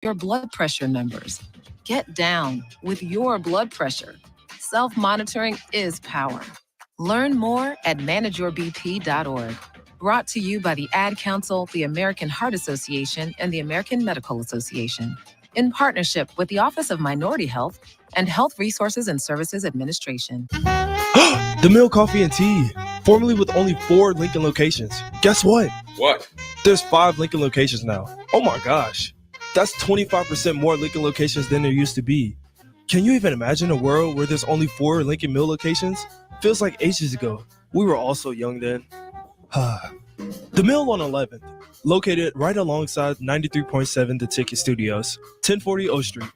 your blood pressure numbers. Get down with your blood pressure. Self-monitoring is power. Learn more at manageyourbp.org. Brought to you by the Ad Council, the American Heart Association, and the American Medical Association, in partnership with the Office of Minority Health and Health Resources and Services Administration. The Mill Coffee and Tea, formerly with only 4 Lincoln locations. Guess what? What? There's 5 Lincoln locations now. Oh my gosh. That's 25% more Lincoln locations than there used to be. Can you even imagine a world where there's only 4 Lincoln Mill locations? Feels like ages ago. We were all so young then. The Mill on 11th, located right alongside 93.7 The Ticket Studios, 1040 O Street.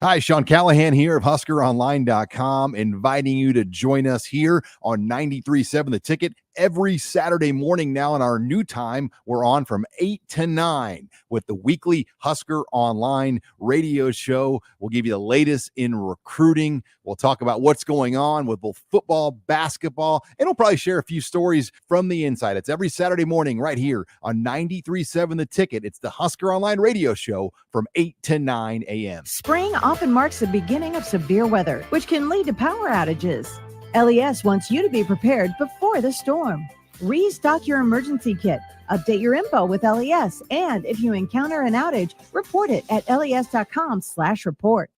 Hi, Sean Callahan here of HuskerOnline.com, inviting you to join us here on 93.7 The Ticket every Saturday morning now. In our new time, we're on from 8 to 9 with the weekly Husker Online radio show. We'll give you the latest in recruiting. We'll talk about what's going on with both football, basketball, and we'll probably share a few stories from the inside. It's every Saturday morning right here on 93.7 The Ticket. It's the Husker Online radio show from 8 to 9 a.m. Spring often marks the beginning of severe weather, which can lead to power outages. LES wants you to be prepared before the storm. Restock your emergency kit, update your info with LES, and if you encounter an outage, report it at les.com/report.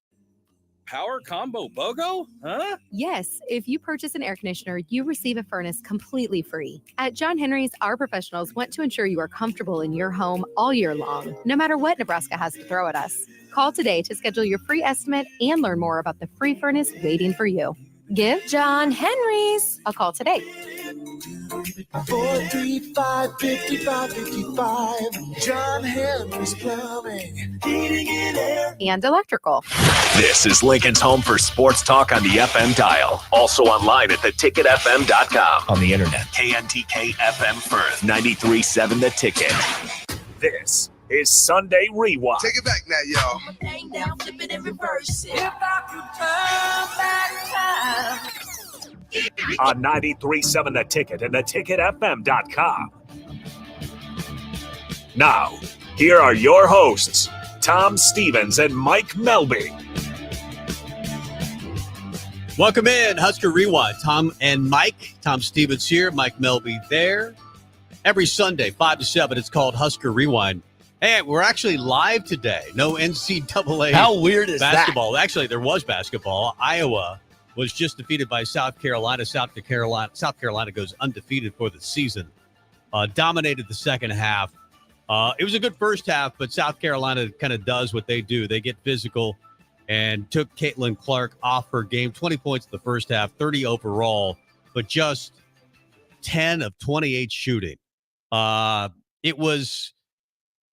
Power combo BOGO? Huh? Yes, if you purchase an air conditioner, you receive a furnace completely free. At John Henry's, our professionals want to ensure you are comfortable in your home all year long, no matter what Nebraska has to throw at us. Call today to schedule your free estimate and learn more about the free furnace waiting for you. Give John Henry's a call today. 435-5555. John Henry's Plumbing, Heating and Air, and Electrical. This is Lincoln's home for sports talk on the FM dial. Also online at theticketfm.com. On the internet. KNTK FM Firth, 93.7 The Ticket. This is Sunday Rewind. Take it back now, y'all. Hang down, flip it and reverse it. If I could turn back time. On 93.7 The Ticket and theticketfm.com. Now, here are your hosts, Tom Stevens and Mike Melby. Welcome in, Husker Rewind. Tom and Mike. Tom Stevens here, Mike Melby there. Every Sunday, 5 to 7, it's called Husker Rewind. Hey, we're actually live today. No NCAA. How weird is basketball. Actually, there was basketball. Iowa was just defeated by South Carolina. South Carolina goes undefeated for the season. Dominated the second half. It was a good first half, but South Carolina kind of does what they do. They get physical and took Caitlin Clark off her game. 20 points in the first half, 30 overall, but just 10 of 28 shooting. It was,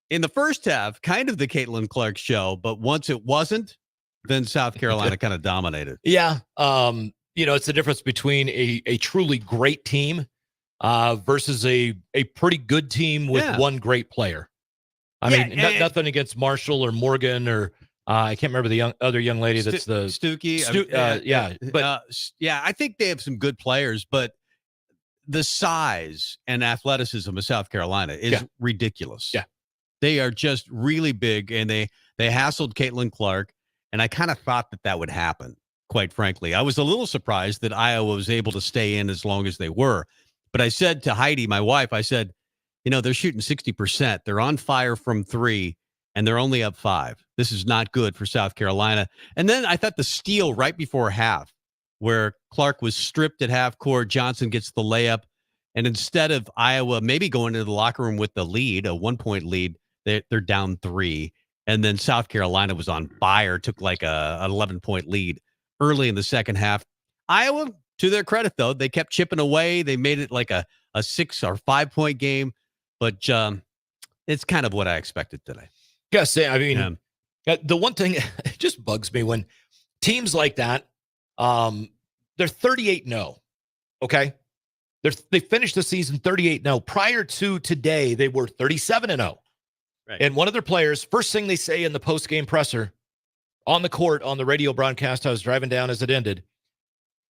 in the first half, kind of the Caitlin Clark show, but once it wasn't, then South Carolina kind of dominated. Yeah. It's the difference between a truly great team versus a pretty good team with one great player. I mean, nothing against Marshall or Morgan or I can't remember the other young lady that's the Stuckey. I think they have some good players, but the size and athleticism of South Carolina is ridiculous. Yeah. They are just really big, and they hassled Caitlin Clark, and I kind of thought that would happen, quite frankly. I was a little surprised that Iowa was able to stay in as long as they were. But I said to Heidi, my wife, I said, they're shooting 60%. They're on fire from 3, and they're only up 5. This is not good for South Carolina. And then I thought the steal right before half, where Clark was stripped at half court, Johnson gets the layup, and instead of Iowa maybe going into the locker room with the lead, a 1-point lead, they're down 3. And then South Carolina was on fire, took like an 11-point lead early in the second half. Iowa, to their credit, though, they kept chipping away. They made it like a 6 or 5-point game, but it's kind of what I expected today. Yeah, the one thing it just bugs me when teams like that, they're 38-0, okay? They finished the season 38-0. Prior to today, they were 37-0. Right. And one of their players, first thing they say in the post-game presser on the court, on the radio broadcast I was driving down as it ended,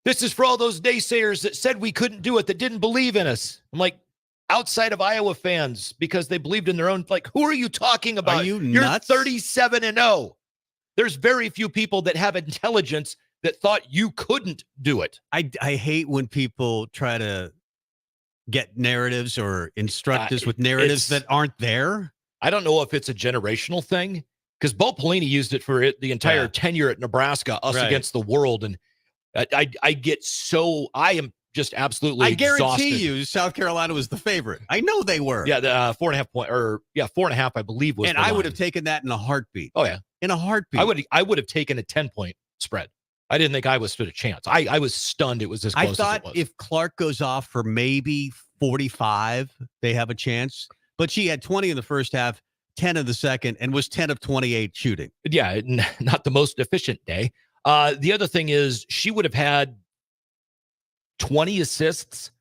"This is for all those naysayers that said we couldn't do it, that didn't believe in us." I'm like, outside of Iowa fans because they believed in their own. Like, who are you talking about? Are you You're nuts? 37-0. There's very few people that have intelligence that thought you couldn't do it. I hate when people try to get narratives or instruct us with narratives that aren't there. I don't know if it's a generational thing because Bo Pelini used it for the entire tenure at Nebraska, us against the world. And I am just absolutely exhausted. I guarantee you South Carolina was the favorite. I know they were. Yeah, the 4.5 point, 4.5, I believe was. And I would have taken that in a heartbeat. Oh, yeah. In a heartbeat. I would have taken a 10-point spread. I didn't think Iowa stood a chance. I was stunned it was as close as it was. I thought if Clark goes off for maybe 45, they have a chance. But she had 20 in the first half, 10 in the second, and was 10 of 28 shooting. Yeah, not the most efficient day. The other thing is she would have had 20 assists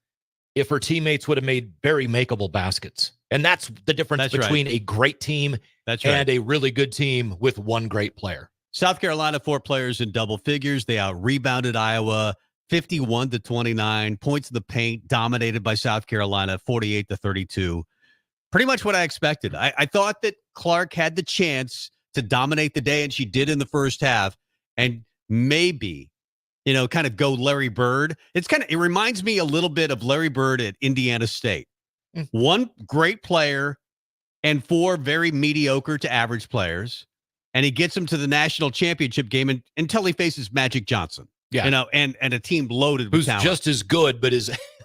if her teammates would have made very makeable baskets. And that's the difference between a great team and a really good team with one great player. South Carolina, 4 players in double figures. They out-rebounded Iowa 51-29. Points in the paint dominated by South Carolina 48-32. Pretty much what I expected. I thought that Clark had the chance to dominate the day, and she did in the first half. And maybe, kind of go Larry Bird. It reminds me a little bit of Larry Bird at Indiana State. One great player and 4 very mediocre to average players. And he gets them to the national championship game until he faces Magic Johnson. Yeah. And a team loaded with talent. Who's just as good, but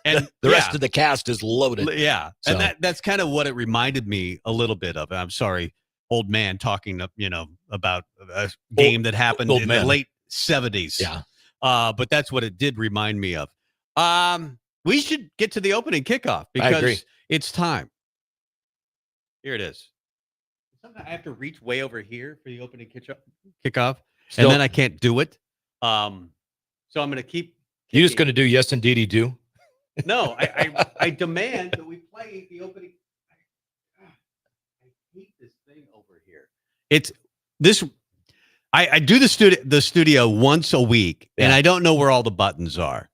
and the rest of the cast is loaded. Yeah. So. And that's kind of what it reminded me a little bit of. I'm sorry, old man talking, about a game that happened in the late 70s. Yeah. But that's what it did remind me of. We should get to the opening kickoff because it's time. Here it is. I have to reach way over here for the opening kickoff, and then I can't do it. So I'm going to keep. You're just going to do yes, indeedy do? No, I demand that we play the opening. I hate this thing over here. It's this. I do the studio once a week, and I don't know where all the buttons are.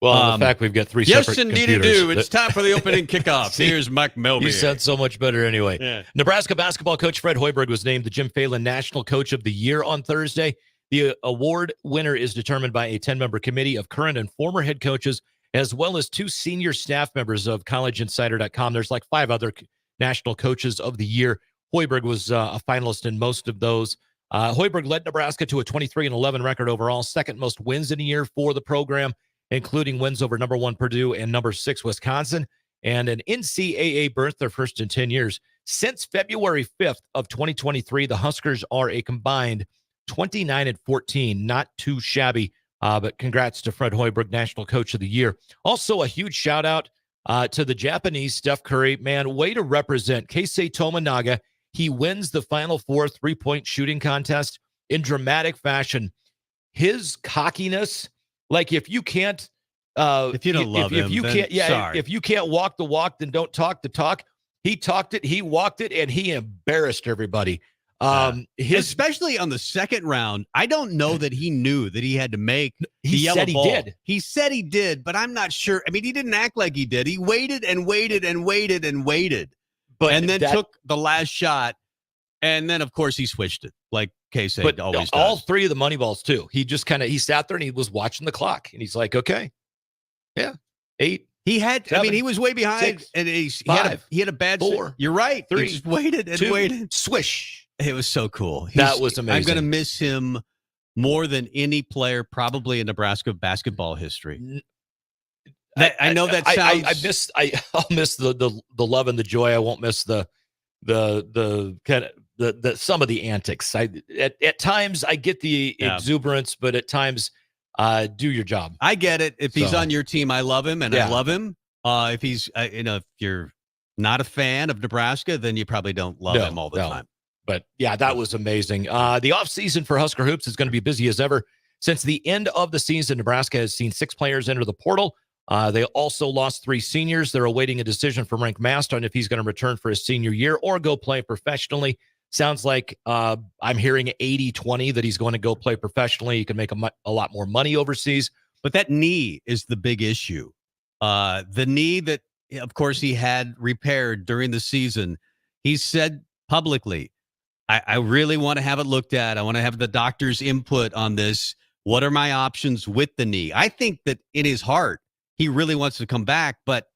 Well, in fact, we've got 3 separate computers. Yes, indeed, do. It's time for the opening kickoff. Here's Mike Melby. You sound so much better anyway. Yeah. Nebraska basketball coach Fred Hoiberg was named the Jim Phelan National Coach of the Year on Thursday. The award winner is determined by a 10-member committee of current and former head coaches, as well as 2 senior staff members of collegeinsider.com. There's like 5 other national coaches of the year. Hoiberg was a finalist in most of those. Hoiberg led Nebraska to a 23-11 record overall, second most wins in a year for the program, including wins over number 1 Purdue and number 6 Wisconsin, and an NCAA berth, their first in 10 years. Since February 5th of 2023, the Huskers are a combined 29-14, not too shabby, but congrats to Fred Hoiberg, National Coach of the Year. Also, a huge shout-out to the Japanese Steph Curry. Man, way to represent Keisei Tominaga. He wins the Final Four three-point shooting contest in dramatic fashion. His cockiness... Like if you can't, if you don't love him, if you can't, if you can't walk the walk, then don't talk the talk. He talked it, he walked it, and he embarrassed everybody. Especially on the second round, I don't know that he knew that he had to make the yellow ball. Did. He said he did, but I'm not sure. I mean, he didn't act like he did. He waited and waited and waited and waited, and then took the last shot, and then of course he switched it like Casey always does. All 3 of the money balls too. He just he sat there and he was watching the clock and he's like, okay, yeah, 8. He had, 7, he was way behind 6, and he 5, had a bad 4. You're right. 3. He just waited and 2, waited. Swish. It was so cool. That was amazing. I'm going to miss him more than any player probably in Nebraska basketball history. I know that sounds. I'll miss the love and the joy. I won't miss the kind of the some of the antics. At times I get the exuberance, but at times do your job. I get it. If he's on your team, I love him, and I love him. If he's if you're not a fan of Nebraska, then you probably don't love him all the time. But yeah, that was amazing. The offseason for Husker Hoops is going to be busy as ever. Since the end of the season, Nebraska has seen 6 players enter the portal. They also lost 3 seniors. They're awaiting a decision from Rick Mast on if he's going to return for his senior year or go play professionally. Sounds like I'm hearing 80-20 that he's going to go play professionally. He can make a lot more money overseas. But that knee is the big issue. The knee that of course, he had repaired during the season. He said publicly, I really want to have it looked at. I want to have the doctor's input on this. What are my options with the knee? I think that in his heart, he really wants to come back, but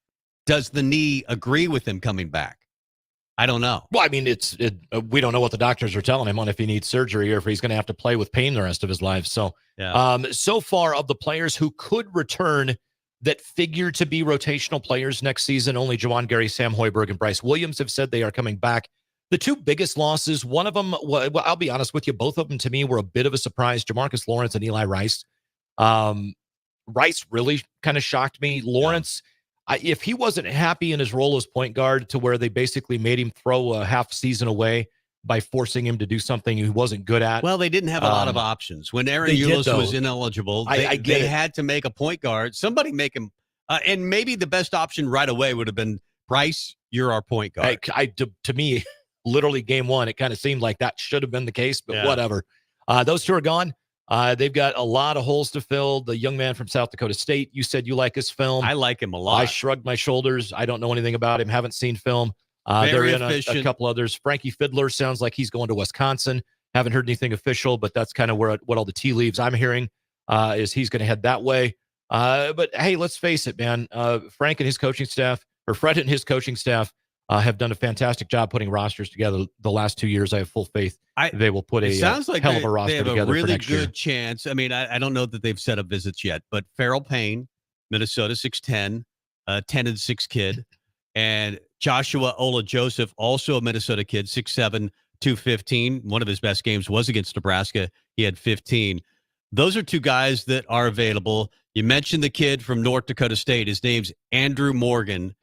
does the knee agree with him coming back? I don't know. Well, I mean, we don't know what the doctors are telling him on if he needs surgery or if he's going to have to play with pain the rest of his life. So, so far of the players who could return that figure to be rotational players next season, only Juwan Gary, Sam Hoiberg, and Bryce Williams have said they are coming back. The two biggest losses, one of them, well, I'll be honest with you, both of them to me were a bit of a surprise. Jamarcus Lawrence and Eli Rice. Rice really kind of shocked me. Lawrence, if he wasn't happy in his role as point guard to where they basically made him throw a half season away by forcing him to do something he wasn't good at. Well, they didn't have a lot of options. When Aaron Eulis was ineligible, they had to make a point guard. Somebody make him, and maybe the best option right away would have been, Bryce, you're our point guard. To me, literally game one, it kind of seemed like that should have been the case, but whatever. Those two are gone. They've got a lot of holes to fill. The young man from South Dakota State, you said you like his film. I like him a lot. I shrugged my shoulders. I don't know anything about him. Haven't seen film. They're in a couple others. Frankie Fiddler sounds like he's going to Wisconsin. Haven't heard anything official, but that's kind of what all the tea leaves I'm hearing is he's going to head that way. But hey, let's face it, man. Frank and his coaching staff, or Fred and his coaching staff, have done a fantastic job putting rosters together the last 2 years. I have full faith they will put a hell of a roster together for next year. They have a really good chance. I mean, I don't know that they've set up visits yet, but Farrell Payne, Minnesota, 6'10", 10-6 kid, and Joshua Ola Joseph, also a Minnesota kid, 6'7", 215. One of his best games was against Nebraska. He had 15. Those are two guys that are available. You mentioned the kid from North Dakota State. His name's Andrew Morgan.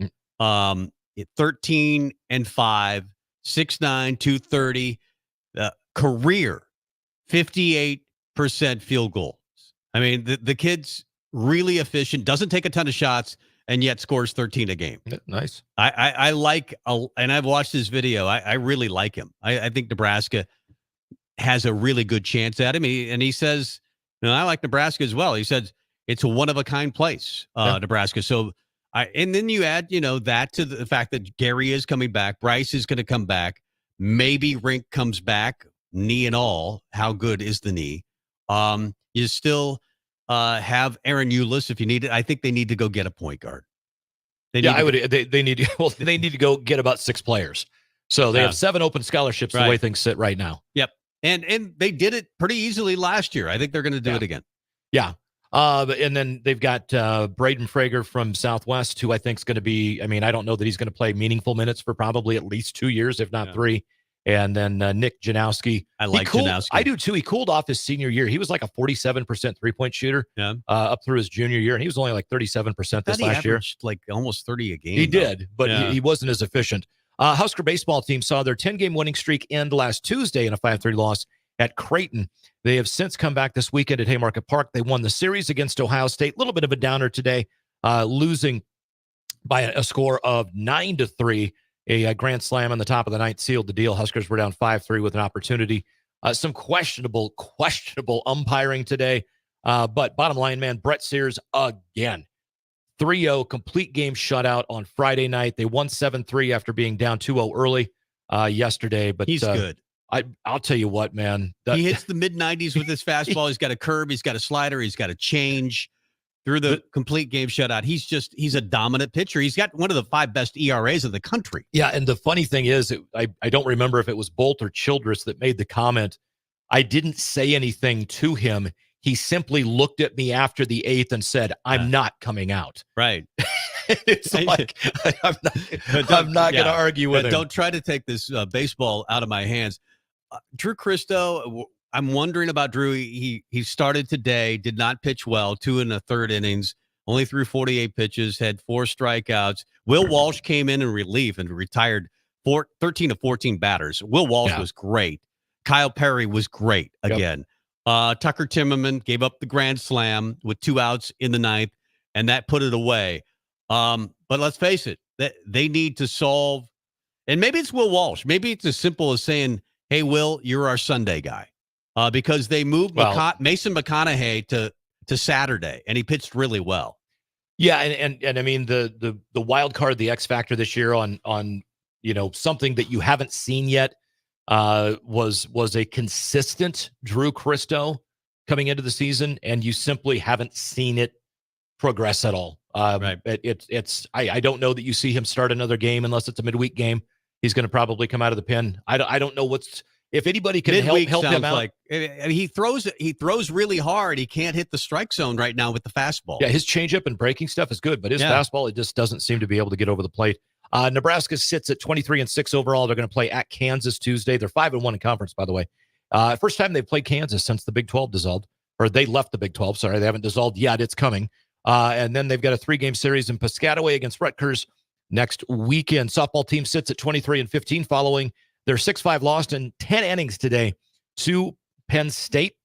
13 and 5, 6'9", 230, career 58% field goals. I mean, the kid's really efficient, doesn't take a ton of shots, and yet scores 13 a game. Nice. I like, and I've watched his video. I really like him. I think Nebraska has a really good chance at him. He says, I like Nebraska as well. He says it's a one-of-a-kind place, Nebraska. So, and then you add, that to the fact that Gary is coming back. Bryce is going to come back. Maybe Rink comes back, knee and all. How good is the knee? You still have Aaron Eulis if you need it. I think they need to go get a point guard. They need to go get about 6 players. So they have 7 open scholarships the way things sit right now. Yep. And they did it pretty easily last year. I think they're going to do it again. Yeah. And then they've got Braden Frager from Southwest, who I think is going to be, I don't know that he's going to play meaningful minutes for probably at least 2 years, if not 3. And then Nick Janowski. I like Janowski. I do too. He cooled off his senior year. He was like a 47% three-point shooter up through his junior year, and he was only like 37% this last year. Like almost 30 a game. He did, but he wasn't as efficient. Husker baseball team saw their 10-game winning streak end last Tuesday in a 5-3 loss at Creighton. They have since come back this weekend at Haymarket Park. They won the series against Ohio State. A little bit of a downer today, losing by a score of 9-3. A grand slam on the top of the ninth sealed the deal. Huskers were down 5-3 with an opportunity. Some questionable umpiring today. But bottom line, man, Brett Sears again. 3-0 complete game shutout on Friday night. They won 7-3 after being down 2-0 early yesterday. But he's good. I'll tell you what, man. He hits the mid-90s with his fastball. He's got a curve. He's got a slider. He's got a change. Through the complete game shutout, he's a dominant pitcher. He's got one of the 5 best ERAs of the country. Yeah, and the funny thing is, I don't remember if it was Bolt or Childress that made the comment. I didn't say anything to him. He simply looked at me after the 8th and said, I'm not coming out. Right. It's like, I'm not going to argue with him. Don't try to take this baseball out of my hands. Drew Christo, I'm wondering about Drew. He started today, did not pitch well, 2 1/3 innings, only threw 48 pitches, had 4 strikeouts. Will Walsh came in relief and retired 13 of 14 batters. Will Walsh was great. Kyle Perry was great again. Tucker Timmerman gave up the grand slam with 2 outs in the 9th, and that put it away. But let's face it, they need to solve, and maybe it's Will Walsh. Maybe it's as simple as saying, hey, Will, you're our Sunday guy. Because they moved Mason McConaughey to Saturday, and he pitched really well. Yeah, and I mean the wild card, the X factor this year on something that you haven't seen yet was a consistent Drew Christo coming into the season, and you simply haven't seen it progress at all. Right. I don't know that you see him start another game unless it's a midweek game. He's going to probably come out of the pen. I don't know if anybody can help him out. Like, he throws really hard. He can't hit the strike zone right now with the fastball. Yeah, his changeup and breaking stuff is good, but his fastball, it just doesn't seem to be able to get over the plate. Nebraska sits at 23-6 overall. They're going to play at Kansas Tuesday. They're 5-1 in conference, by the way. First time they've played Kansas since the Big 12 dissolved, or they left the Big 12. Sorry, they haven't dissolved yet. It's coming. And then they've got a 3-game series in Piscataway against Rutgers next weekend. Softball team sits at 23-15 following their 6-5 loss in 10 innings today to Penn State.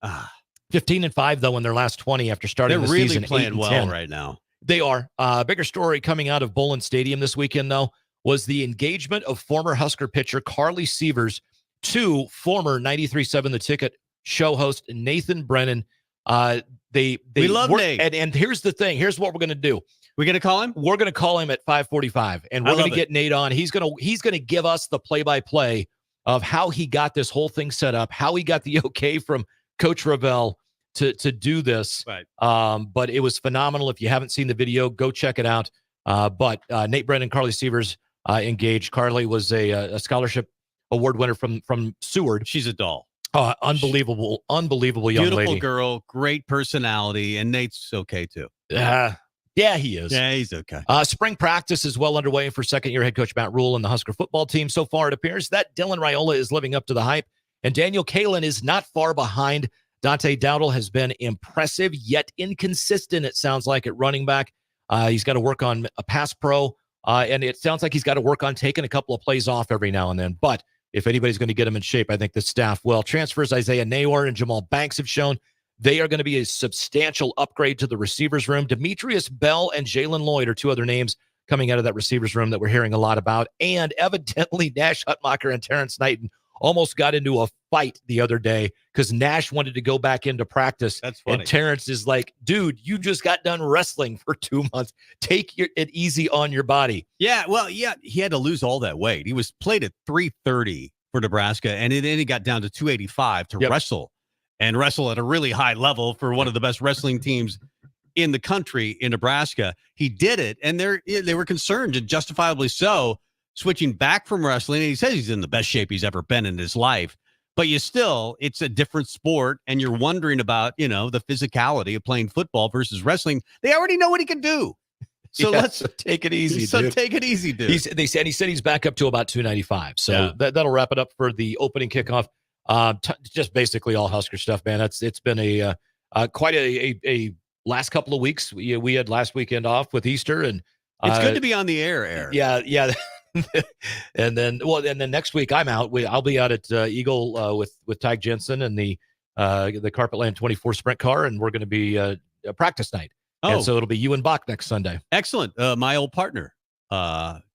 15-5 though in their last 20 after starting the season. They're really playing well right now. They are. Bigger story coming out of Bowlin Stadium this weekend though was the engagement of former Husker pitcher Carly Sievers to former 93.7 The Ticket show host Nathan Brennan. We love Nate. And here's the thing. Here's what we're going to do. We're going to call him? We're going to call him at 5:45, and we're going to get Nate on. He's going to give us the play-by-play of how he got this whole thing set up, how he got the okay from Coach Ravel to do this. Right. But it was phenomenal. If you haven't seen the video, go check it out. But Nate Brennan, Carly Sievers engaged. Carly was a scholarship award winner from Seward. She's a doll. Unbelievable young lady. Beautiful girl, great personality, and Nate's okay too. Yeah, he is. Yeah, he's okay. Spring practice is well underway for second-year head coach Matt Rule and the Husker football team. So far, it appears that Dylan Raiola is living up to the hype, and Daniel Kalin is not far behind. Dante Dowdle has been impressive, yet inconsistent, it sounds like, at running back. He's got to work on a pass pro, and it sounds like he's got to work on taking a couple of plays off every now and then. But if anybody's going to get him in shape, I think the staff will. Transfers Isaiah Nayor and Jamal Banks have shown they are going to be a substantial upgrade to the receivers room. Demetrius Bell and Jalen Lloyd are two other names coming out of that receivers room that we're hearing a lot about. And evidently, Nash Hutmacher and Terrence Knighton almost got into a fight the other day because Nash wanted to go back into practice. That's funny. And Terrence is like, dude, you just got done wrestling for 2 months. Take it easy on your body. Yeah, well, yeah, he had to lose all that weight. He was played at 330 for Nebraska, and then he got down to 285 to wrestle at a really high level for one of the best wrestling teams in the country in Nebraska. He did it, and they were concerned, and justifiably so, switching back from wrestling. And he says he's in the best shape he's ever been in his life. But it's a different sport, and you're wondering about, the physicality of playing football versus wrestling. They already know what he can do. So let's take it easy. Take it easy, dude. He said he's back up to about 295. So that'll wrap it up for the opening kickoff. Just basically all Husker stuff, man. It's been a quite a last couple of weeks. We had last weekend off with Easter, and it's good to be on the air. Yeah. and then next week I'm out. I'll be out at Eagle with Tyke Jensen and the Carpetland 24 sprint car, and we're going to be a practice night. And so it'll be you and Bach next Sunday. Excellent. My old partner,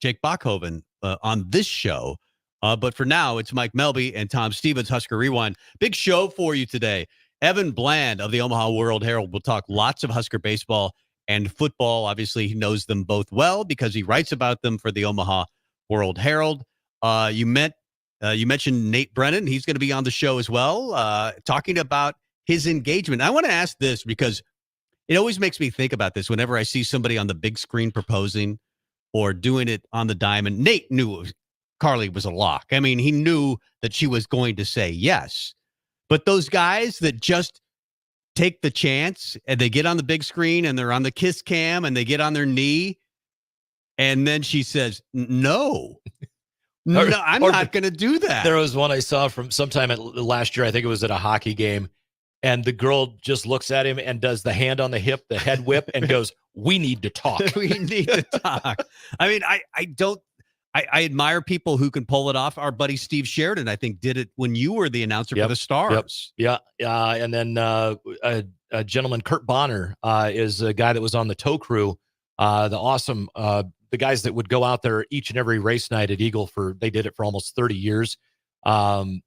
Jake Bachhoven, on this show. But for now, it's Mike Melby and Tom Stevens, Husker Rewind. Big show for you today. Evan Bland of the Omaha World Herald will talk lots of Husker baseball and football. Obviously, he knows them both well because he writes about them for the Omaha World Herald. You mentioned Nate Brennan. He's going to be on the show as well, talking about his engagement. I want to ask this because it always makes me think about this whenever I see somebody on the big screen proposing or doing it on the diamond. Nate knew Carly was a lock. I mean, he knew that she was going to say yes. But those guys that just take the chance and they get on the big screen and they're on the kiss cam and they get on their knee and then she says, no, I'm not going to do that. There was one I saw from sometime last year. I think it was at a hockey game. And the girl just looks at him and does the hand on the hip, the head whip, and goes, we need to talk. We need to talk. I mean, I admire people who can pull it off. Our buddy Steve Sheridan, I think, did it when you were the announcer for the Stars. Yep. Yeah. And then a gentleman, Kurt Bonner, is a guy that was on the tow crew. The guys that would go out there each and every race night at Eagle they did it for almost 30 years. And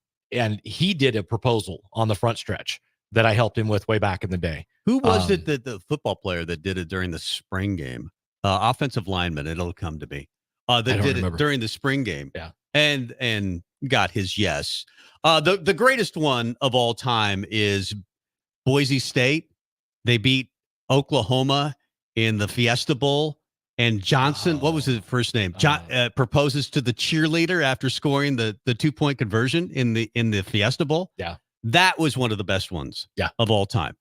he did a proposal on the front stretch that I helped him with way back in the day. Who was it that the football player that did it during the spring game? Offensive lineman, it'll come to me. That did it during the spring game. Yeah. And got his yes. The greatest one of all time is Boise State. They beat Oklahoma in the Fiesta Bowl. And Johnson, what was his first name? Proposes to the cheerleader after scoring the 2-point conversion in the Fiesta Bowl. Yeah. That was one of the best ones of all time.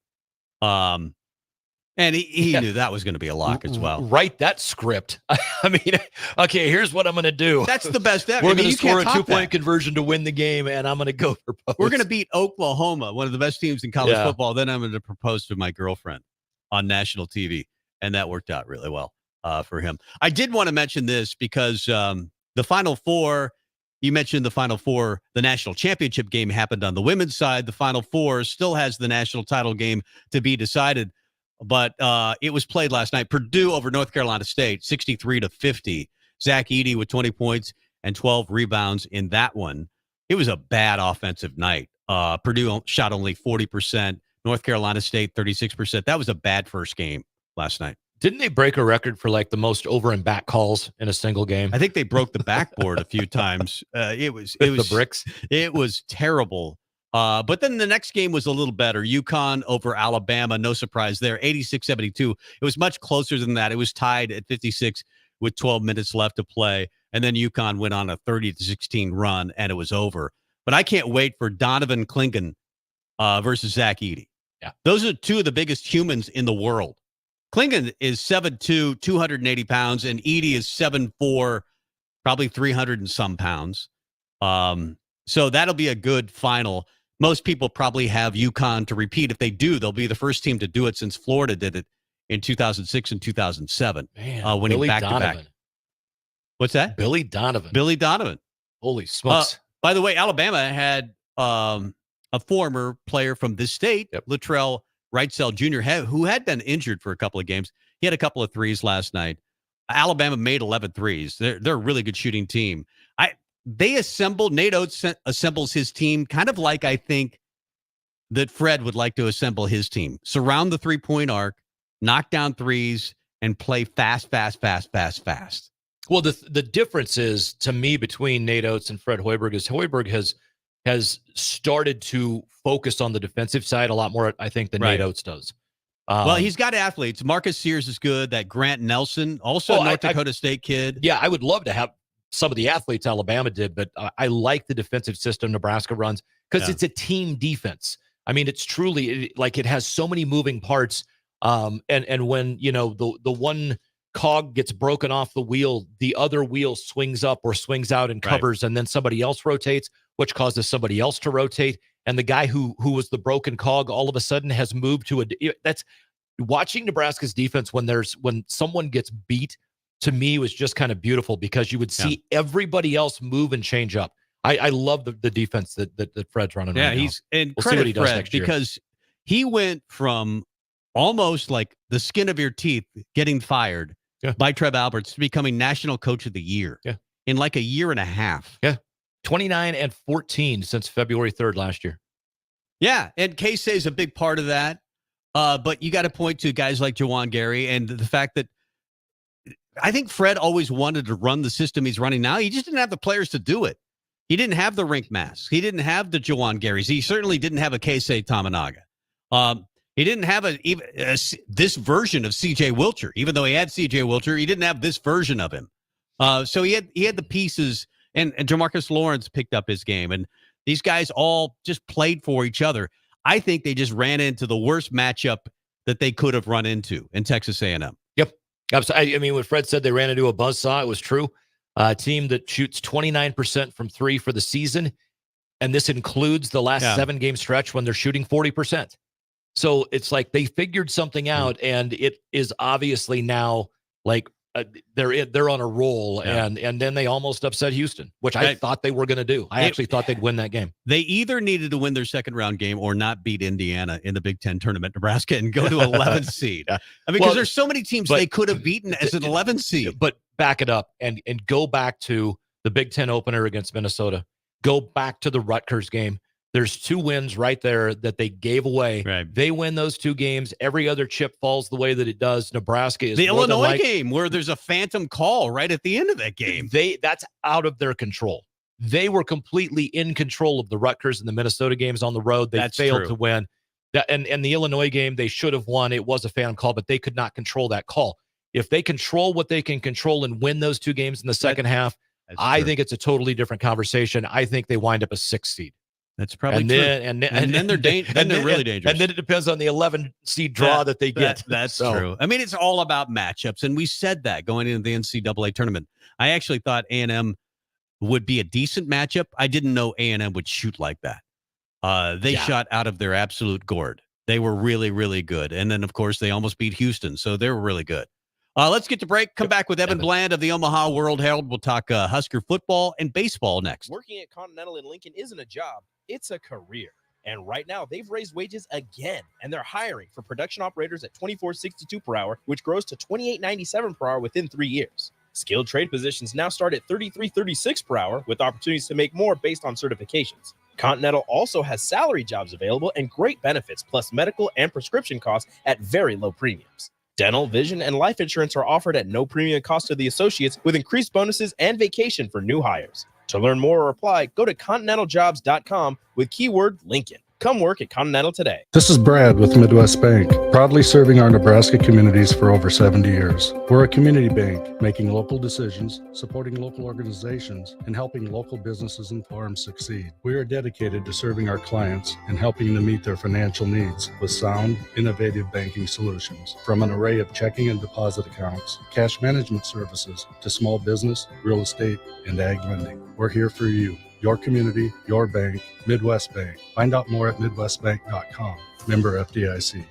And he knew that was going to be a lock as well. Write that script. I mean, okay, here's what I'm going to do. That's the best ever. We're going to score a 2-point conversion to win the game, and I'm going to go propose. We're going to beat Oklahoma, one of the best teams in college football. Then I'm going to propose to my girlfriend on national TV. And that worked out really well for him. I did want to mention this because the Final Four, you mentioned the Final Four, the national championship game happened on the women's side. The Final Four still has the national title game to be decided. But it was played last night. Purdue over North Carolina State, 63-50. Zach Edey with 20 points and 12 rebounds in that one. It was a bad offensive night. Purdue shot only 40%. North Carolina State, 36%. That was a bad first game last night. Didn't they break a record for like the most over and back calls in a single game? I think they broke the backboard a few times. It was the bricks. It was terrible. But then the next game was a little better. UConn over Alabama. No surprise there. 86-72. It was much closer than that. It was tied at 56 with 12 minutes left to play. And then UConn went on a 30-16 run, and it was over. But I can't wait for Donovan Clingan versus Zach Edey. Yeah. Those are two of the biggest humans in the world. Clingan is 7'2", 280 pounds, and Edey is 7'4", probably 300 and some pounds. So that'll be a good final. Most people probably have UConn to repeat. If they do, they'll be the first team to do it since Florida did it in 2006 and 2007. Man, winning Billy back-to-back. Donovan. What's that? Billy Donovan. Billy Donovan. Holy smokes. By the way, Alabama had a former player from this state, Latrell Wrightsell Jr., who had been injured for a couple of games. He had a couple of threes last night. Alabama made 11 threes. They're a really good shooting team. Nate Oates assembles his team kind of like I think that Fred would like to assemble his team. Surround the three-point arc, knock down threes, and play fast. Well, the difference is, to me, between Nate Oates and Fred Hoiberg is Hoiberg has started to focus on the defensive side a lot more, I think, than Nate Oates does. Well, he's got athletes. Marcus Sears is good. That Grant Nelson, also a North Dakota State kid. Yeah, I would love to have some of the athletes Alabama did, but I like the defensive system Nebraska runs because it's a team defense. I mean, it's truly it has so many moving parts. And when, the one cog gets broken off the wheel, the other wheel swings up or swings out and covers, and then somebody else rotates, which causes somebody else to rotate. And the guy who was the broken cog all of a sudden has moved to that's watching Nebraska's defense when someone gets beat, to me, was just kind of beautiful because you would see everybody else move and change up. I love the defense that Fred's running. Yeah, right he's now. and We'll see what he credit does Fred next year. because he went from almost like the skin of your teeth getting fired by Trev Alberts to becoming National Coach of the Year in like a year and a half. Yeah, 29-14 since February 3rd last year. Yeah, and K-State is a big part of that. But you got to point to guys like Juwan Gary and the fact that I think Fred always wanted to run the system he's running now. He just didn't have the players to do it. He didn't have the rink masks. He didn't have the Juwan Garys. He certainly didn't have a Keisei Tamanaga. He didn't have this version of C.J. Wilcher. Even though he had C.J. Wilcher, he didn't have this version of him. So he had the pieces, and Jamarcus Lawrence picked up his game, and these guys all just played for each other. I think they just ran into the worst matchup that they could have run into in Texas A&M. Yep. I mean, when Fred said they ran into a buzzsaw, it was true. A team that shoots 29% from three for the season, and this includes the last 7-game stretch when they're shooting 40%. So it's like they figured something out, and it is obviously now like they're on a roll, and then they almost upset Houston, which I thought they were going to do. I actually thought they'd win that game. They either needed to win their second round game or not beat Indiana in the Big Ten tournament, Nebraska, and go to 11th seed. I mean, because there's so many teams they could have beaten as an 11th seed. But back it up and go back to the Big Ten opener against Minnesota. Go back to the Rutgers game. There's 2 wins right there that they gave away. Right. They win those 2 games. Every other chip falls the way that it does. Nebraska is the more than Illinois game where there's a phantom call right at the end of that game. That's out of their control. They were completely in control of the Rutgers and the Minnesota games on the road. They failed to win. And the Illinois game, they should have won. It was a phantom call, but they could not control that call. If they control what they can control and win those 2 games in the second half, I think it's a totally different conversation. I think they wind up a 6th seed. That's probably true. And then they're really dangerous. And then it depends on the 11 seed draw that they get. That's true. I mean, it's all about matchups, and we said that going into the NCAA tournament. I actually thought A&M would be a decent matchup. I didn't know A&M would shoot like that. They shot out of their absolute gourd. They were really, really good. And then, of course, they almost beat Houston, so they were really good. Let's get to break. Come back with Evan Bland of the Omaha World Herald. We'll talk Husker football and baseball next. Working at Continental in Lincoln isn't a job, it's a career. And right now, they've raised wages again, and they're hiring for production operators at $24.62 per hour, which grows to $28.97 per hour within 3 years. Skilled trade positions now start at $33.36 per hour, with opportunities to make more based on certifications. Continental also has salary jobs available and great benefits, plus medical and prescription costs at very low premiums. Dental, vision, and life insurance are offered at no premium cost to the associates, with increased bonuses and vacation for new hires. To learn more or apply, go to continentaljobs.com with keyword Lincoln. Come work at Continental today. This is Brad with Midwest Bank, proudly serving our Nebraska communities for over 70 years. We're a community bank, making local decisions, supporting local organizations, and helping local businesses and farms succeed. We are dedicated to serving our clients and helping them meet their financial needs with sound, innovative banking solutions. From an array of checking and deposit accounts, cash management services, to small business, real estate, and ag lending. We're here for you. Your community, your bank, Midwest Bank. Find out more at midwestbank.com. Member FDIC.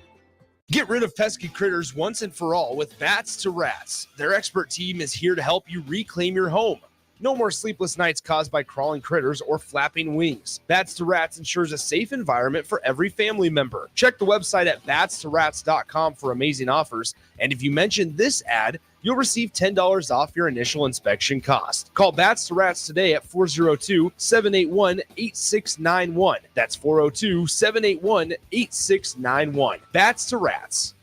Get rid of pesky critters once and for all with Bats to Rats. Their expert team is here to help you reclaim your home. No more sleepless nights caused by crawling critters or flapping wings. Bats to Rats ensures a safe environment for every family member. Check the website at batstoRats.com for amazing offers. And if you mention this ad, you'll receive $10 off your initial inspection cost. Call Bats to Rats today at 402-781-8691. That's 402-781-8691. Bats to Rats.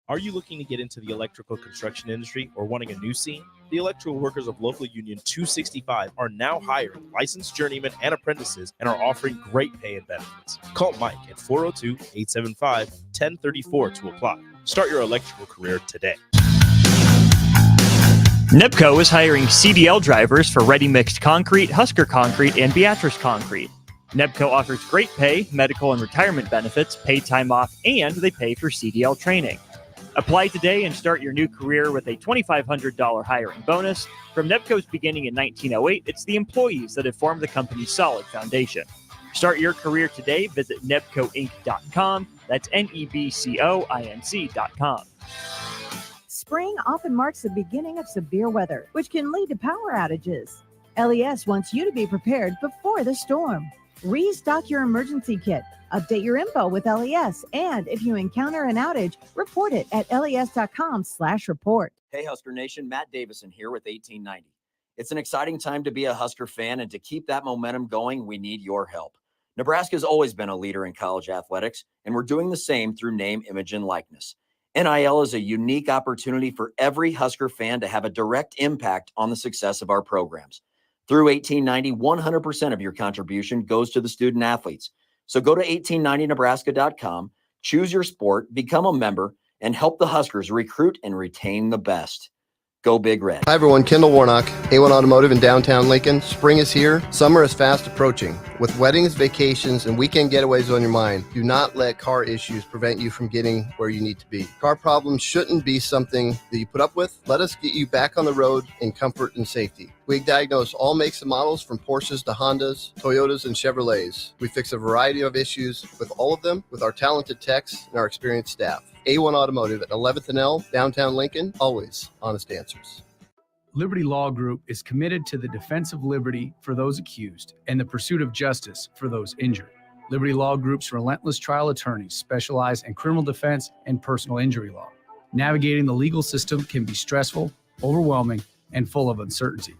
Are you looking to get into the electrical construction industry or wanting a new scene? The electrical workers of Local Union 265 are now hiring licensed journeymen and apprentices and are offering great pay and benefits. Call Mike at 402-875-1034 to apply. Start your electrical career today. NEPCO is hiring CDL drivers for ready mixed concrete, Husker Concrete, and Beatrice Concrete. NEPCO offers great pay, medical and retirement benefits, paid time off, and they pay for CDL training. Apply today and start your new career with a $2,500 hiring bonus. From NEPCO's beginning in 1908, it's the employees that have formed the company's solid foundation. Start your career today. Visit nebcoinc.com. That's NEBCOINC.com. Spring often marks the beginning of severe weather, which can lead to power outages. LES wants you to be prepared before the storm. Restock your emergency kit, update your info with LES, and if you encounter an outage, report it at les.com/report. Hey, Husker Nation, Matt Davison here with 1890. It's an exciting time to be a Husker fan, and to keep that momentum going, we need your help. Nebraska has always been a leader in college athletics, and we're doing the same through name, image, and likeness. NIL is a unique opportunity for every Husker fan to have a direct impact on the success of our programs. Through 1890, 100% of your contribution goes to the student athletes. So go to 1890nebraska.com, choose your sport, become a member, and help the Huskers recruit and retain the best. Go Big Red. Hi everyone, Kendall Warnock, A1 Automotive in downtown Lincoln. Spring is here, summer is fast approaching. With weddings, vacations, and weekend getaways on your mind, do not let car issues prevent you from getting where you need to be. Car problems shouldn't be something that you put up with. Let us get you back on the road in comfort and safety. We diagnose all makes and models from Porsches to Hondas, Toyotas, and Chevrolets. We fix a variety of issues with all of them with our talented techs and our experienced staff. A1 Automotive at 11th and L, downtown Lincoln, always honest answers. Liberty Law Group is committed to the defense of liberty for those accused and the pursuit of justice for those injured. Liberty Law Group's relentless trial attorneys specialize in criminal defense and personal injury law. Navigating the legal system can be stressful, overwhelming, and full of uncertainty.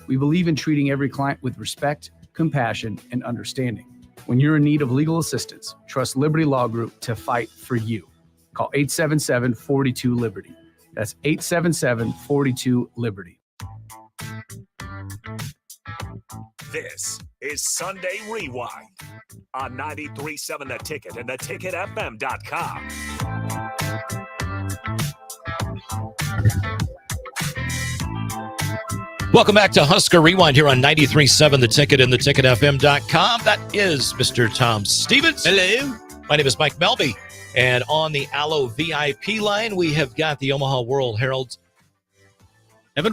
We believe in treating every client with respect, compassion, and understanding. When you're in need of legal assistance, trust Liberty Law Group to fight for you. Call 877-42-LIBERTY. That's 877-42-LIBERTY. This is Sunday Rewind on 93.7 The Ticket and theticketfm.com. Welcome back to Husker Rewind here on 93.7 The Ticket and theticketfm.com. That is Mr. Tom Stevens. Hello. My name is Mike Melby. And on the Allo VIP line, we have got the Omaha World Herald's Evan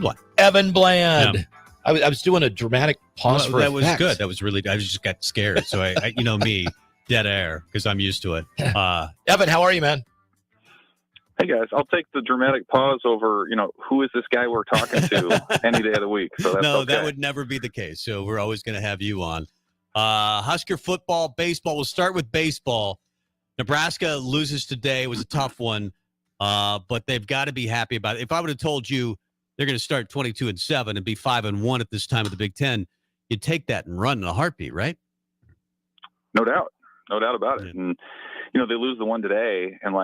Bland. Yeah. I was doing a dramatic pause for that effect. was good. That was really, I just got scared. So I you know me, dead air, because I'm used to it. Evan, how are you, man? Hey guys, I'll take the dramatic pause over, who is this guy we're talking to any day of the week. So that's okay. That would never be the case. So we're always going to have you on. Husker football, baseball. We'll start with baseball. Nebraska loses today. It was a tough one, but they've got to be happy about it. If I would have told you they're going to start 22-7 and be 5-1 at this time of the Big Ten, you'd take that and run in a heartbeat, right? No doubt about it. And they lose the one today, and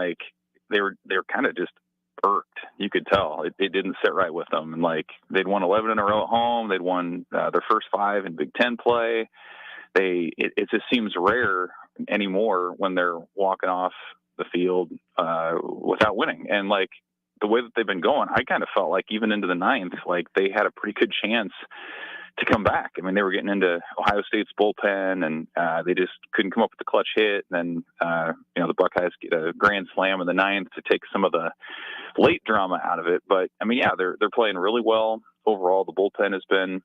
they were kind of just irked. You could tell it didn't sit right with them. And they'd won 11 in a row at home. They'd won their first 5 in Big Ten play. It just seems rare anymore when they're walking off the field without winning. And the way that they've been going, I kind of felt like even into the 9th, they had a pretty good chance to come back. I mean, they were getting into Ohio State's bullpen, and they just couldn't come up with the clutch hit. And then, the Buckeyes get a grand slam in the 9th to take some of the late drama out of it. But I mean, they're playing really well overall. The bullpen has been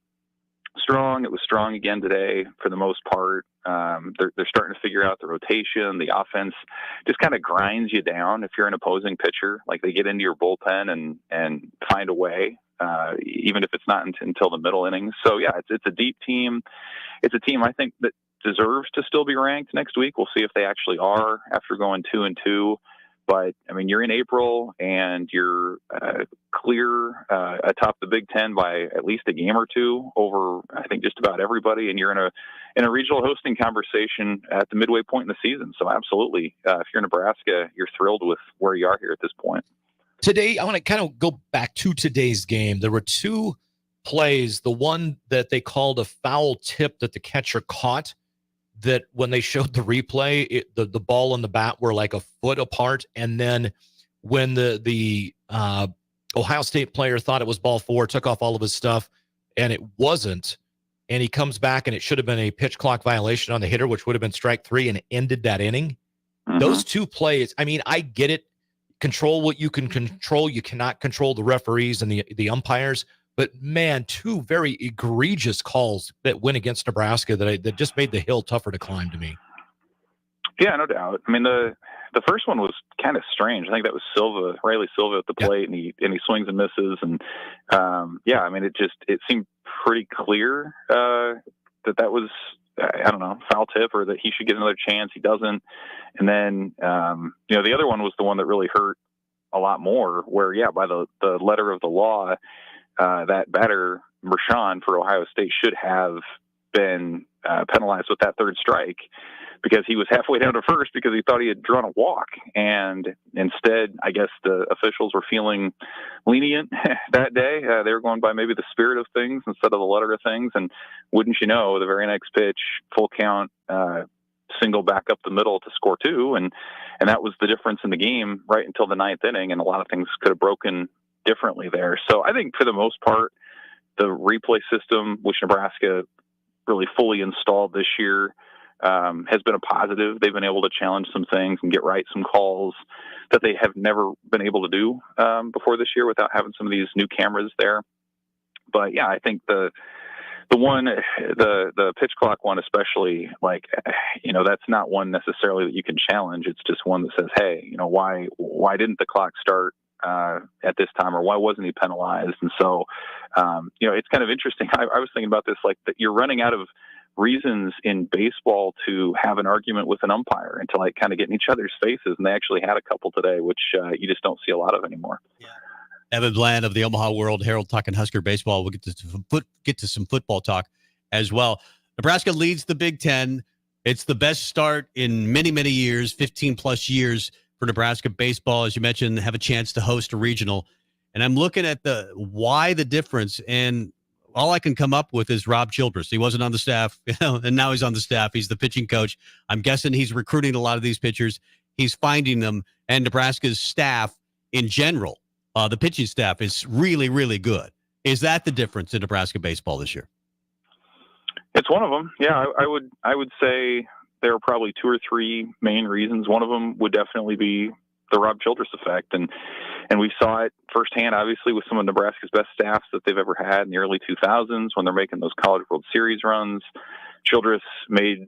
strong. It was strong again today for the most part. They're starting to figure out the rotation. The offense just kind of grinds you down if you're an opposing pitcher. They get into your bullpen and find a way, even if it's not until the middle innings. So yeah, it's a deep team. It's a team I think that deserves to still be ranked next week. We'll see if they actually are after going 2-2. But I mean, you're in April and you're clear atop the Big Ten by at least a game or two over, I think, just about everybody. And you're in a regional hosting conversation at the midway point in the season. So absolutely, if you're Nebraska, you're thrilled with where you are here at this point. Today, I want to kind of go back to today's game. There were 2 plays. The one that they called a foul tip that the catcher caught, that when they showed the replay, the ball and the bat were like a foot apart. And then when the Ohio State player thought it was ball 4, took off all of his stuff, and it wasn't, and he comes back and it should have been a pitch clock violation on the hitter, which would have been strike 3 and ended that inning. Mm-hmm. Those 2 plays, I mean, I get it. Control what you can control. You cannot control the referees and the umpires. But man, 2 very egregious calls that went against Nebraska that just made the hill tougher to climb to me. Yeah, no doubt. I mean, the first one was kind of strange. I think that was Riley Silva at the plate, and he swings and misses. And I mean, it seemed pretty clear that was, I don't know, foul tip, or that he should get another chance. He doesn't. And then the other one was the one that really hurt a lot more, where by the letter of the law, that batter, Mershon, for Ohio State should have been penalized with that 3rd strike, because he was halfway down to first because he thought he had drawn a walk. And instead, I guess the officials were feeling lenient that day. They were going by maybe the spirit of things instead of the letter of things. And wouldn't you know, the very next pitch, full count, single back up the middle to score 2. And that was the difference in the game right until the 9th inning. And a lot of things could have broken differently there. So I think for the most part, the replay system, which Nebraska really fully installed this year, has been a positive. They've been able to challenge some things and get right some calls that they have never been able to do before this year without having some of these new cameras there. But yeah, I think the pitch clock one, especially, that's not one necessarily that you can challenge. It's just one that says, hey, why didn't the clock start at this time, or why wasn't he penalized? And so, it's kind of interesting. I was thinking about this, that you're running out of reasons in baseball to have an argument with an umpire and to kind of get in each other's faces. And they actually had a couple today, which you just don't see a lot of anymore. Yeah. Evan Bland of the Omaha World Herald talking Husker baseball. We'll get to some football talk as well. Nebraska leads the Big Ten. It's the best start in many, many years, 15 plus years for Nebraska baseball. As you mentioned, have a chance to host a regional. And I'm looking at why the difference. And all I can come up with is Rob Childress. He wasn't on the staff, and now he's on the staff. He's the pitching coach. I'm guessing he's recruiting a lot of these pitchers. He's finding them. And Nebraska's staff in general, the pitching staff is really, really good. Is that the difference in Nebraska baseball this year? It's one of them. Yeah, I would say there are probably 2 or 3 main reasons. One of them would definitely be the Rob Childress effect. And we saw it firsthand, obviously, with some of Nebraska's best staffs that they've ever had in the early 2000s when they're making those College World Series runs. Childress made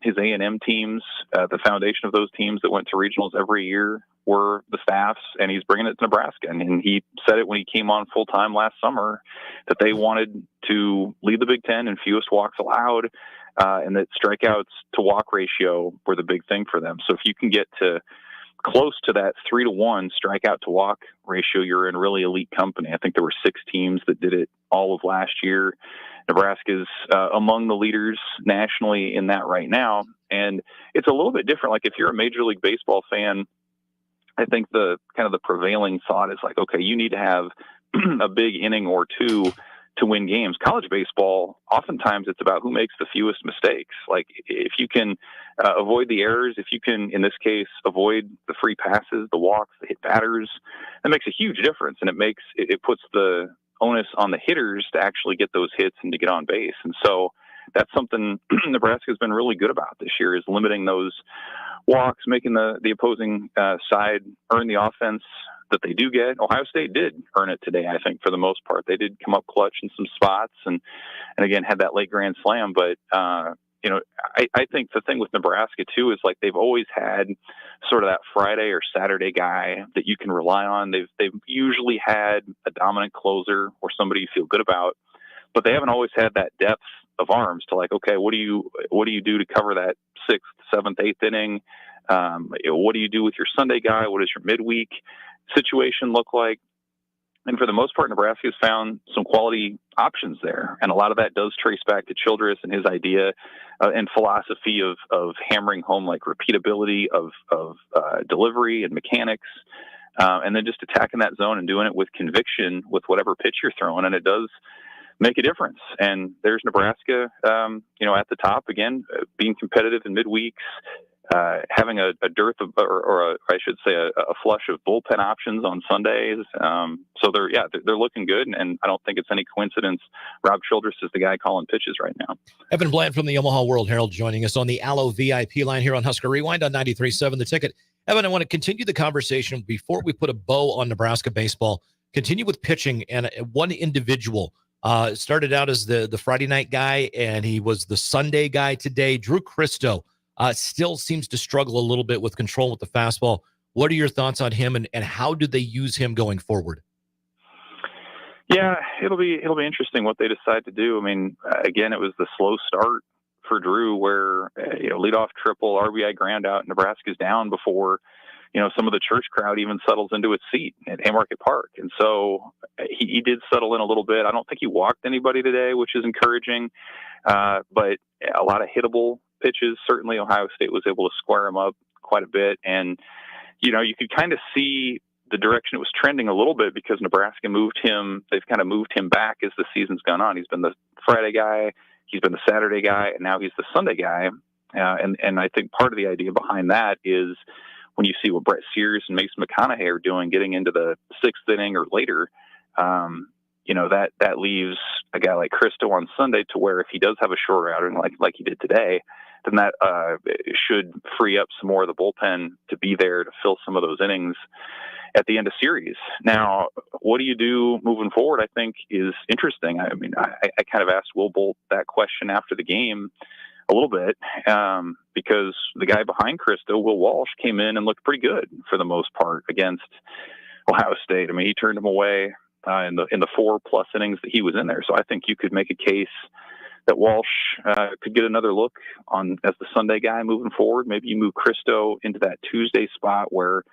his A&M teams, the foundation of those teams that went to regionals every year were the staffs, and he's bringing it to Nebraska. And he said it when he came on full-time last summer that they wanted to lead the Big Ten in fewest walks allowed, and that strikeouts to walk ratio were the big thing for them. So if you can get to close to that 3-to-1 strikeout to walk ratio, you're in really elite company. I think there were 6 teams that did it all of last year. Nebraska's among the leaders nationally in that right now. And it's a little bit different. Like if you're a Major League Baseball fan, I think the kind of the prevailing thought is like, okay, you need to have a big inning or 2 to win games. College baseball, oftentimes it's about who makes the fewest mistakes. Like if you can avoid the errors, if you can, in this case, avoid the free passes, the walks, the hit batters, that makes a huge difference. And it puts the onus on the hitters to actually get those hits and to get on base. And so that's something Nebraska's been really good about this year, is limiting those walks, making the opposing side earn the offense that they do get. Ohio State did earn it today, I think, for the most part. They did come up clutch in some spots and again, had that late grand slam. But, I think the thing with Nebraska, too, is like they've always had sort of that Friday or Saturday guy that you can rely on. They've usually had a dominant closer or somebody you feel good about, but they haven't always had that depth of arms to like, okay, what do you do to cover that 6th, 7th, 8th inning? What do you do with your Sunday guy? What does your midweek situation look like? And for the most part, Nebraska has found some quality options there. And a lot of that does trace back to Childress and his idea and philosophy of hammering home like repeatability of delivery and mechanics. And then just attacking that zone and doing it with conviction with whatever pitch you're throwing. And it does make a difference. And there's Nebraska, at the top again, being competitive in midweeks, having a dearth of, or I should say a flush of bullpen options on Sundays. So they're looking good. And I don't think it's any coincidence Rob Childress is the guy calling pitches right now. Evan Bland from the Omaha World Herald joining us on the Allo VIP line here on Husker Rewind on 93.7 The Ticket. Evan, I want to continue the conversation before we put a bow on Nebraska baseball. Continue with pitching, and one individual started out as the Friday night guy, and he was the Sunday guy today. Drew Christo still seems to struggle a little bit with control with the fastball. What are your thoughts on him, and how do they use him going forward? Yeah, it'll be interesting what they decide to do. I mean, again, it was the slow start for Drew where, leadoff triple, RBI ground out, Nebraska's down before, some of the church crowd even settles into its seat at Haymarket Park. And so he did settle in a little bit. I don't think he walked anybody today, which is encouraging. But a lot of hittable pitches. Certainly Ohio State was able to square him up quite a bit. And, you could kind of see the direction it was trending a little bit because Nebraska they've kind of moved him back as the season's gone on. He's been the Friday guy, he's been the Saturday guy, and now he's the Sunday guy. And I think part of the idea behind that is when you see what Brett Sears and Mason McConaughey are doing, getting into the 6th inning or later, that leaves a guy like Christo on Sunday to where if he does have a short outing like he did today, then that should free up some more of the bullpen to be there to fill some of those innings at the end of series. Now, what do you do moving forward, I think is interesting. I mean, I kind of asked Will Bolt that question after the game a little bit because the guy behind Christo, Will Walsh, came in and looked pretty good for the most part against Ohio State. I mean, he turned him away in the 4+ innings that he was in there. So I think you could make a case that Walsh could get another look on as the Sunday guy moving forward. Maybe you move Christo into that Tuesday spot where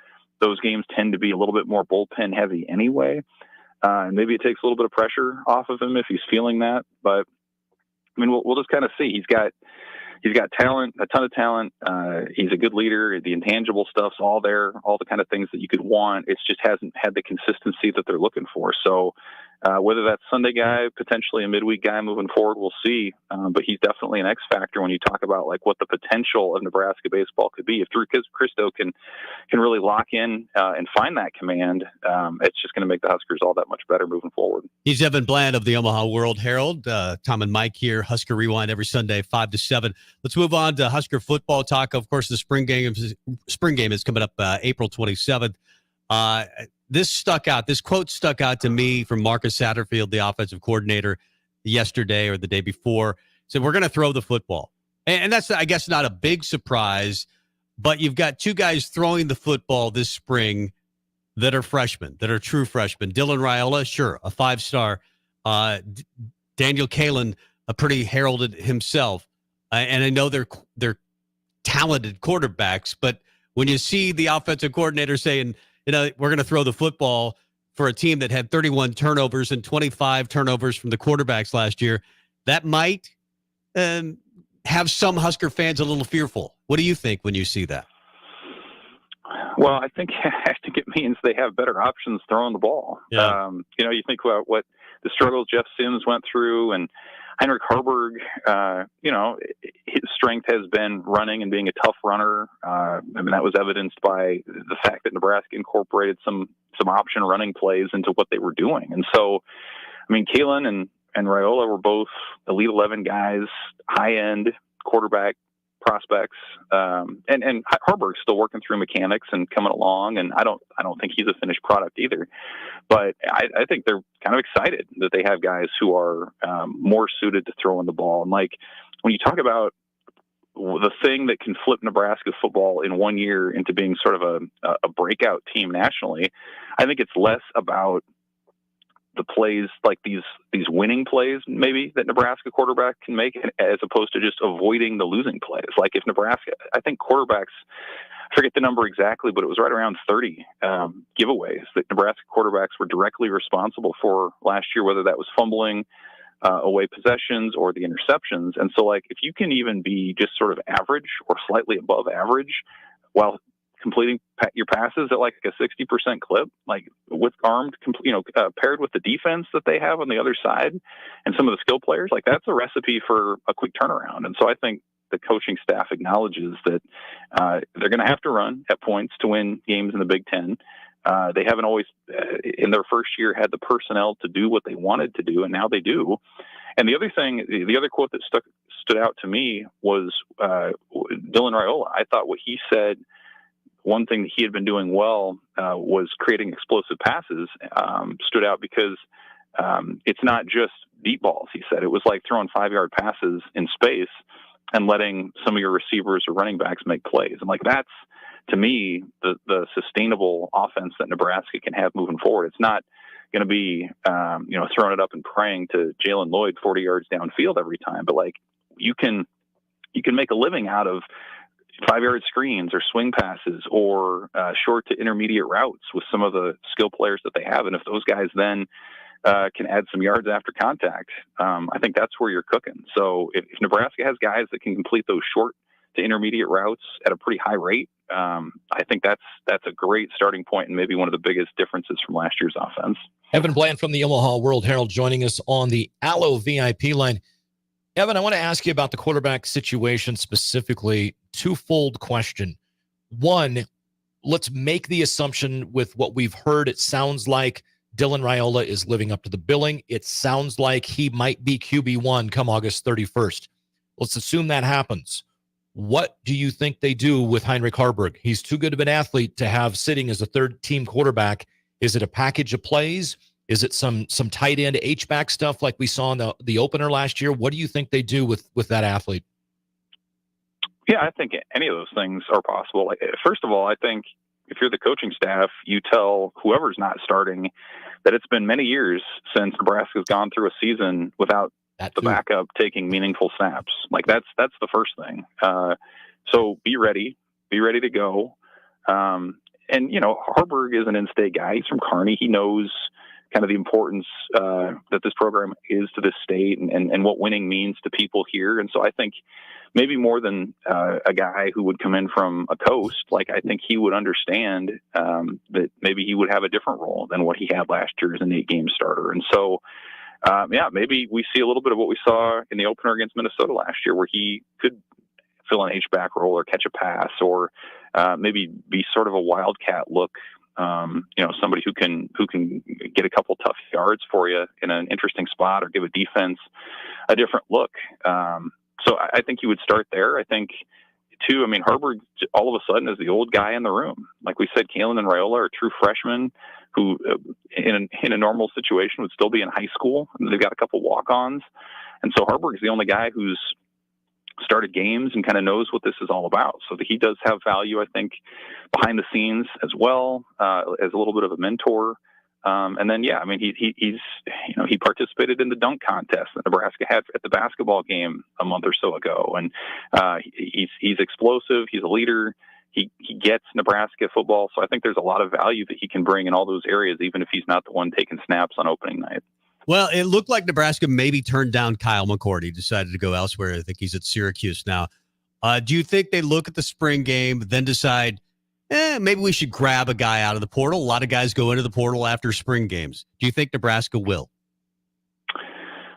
those games tend to be a little bit more bullpen heavy anyway. And maybe it takes a little bit of pressure off of him if he's feeling that. But I mean, we'll just kind of see. He's got he's got talent, a ton of talent. He's a good leader. The intangible stuff's all there, all the kind of things that you could want. It just hasn't had the consistency that they're looking for. So whether that's Sunday guy, potentially a midweek guy moving forward, we'll see. But he's definitely an X factor when you talk about like what the potential of Nebraska baseball could be. If Drew Christo can really lock in and find that command, it's just going to make the Huskers all that much better moving forward. He's Evan Bland of the Omaha World Herald. Tom and Mike here, Husker Rewind every Sunday, 5 to 7. Let's move on to Husker football talk. Of course, the spring game is coming up April 27th. This quote stuck out to me from Marcus Satterfield, the offensive coordinator, yesterday or the day before. Said, we're going to throw the football. And that's, I guess, not a big surprise, but you've got two guys throwing the football this spring that are freshmen, that are true freshmen. Dylan Raiola, sure, a 5-star. Daniel Kalen, a pretty heralded himself. And I know they're talented quarterbacks, but when you see the offensive coordinator saying, we're going to throw the football for a team that had 31 turnovers and 25 turnovers from the quarterbacks last year, that might have some Husker fans a little fearful. What do you think when you see that? Well, I think it means they have better options throwing the ball. Yeah. You think about what the struggles Jeff Sims went through, and Heinrich Harburg, his strength has been running and being a tough runner. That was evidenced by the fact that Nebraska incorporated some option running plays into what they were doing. And so, Kalen and Raiola were both Elite 11 guys, high-end quarterback prospects. And Harburg's still working through mechanics and coming along, and I don't think he's a finished product either. But I think they're kind of excited that they have guys who are more suited to throwing the ball. And like when you talk about the thing that can flip Nebraska football in 1 year into being sort of a breakout team nationally, I think it's less about the plays, like these winning plays maybe that Nebraska quarterback can make, as opposed to just avoiding the losing plays. Like if Nebraska, I think quarterbacks, I forget the number exactly, but it was right around 30 giveaways that Nebraska quarterbacks were directly responsible for last year, whether that was fumbling away possessions or the interceptions. And so like if you can even be just sort of average or slightly above average while completing your passes at like a 60% clip, like with paired with the defense that they have on the other side and some of the skill players, like that's a recipe for a quick turnaround. And so I think the coaching staff acknowledges that they're going to have to run at points to win games in the Big Ten. They haven't always, in their first year, had the personnel to do what they wanted to do, and now they do. And the other quote that stood out to me was Dylan Raiola. I thought what he said, one thing that he had been doing well was creating explosive passes, stood out because it's not just deep balls, he said. It was like throwing 5-yard passes in space and letting some of your receivers or running backs make plays. And like that's, to me, the sustainable offense that Nebraska can have moving forward. It's not going to be, throwing it up and praying to Jalen Lloyd 40 yards downfield every time, but like you can make a living out of 5-yard screens or swing passes or short to intermediate routes with some of the skill players that they have. And if those guys then can add some yards after contact, I think that's where you're cooking. So if Nebraska has guys that can complete those short to intermediate routes at a pretty high rate, I think that's a great starting point and maybe one of the biggest differences from last year's offense. Evan Bland from the Omaha World Herald joining us on the Allo VIP line. Evan, I want to ask you about the quarterback situation specifically. Twofold question. One, let's make the assumption with what we've heard. It sounds like Dylan Raiola is living up to the billing. It sounds like he might be QB1 come August 31st. Let's assume that happens. What do you think they do with Heinrich Harburg? He's too good of an athlete to have sitting as a third-team quarterback. Is it a package of plays? Is it some tight end H-back stuff like we saw in the opener last year? What do you think they do with that athlete? Yeah, I think any of those things are possible. Like, first of all, I think if you're the coaching staff, you tell whoever's not starting that it's been many years since Nebraska's gone through a season without the backup taking meaningful snaps. Like that's the first thing. So be ready to go. And Harburg is an in-state guy. He's from Kearney. He knows kind of the importance that this program is to this state and what winning means to people here. And so I think maybe more than a guy who would come in from a coast, like I think he would understand that maybe he would have a different role than what he had last year as an 8-game starter. And so, maybe we see a little bit of what we saw in the opener against Minnesota last year, where he could fill an H-back role or catch a pass or maybe be sort of a wildcat look. Somebody who can get a couple tough yards for you in an interesting spot or give a defense a different look. So I think you would start there. I think, too, Harburg all of a sudden is the old guy in the room. Like we said, Kalen and Raiola are true freshmen who in a normal situation would still be in high school. They've got a couple walk-ons. And so Harburg is the only guy who's started games and kind of knows what this is all about. So he does have value, I think, behind the scenes as well, as a little bit of a mentor. And then, he participated in the dunk contest that Nebraska had at the basketball game a month or so ago. And he's explosive. He's a leader. He gets Nebraska football. So I think there's a lot of value that he can bring in all those areas, even if he's not the one taking snaps on opening night. Well, it looked like Nebraska maybe turned down Kyle McCord. He decided to go elsewhere. I think he's at Syracuse now. Do you think they look at the spring game, then decide, maybe we should grab a guy out of the portal? A lot of guys go into the portal after spring games. Do you think Nebraska will?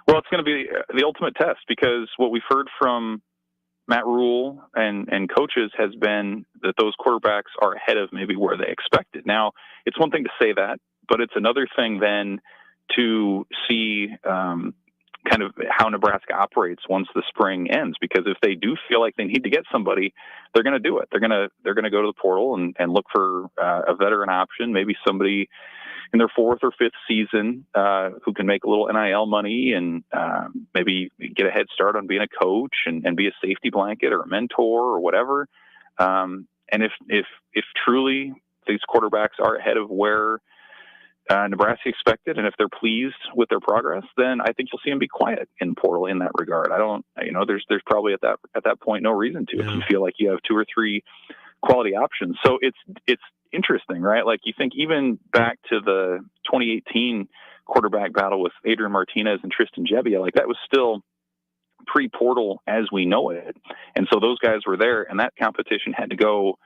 Well, it's going to be the ultimate test, because what we've heard from Matt Rule and coaches has been that those quarterbacks are ahead of maybe where they expected. Now, it's one thing to say that, but it's another thing then to see kind of how Nebraska operates once the spring ends. Because if they do feel like they need to get somebody, they're going to do it. They're going to go to the portal and look for a veteran option, maybe somebody in their 4th or 5th season who can make a little NIL money and maybe get a head start on being a coach and be a safety blanket or a mentor or whatever. And if truly these quarterbacks are ahead of where Nebraska expected, and if they're pleased with their progress, then I think you'll see them be quiet in portal in that regard. There's probably at that point no reason to, if you feel like you have 2 or 3 quality options. So it's interesting, right? Like, you think even back to the 2018 quarterback battle with Adrian Martinez and Tristan Gebbia, like that was still pre-portal as we know it. And so those guys were there, and that competition had to go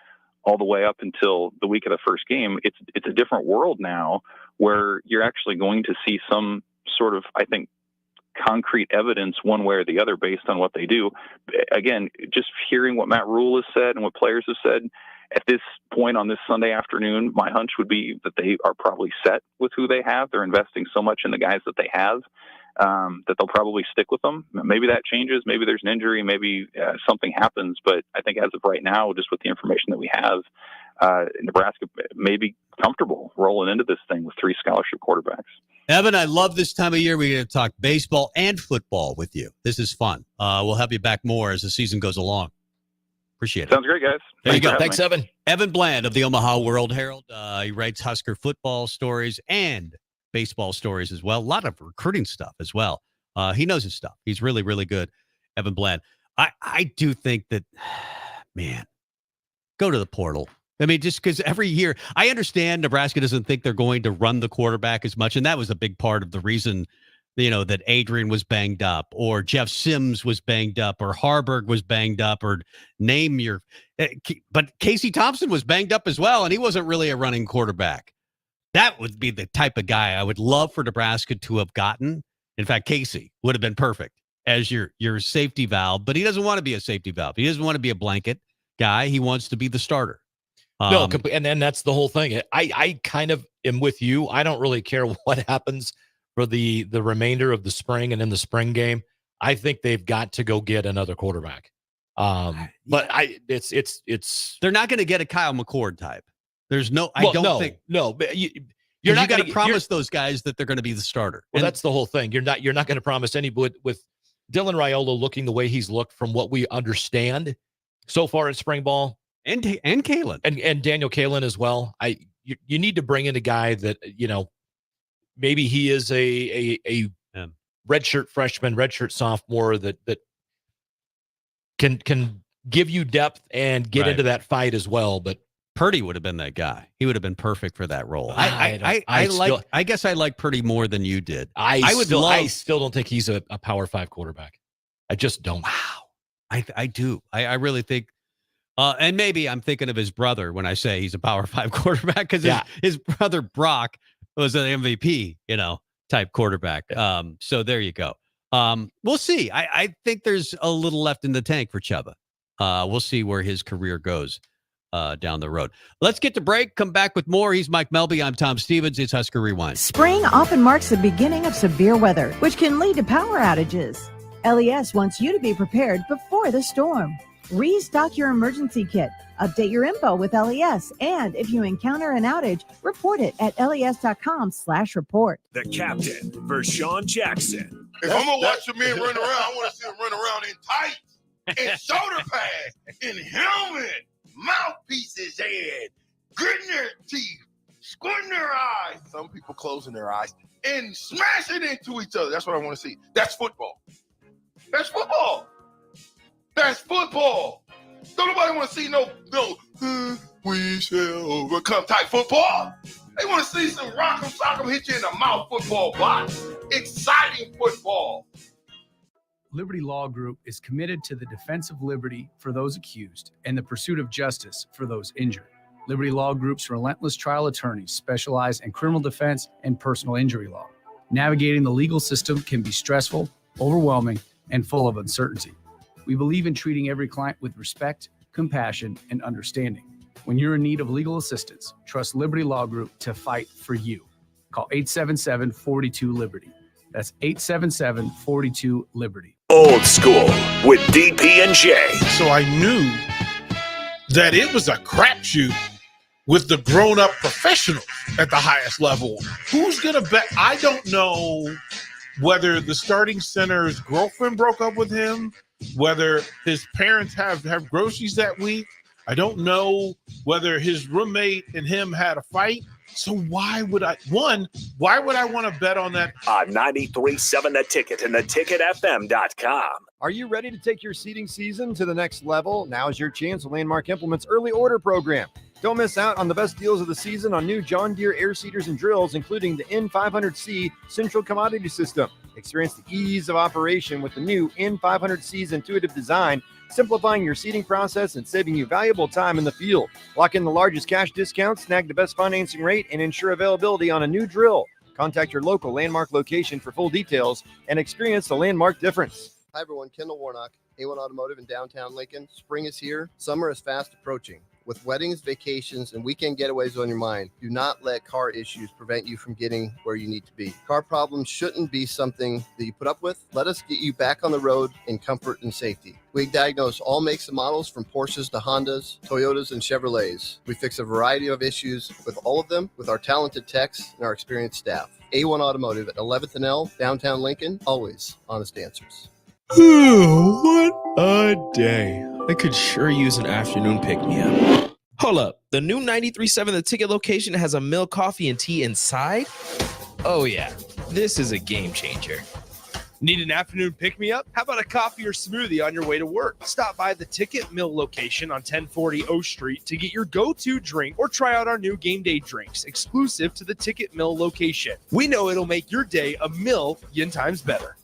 all the way up until the week of the first game. It's a different world now, where you're actually going to see some sort of, I think, concrete evidence one way or the other based on what they do. Again, just hearing what Matt Rule has said and what players have said at this point on this Sunday afternoon, my hunch would be that they are probably set with who they have. They're investing so much in the guys that they have that they'll probably stick with them. Maybe that changes. Maybe there's an injury. Maybe something happens. But I think as of right now, just with the information that we have, Nebraska may be comfortable rolling into this thing with 3 scholarship quarterbacks. Evan, I love this time of year. We're going to talk baseball and football with you. This is fun. We'll have you back more as the season goes along. Appreciate it. Sounds great, guys. There you go. Thanks, Evan. Evan Bland of the Omaha World Herald. He writes Husker football stories and baseball stories as well. A lot of recruiting stuff as well. He knows his stuff. He's really, really good. Evan Bland. I do think that, man, go to the portal. I mean, just because every year, I understand Nebraska doesn't think they're going to run the quarterback as much. And that was a big part of the reason, that Adrian was banged up, or Jeff Sims was banged up, or Harburg was banged up, or but Casey Thompson was banged up as well. And he wasn't really a running quarterback. That would be the type of guy I would love for Nebraska to have gotten. In fact, Casey would have been perfect as your safety valve, but he doesn't want to be a safety valve. He doesn't want to be a blanket guy. He wants to be the starter. No, and then that's the whole thing. I kind of am with you. I don't really care what happens for the remainder of the spring and in the spring game. I think they've got to go get another quarterback. But it's they're not going to get a Kyle McCord type. There's no, but you're not going to promise those guys that they're going to be the starter. Well, that's the whole thing. You're not going to promise anybody with Dylan Raiola looking the way he's looked from what we understand so far at spring ball. And Kalen and Daniel Kalen as well. You need to bring in a guy that, maybe he is a redshirt freshman, redshirt sophomore that can give you depth and get into that fight as well. But Purdy would have been that guy. He would have been perfect for that role. I guess I like Purdy more than you did. I still don't think he's a Power 5 quarterback. I just don't. Wow. I do. I really think, and maybe I'm thinking of his brother when I say he's a Power 5 quarterback, because his brother Brock was an MVP, type quarterback. So there you go. We'll see. I think there's a little left in the tank for Chuba. We'll see where his career goes down the road. Let's get to break. Come back with more. He's Mike Melby. I'm Tom Stevens. It's Husker Rewind. Spring often marks the beginning of severe weather, which can lead to power outages. LES wants you to be prepared before the storm. Restock your emergency kit, update your info with LES, and if you encounter an outage, report it at les.com/report. The captain, Vershawn Jackson. If I'm going to watch a man run around, I want to see him run around in tights, in shoulder pads, in helmet, mouthpieces, and gritting their teeth, squinting their eyes, some people closing their eyes, and smashing into each other. That's what I want to see. That's football. That's football. That's football. Don't nobody want to see no we shall overcome type football. They want to see some rock'em sock'em hit you in the mouth football box. Exciting football. Liberty Law Group is committed to the defense of liberty for those accused and the pursuit of justice for those injured. Liberty Law Group's relentless trial attorneys specialize in criminal defense and personal injury law. Navigating the legal system can be stressful, overwhelming, and full of uncertainty. We believe in treating every client with respect, compassion, and understanding. When you're in need of legal assistance, trust Liberty Law Group to fight for you. Call 877-42-LIBERTY. That's 877-42-LIBERTY. Old School with DP and J. So I knew that it was a crapshoot with the grown-up professionals at the highest level. Who's going to bet? I don't know whether the starting center's girlfriend broke up with him, whether his parents have groceries that week. I don't know whether his roommate and him had a fight. So why would I want to bet on that? On 93.7 The Ticket and theticketfm.com. Are you ready to take your seating season to the next level? Now's your chance with Landmark Implement's early order program. Don't miss out on the best deals of the season on new John Deere air seeders and drills, including the N500C Central Commodity System. Experience the ease of operation with the new N500C's intuitive design, simplifying your seeding process and saving you valuable time in the field. Lock in the largest cash discount, snag the best financing rate, and ensure availability on a new drill. Contact your local Landmark location for full details and experience the Landmark difference. Hi, everyone. Kendall Warnock, A1 Automotive in downtown Lincoln. Spring is here. Summer is fast approaching. With weddings, vacations, and weekend getaways on your mind, do not let car issues prevent you from getting where you need to be. Car problems shouldn't be something that you put up with. Let us get you back on the road in comfort and safety. We diagnose all makes and models from Porsches to Hondas, Toyotas, and Chevrolets. We fix a variety of issues with all of them with our talented techs and our experienced staff. A1 Automotive at 11th and L, downtown Lincoln, always honest answers. What a day. I could sure use an afternoon pick-me-up. Hold up. The new 93.7 The Ticket location has a milk, coffee, and tea inside? Oh, yeah. This is a game changer. Need an afternoon pick-me-up? How about a coffee or smoothie on your way to work? Stop by the Ticket Mill location on 1040 O Street to get your go-to drink or try out our new game day drinks, exclusive to the Ticket Mill location. We know it'll make your day a million times better.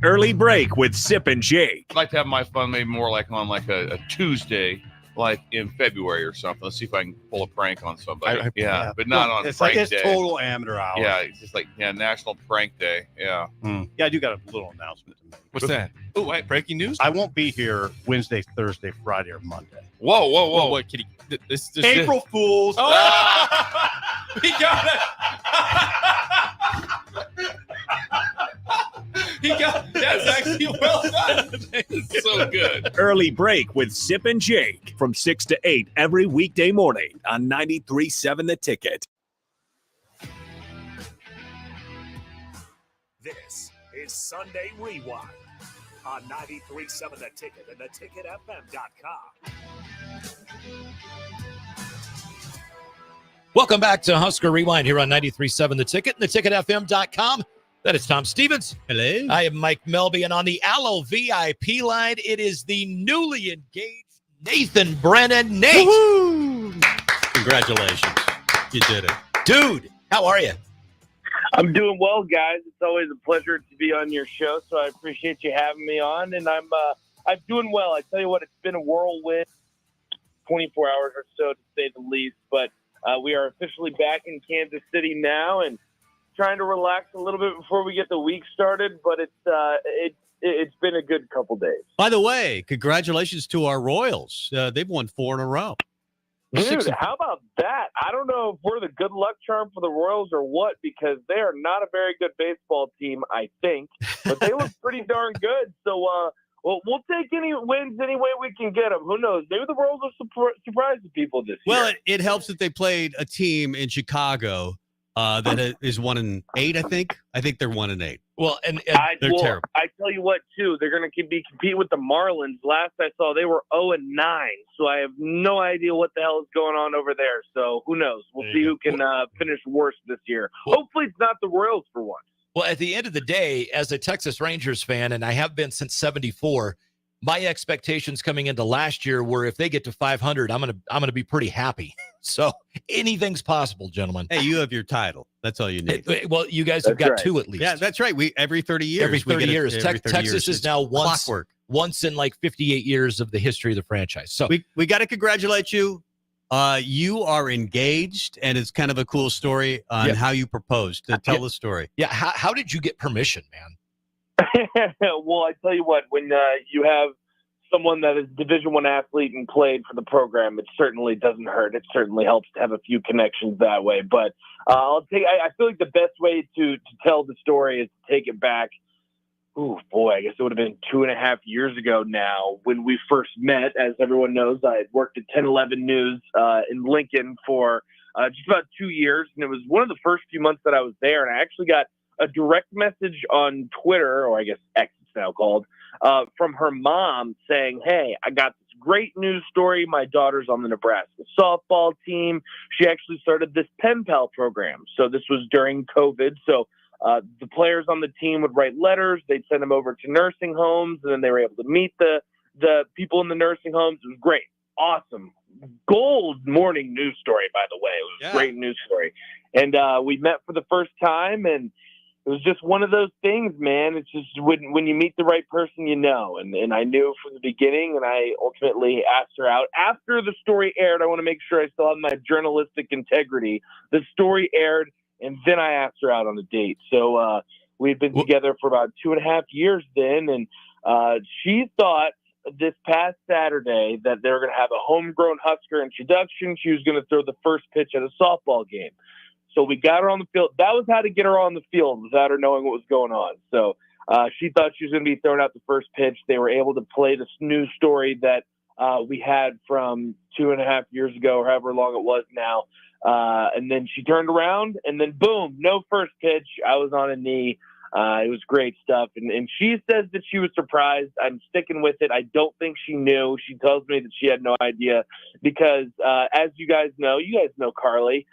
Early break with Sip and Jake. I'd like to have my fun maybe more like on like a Tuesday, like in February or something. Let's see if I can pull a prank on somebody. Yeah, but not on it's prank like day. It's total amateur hour. Yeah, it's just like National Prank Day. Yeah. Yeah, I do got a little announcement to make. What's that? Oh, wait, breaking news? I won't be here Wednesday, Thursday, Friday, or Monday. Whoa. What, Kitty? This April Fools. Oh! He got it. That's actually well done. It's so good. Early break with Sip and Jake from 6 to 8 every weekday morning on 93.7 The Ticket. This is Sunday Rewind on 93.7 The Ticket and theticketfm.com. Welcome back to Husker Rewind here on 93.7 The Ticket and theticketfm.com. That is Tom Stevens. Hello. I am Mike Melby, and on the Allo VIP line, it is the newly engaged Nathan Brennan. Nate. Woo-hoo! Congratulations. You did it. Dude, how are you? I'm doing well, guys. It's always a pleasure to be on your show, so I appreciate you having me on. And I'm doing well. I tell you what, it's been a whirlwind, 24 hours or so to say the least. But we are officially back in Kansas City now, and trying to relax a little bit before we get the week started. But it's been a good couple days. By the way, congratulations to our Royals. They've won 4 in a row. Dude, how about that? I don't know if we're the good luck charm for the Royals or what, because they are not a very good baseball team, I think. But they look pretty darn good. So, well, we'll take any wins any way we can get them. Who knows? Maybe the Royals will surprise the people this year. Well, it helps that they played a team in Chicago that is 1-8, I think. I think they're 1-8. Well, and they're terrible. I tell you what, too, they're going to be competing with the Marlins. Last I saw, they were 0-9, so I have no idea what the hell is going on over there. So who knows? We'll see who can finish worse this year. Hopefully it's not the Royals for once. Well, at the end of the day, as a Texas Rangers fan, and I have been since '74, my expectations coming into last year were if they get to 500, I'm gonna be pretty happy. So anything's possible, gentlemen. Hey, you have your title. That's all you need. Well, you guys have got 2 at least. Yeah, that's right. We every 30 years. Every 30 years. Texas is now clockwork. once in like 58 years of the history of the franchise. So we got to congratulate you. You are engaged, and it's kind of a cool story on how you proposed. Tell the story. Yeah. How did you get permission, man? Well, I tell you what, when you have someone that is Division I athlete and played for the program, it certainly doesn't hurt. It certainly helps to have a few connections that way. But I feel like the best way to tell the story is to take it back. Oh boy, I guess it would have been 2.5 years ago now when we first met. As everyone knows, I had worked at 1011 News in Lincoln for just about 2 years, and it was one of the first few months that I was there. And I actually got a direct message on Twitter, or I guess X it's now called, from her mom saying, "Hey, I got this great news story. My daughter's on the Nebraska softball team. She actually started this pen pal program." So this was during COVID. So the players on the team would write letters. They'd send them over to nursing homes, and then they were able to meet the people in the nursing homes. It was great. Awesome. Gold morning news story, by the way. It was a great news story. And we met for the first time, and it was just one of those things, man. It's just when you meet the right person, you know. And I knew from the beginning, and I ultimately asked her out. After the story aired, I want to make sure I still have my journalistic integrity. The story aired, and then I asked her out on a date. So we'd been together for about 2.5 years then, and she thought this past Saturday that they were going to have a homegrown Husker introduction. She was going to throw the first pitch at a softball game. So we got her on the field. That was how to get her on the field without her knowing what was going on. So she thought she was going to be throwing out the first pitch. They were able to play this news story that we had from 2.5 years ago, or however long it was now. And then she turned around, and then boom, no first pitch. I was on a knee. It was great stuff. And she says that she was surprised. I'm sticking with it. I don't think she knew. She tells me that she had no idea because, as you guys know Carly,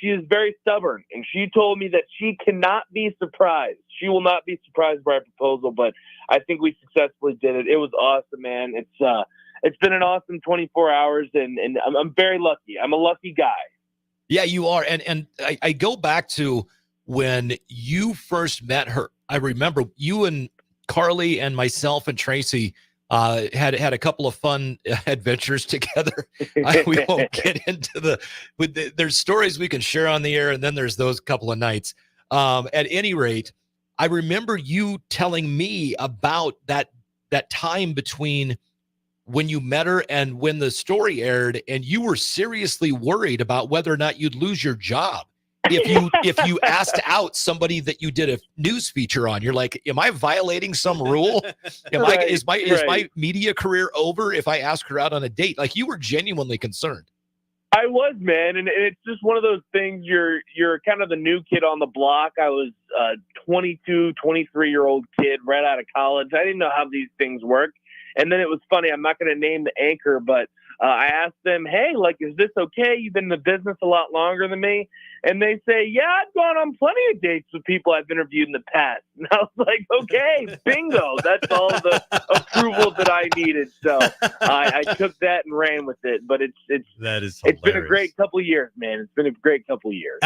she is very stubborn, and she told me that she cannot be surprised. She will not be surprised by our proposal, but I think we successfully did it. It was awesome, man. It's been an awesome 24 hours, and I'm very lucky. I'm a lucky guy. Yeah, you are. And I go back to when you first met her. I remember you and Carly and myself and Tracy had a couple of fun adventures together. We won't get into there's stories we can share on the air, and then there's those couple of nights. At any rate, I remember you telling me about that time between when you met her and when the story aired, and you were seriously worried about whether or not you'd lose your job if you asked out somebody that you did a news feature on. You're like, am I violating some rule? Is my media career over if I ask her out on a date? Like, you were genuinely concerned. I was, man, and it's just one of those things. You're kind of the new kid on the block. I was a 22, 23-year-old kid right out of college. I didn't know how these things work. And then it was funny. I'm not going to name the anchor, but I asked them, hey, like, is this okay? You've been in the business a lot longer than me. And they say, yeah, I've gone on plenty of dates with people I've interviewed in the past. And I was like, okay, bingo. That's all the approval that I needed. So I took that and ran with it. But it's been a great couple of years, man. It's been a great couple of years.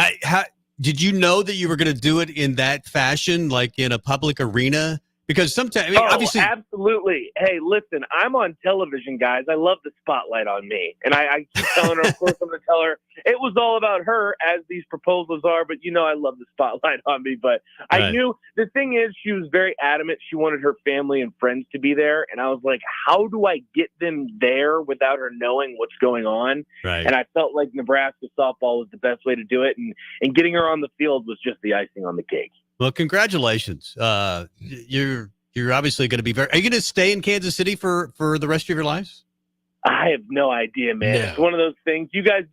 Did you know that you were going to do it in that fashion, like in a public arena? Because sometimes, obviously, absolutely. Hey, listen, I'm on television, guys. I love the spotlight on me. And I keep telling her, of course, I'm going to tell her it was all about her, as these proposals are. But, I love the spotlight on me. But I knew the thing is, she was very adamant. She wanted her family and friends to be there. And I was like, how do I get them there without her knowing what's going on? Right. And I felt like Nebraska softball was the best way to do it. And getting her on the field was just the icing on the cake. Well, congratulations. You're obviously going to be are you going to stay in Kansas City for the rest of your lives? I have no idea, man. No. It's one of those things. You guys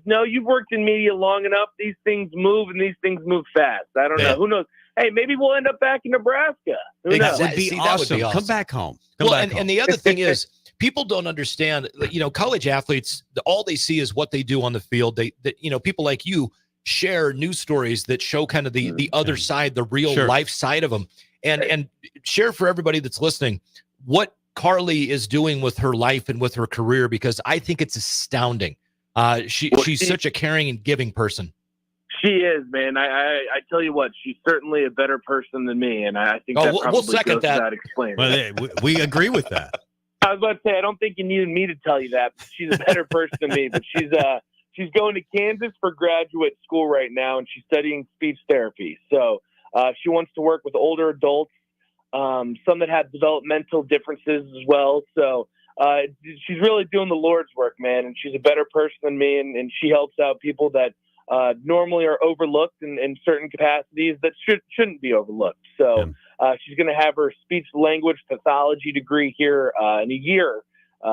know, you've worked in media long enough. These things move and these things move fast. I don't know. Who knows? Hey, maybe we'll end up back in Nebraska. Who knows? That would be awesome. Come back home. And the other thing is, people don't understand, college athletes, all they see is what they do on the field. People like you share news stories that show kind of the other side, the real life side of them, and share for everybody that's listening what Carly is doing with her life and with her career, because I think it's astounding. She's such a caring and giving person. She is, man. I tell you what, she's certainly a better person than me, and I think that we'll second that. Explains. Well, we agree with that. I was about to say, I don't think you needed me to tell you that. But she's a better person than me, but she's going to Kansas for graduate school right now, and she's studying speech therapy. So she wants to work with older adults, some that have developmental differences as well. So she's really doing the Lord's work, man, and she's a better person than me, and she helps out people that normally are overlooked in certain capacities that shouldn't be overlooked. So she's going to have her speech language pathology degree here in a year.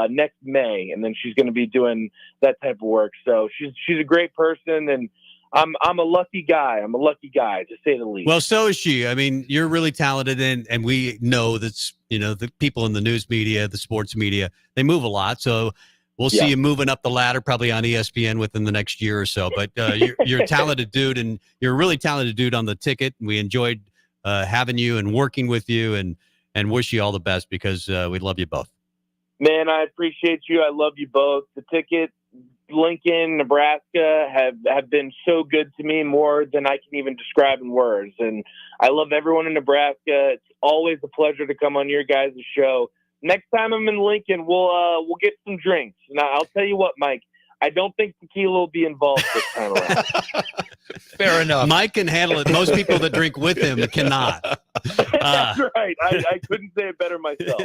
Next May, and then she's going to be doing that type of work. So she's a great person, and I'm a lucky guy. I'm a lucky guy, to say the least. Well, so is she. I mean, you're really talented, and we know that's the people in the news media, the sports media, they move a lot. So we'll see you moving up the ladder, probably on ESPN within the next year or so. But you're a talented dude, and you're a really talented dude on the ticket. And we enjoyed having you and working with you, and wish you all the best, because we love you both. Man, I appreciate you. I love you both. The ticket, Lincoln, Nebraska have been so good to me, more than I can even describe in words. And I love everyone in Nebraska. It's always a pleasure to come on your guys' show. Next time I'm in Lincoln, we'll get some drinks. And I'll tell you what, Mike, I don't think tequila will be involved this time around. Fair enough. Mike can handle it. Most people that drink with him cannot. That's right. I couldn't say it better myself.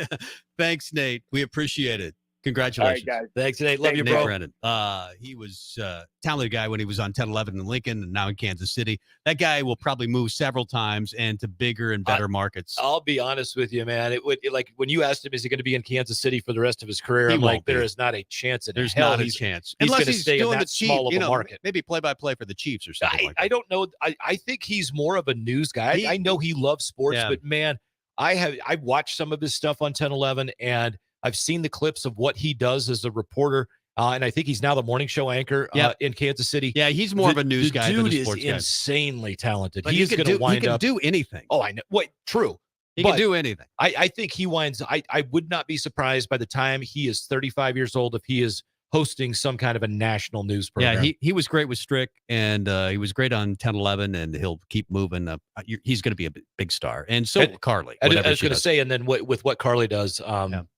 Thanks, Nate. We appreciate it. Congratulations. All right, guys. Thanks, Nate. Love you, bro. Nate Brennan. He was a talented guy when he was on 1011 in Lincoln, and now in Kansas City. That guy will probably move several times and to bigger and better markets. I'll be honest with you, man. Like when you asked him, is he going to be in Kansas City for the rest of his career? I'm like, there is not a chance in hell. Not a chance. He's Unless going to stay in that small of a market. Maybe play-by-play for the Chiefs or something like that. I don't know. I think he's more of a news guy. I know he loves sports, but man, I've watched some of his stuff on 1011, and I've seen the clips of what he does as a reporter, and I think he's now the morning show anchor in Kansas City. Yeah, he's more of a news guy than a sports guy. The dude is insanely talented. But he's going to wind up. He can do anything. Oh, I know. Wait, true. He can do anything. I think he winds. I would not be surprised by the time he is 35 years old if he is hosting some kind of a national news program. Yeah, he was great with Strick, and he was great on 1011, and he'll keep moving up. He's going to be a big star, and so will Carly. I was going to say, and then with what Carly does,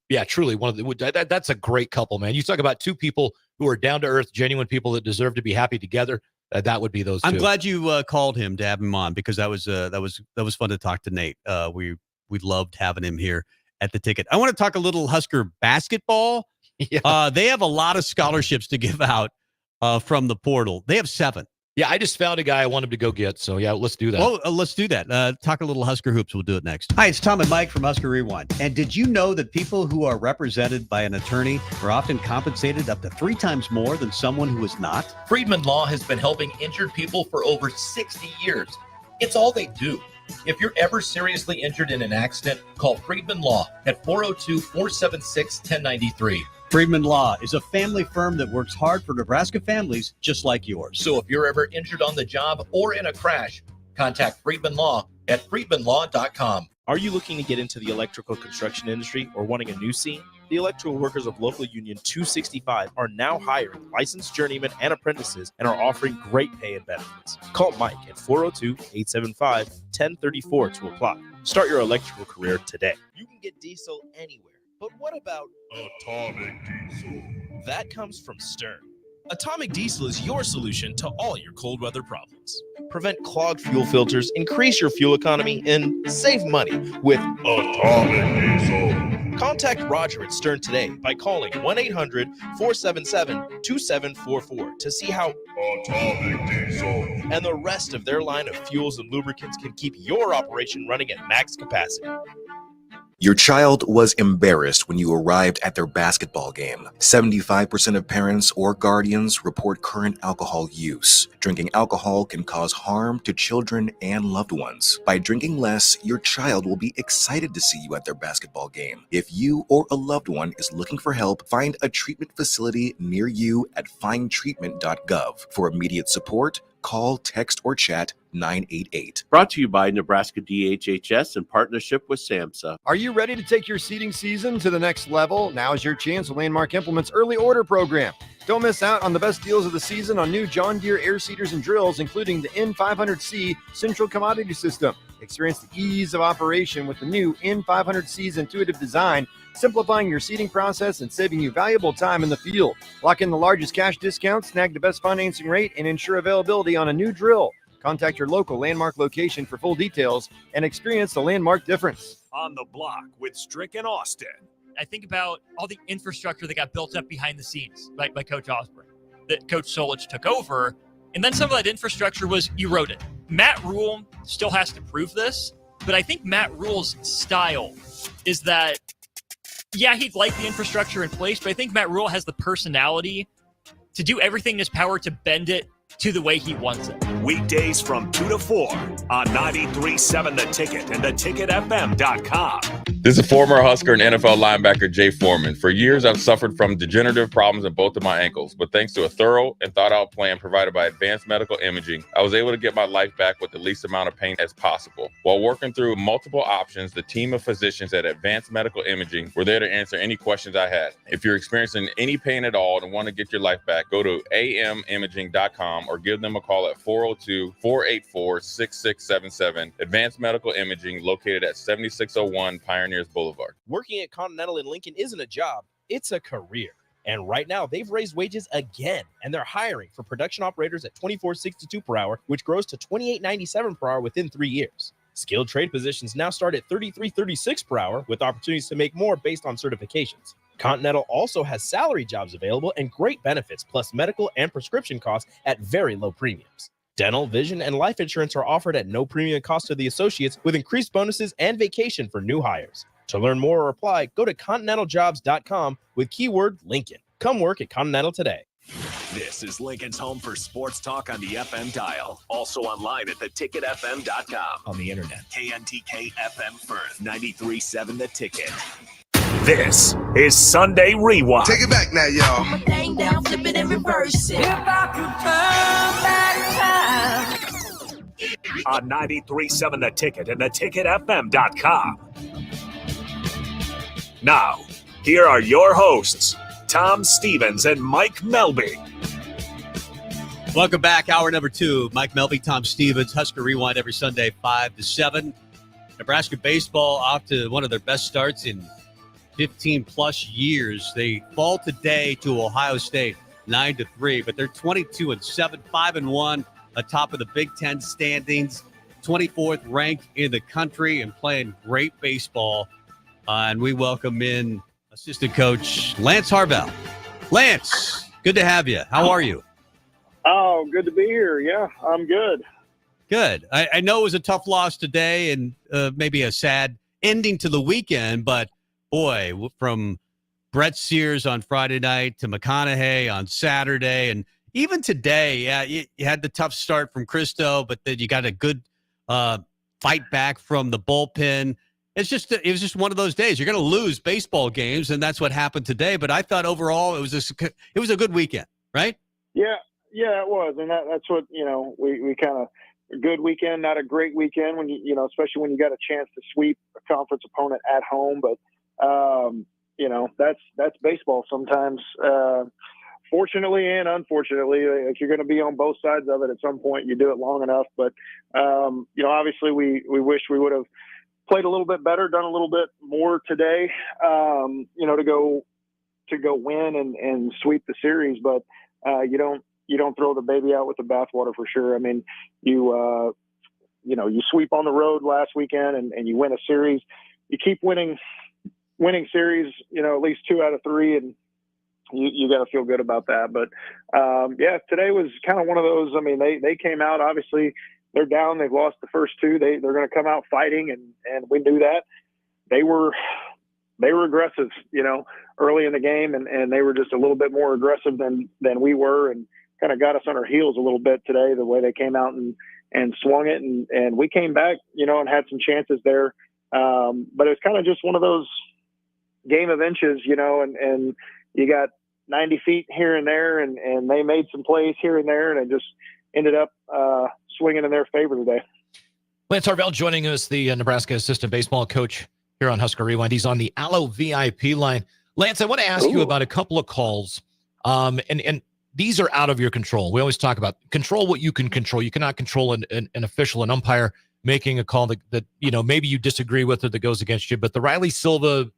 yeah, truly one of the. That's a great couple, man. You talk about two people who are down to earth, genuine people that deserve to be happy together. That would be those two. I'm glad you called him to have him on, because that was fun to talk to Nate. We loved having him here at the ticket. I want to talk a little Husker basketball. Yeah. They have a lot of scholarships to give out from the portal. They have 7. Yeah, I just found a guy I want him to go get. So, yeah, let's do that. Well, let's do that. Talk a little Husker hoops. We'll do it next. Hi, it's Tom and Mike from Husker Rewind. And did you know that people who are represented by an attorney are often compensated up to 3 times more than someone who is not? Friedman Law has been helping injured people for over 60 years. It's all they do. If you're ever seriously injured in an accident, call Friedman Law at 402-476-1093. Friedman Law is a family firm that works hard for Nebraska families just like yours. So if you're ever injured on the job or in a crash, contact Friedman Law at friedmanlaw.com. Are you looking to get into the electrical construction industry or wanting a new scene? The Electrical Workers of Local Union 265 are now hiring licensed journeymen and apprentices and are offering great pay and benefits. Call Mike at 402-875-1034 to apply. Start your electrical career today. You can get diesel anywhere, but what about atomic diesel? That comes from Stern. Atomic Diesel is your solution to all your cold weather problems. Prevent clogged fuel filters, increase your fuel economy, and save money with Atomic Diesel. Contact Roger at Stern today by calling 1-800-477-2744 to see how Atomic Diesel and the rest of their line of fuels and lubricants can keep your operation running at max capacity. Your child was embarrassed when you arrived at their basketball game. 75% of parents or guardians report current alcohol use. Drinking alcohol can cause harm to children and loved ones. By drinking less, your child will be excited to see you at their basketball game. If you or a loved one is looking for help, find a treatment facility near you at findtreatment.gov. For immediate support, call, text, or chat 988. Brought to you by Nebraska DHHS in partnership with SAMHSA. Are you ready to take your seating season to the next level? Now's your chance with Landmark Implement's early order program. Don't miss out on the best deals of the season on new John Deere air seeders and drills, including the N500C Central Commodity System. Experience the ease of operation with the new N500C's intuitive design, simplifying your seeding process and saving you valuable time in the field. Lock in the largest cash discount, snag the best financing rate, and ensure availability on a new drill. Contact your local Landmark location for full details and experience the Landmark difference. On the Block with Strick and Austin. I think about all the infrastructure that got built up behind the scenes by Coach Osborne, that Coach Solich took over, and then some of that infrastructure was eroded. Matt Rule still has to prove this, but I think Matt Rule's style is that, yeah, he'd like the infrastructure in place, but I think Matt Rule has the personality to do everything in his power to bend it to the way he wants it. Weekdays from 2 to 4 on 93.7 The Ticket and theticketfm.com. This is former Husker and NFL linebacker Jay Foreman. For years, I've suffered from degenerative problems in both of my ankles, but thanks to a thorough and thought-out plan provided by Advanced Medical Imaging, I was able to get my life back with the least amount of pain as possible. While working through multiple options, the team of physicians at Advanced Medical Imaging were there to answer any questions I had. If you're experiencing any pain at all and want to get your life back, go to amimaging.com or give them a call at 402-484-6677. Advanced Medical Imaging, located at 7601 Pioneers Boulevard. Working at Continental in Lincoln isn't a job, it's a career. And right now, they've raised wages again, and they're hiring for production operators at $24.62 per hour, which grows to $28.97 per hour within 3 years. Skilled trade positions now start at $33.36 per hour, with opportunities to make more based on certifications. Continental also has salary jobs available and great benefits, plus medical and prescription costs at very low premiums. Dental, vision, and life insurance are offered at no premium cost to the associates, with increased bonuses and vacation for new hires. To learn more or apply, go to continentaljobs.com with keyword Lincoln. Come work at Continental today. This is Lincoln's home for sports talk on the FM dial. Also online at theticketfm.com. On the internet. KNTK FM Firth, 93.7 The Ticket. This is Sunday Rewind. Take it back now, y'all. Bang down, flip it and reverse it. If I could turn back time. On 93.7 The Ticket and theticketfm.com. Now, here are your hosts, Tom Stevens and Mike Melby. Welcome back. Hour number 2. Mike Melby, Tom Stevens, Husker Rewind every Sunday, 5 to 7. Nebraska baseball off to one of their best starts in 15-plus years. They fall today to Ohio State, 9-3, but they're 22-7, 5-1 atop of the Big Ten standings, 24th ranked in the country and playing great baseball. And we welcome in assistant coach Lance Harvell. Lance, good to have you. How are you? Oh, good to be here. Yeah, I'm good. Good. I know it was a tough loss today and maybe a sad ending to the weekend, but boy, from Brett Sears on Friday night to McConaughey on Saturday, and even today, yeah, you had the tough start from Christo, but then you got a good fight back from the bullpen. It was just one of those days. You're going to lose baseball games, and that's what happened today. But I thought overall it was a good weekend, right? Yeah, it was, and that's what we kind of a good weekend, not a great weekend when especially when you got a chance to sweep a conference opponent at home. But that's baseball sometimes. Fortunately and unfortunately, like you're going to be on both sides of it at some point. You do it long enough, but obviously we wish we would have played a little bit better, done a little bit more today, to go win and sweep the series. But you don't throw the baby out with the bathwater for sure. I mean, you sweep on the road last weekend and you win a series. You keep winning series, at least 2 out of 3, and you got to feel good about that. But today was kind of one of those. I mean, they came out, obviously they're down. They've lost the first 2. They're going to come out fighting, and we knew that. They were aggressive, early in the game, and they were just a little bit more aggressive than we were, and kind of got us on our heels a little bit today, the way they came out and swung it. And we came back, and had some chances there. But it's kind of just one of those game of inches, and you got 90 feet here and there, and they made some plays here and there, and it just ended up swinging in their favor today. Lance Harvell joining us, the Nebraska assistant baseball coach here on Husker Rewind. He's on the Allo VIP line. Lance, I want to ask you about a couple of calls, and these are out of your control. We always talk about control what you can control. You cannot control an official, an umpire making a call that maybe you disagree with or that goes against you. But the Riley Silva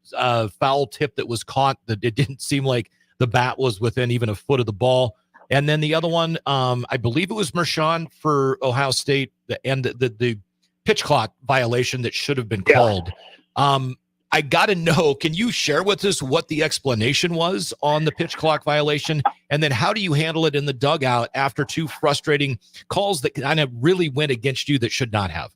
foul tip that was caught, that it didn't seem like the bat was within even a foot of the ball. And then the other one, I believe it was Mershon for Ohio State, the pitch clock violation that should have been called. I got to know, can you share with us what the explanation was on the pitch clock violation? And then how do you handle it in the dugout after 2 frustrating calls that kind of really went against you that should not have?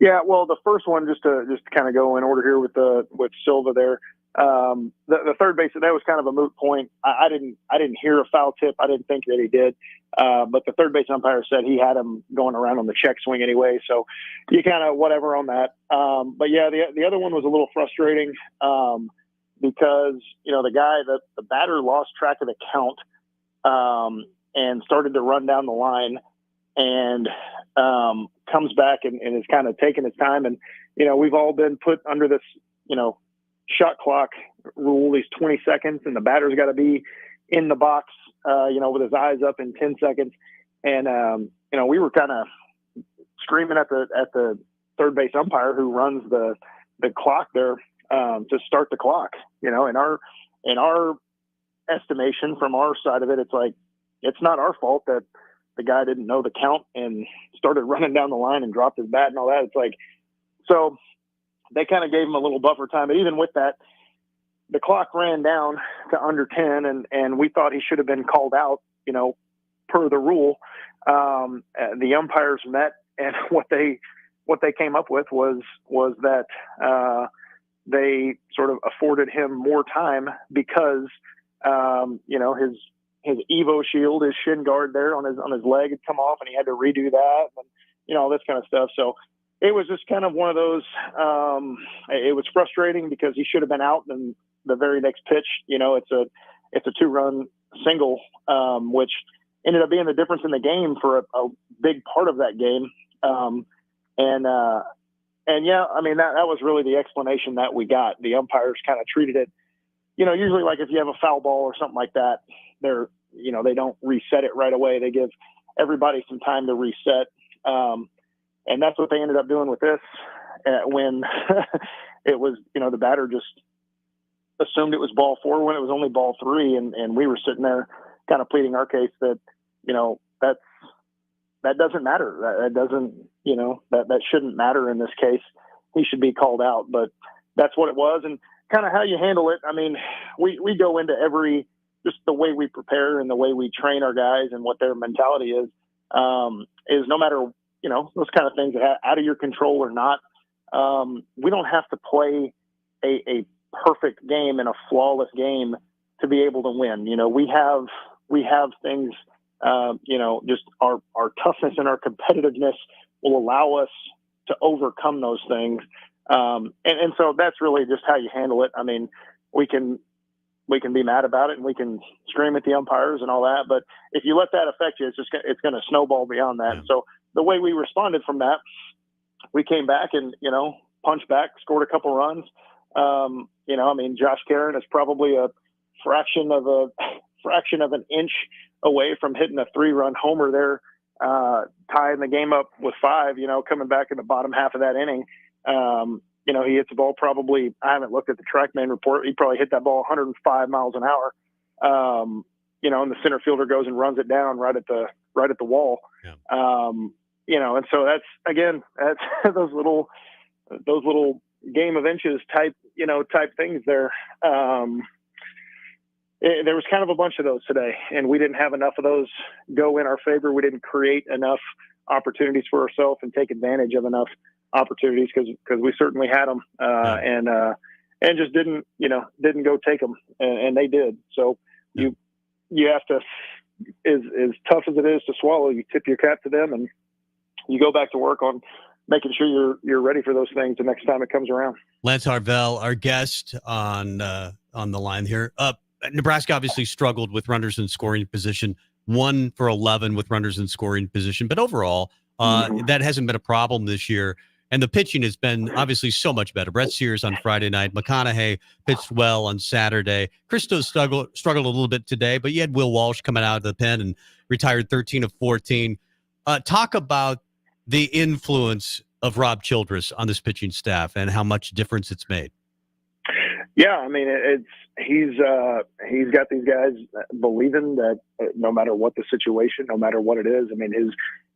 Yeah, well, the first one, just to kind of go in order here with Silva there. The third base, that was kind of a moot point. I didn't hear a foul tip. I didn't think that he did. But the third base umpire said he had him going around on the check swing anyway. So you kind of whatever on that. But yeah, the other one was a little frustrating because, the batter lost track of the count and started to run down the line and comes back and is kind of taking his time. And, we've all been put under this, shot clock rule, these 20 seconds, and the batter's got to be in the box, with his eyes up in 10 seconds. And, we were kind of screaming at the third base umpire who runs the clock there, to start the clock. In our estimation from our side of it, it's like, it's not our fault that the guy didn't know the count and started running down the line and dropped his bat and all that. It's like, so they kind of gave him a little buffer time. But even with that, the clock ran down to under 10, and we thought he should have been called out, per the rule. The umpires met, and what they came up with was that they sort of afforded him more time because, his Evo shield, his shin guard there on his leg had come off, and he had to redo that, and all this kind of stuff. So it was just kind of one of those. It was frustrating because he should have been out in the very next pitch. It's a 2-run single, which ended up being the difference in the game for a big part of that game. And yeah, I mean that was really the explanation that we got. The umpires kind of treated it, usually like if you have a foul ball or something like that, they don't reset it right away. They give everybody some time to reset. And that's what they ended up doing with this when it was, the batter just assumed it was ball 4 when it was only ball 3. And we were sitting there kind of pleading our case that, that doesn't matter. That doesn't, that shouldn't matter in this case. He should be called out, but that's what it was. And kind of how you handle it. I mean, we go into just the way we prepare and the way we train our guys and what their mentality is no matter, those kind of things that are out of your control or not. We don't have to play a perfect game and a flawless game to be able to win. We have things, just our toughness and our competitiveness will allow us to overcome those things. And so that's really just how you handle it. I mean, we can be mad about it and we can scream at the umpires and all that, but if you let that affect you, it's going to snowball beyond that. Yeah. So the way we responded from that, we came back and, punched back, scored a couple runs. I mean, Josh Caron is probably a fraction of an inch away from hitting a 3-run homer there, tying the game up with 5, coming back in the bottom half of that inning. He hits the ball probably, I haven't looked at the TrackMan report. He probably hit that ball 105 miles an hour. And the center fielder goes and runs it down right at the wall. Yeah. And so that's those little game of inches type things there. There was kind of a bunch of those today, and we didn't have enough of those go in our favor. We didn't create enough opportunities for ourselves and take advantage of enough opportunities because we certainly had them, and just didn't go take them, and they did. So you have to, as tough as it is to swallow, you tip your cap to them and you go back to work on making sure you're ready for those things the next time it comes around. Lance Harvell, our guest on the line here. Nebraska obviously struggled with runners in scoring position, 1 for 11 with runners in scoring position, but overall, that hasn't been a problem this year. And the pitching has been obviously so much better. Brett Sears on Friday night. McConaughey pitched well on Saturday. Christo struggled a little bit today, but you had Will Walsh coming out of the pen and retired 13 of 14. Talk about the influence of Rob Childress on this pitching staff and how much difference it's made. Yeah, I mean, he's got these guys believing that no matter what the situation, no matter what it is, I mean,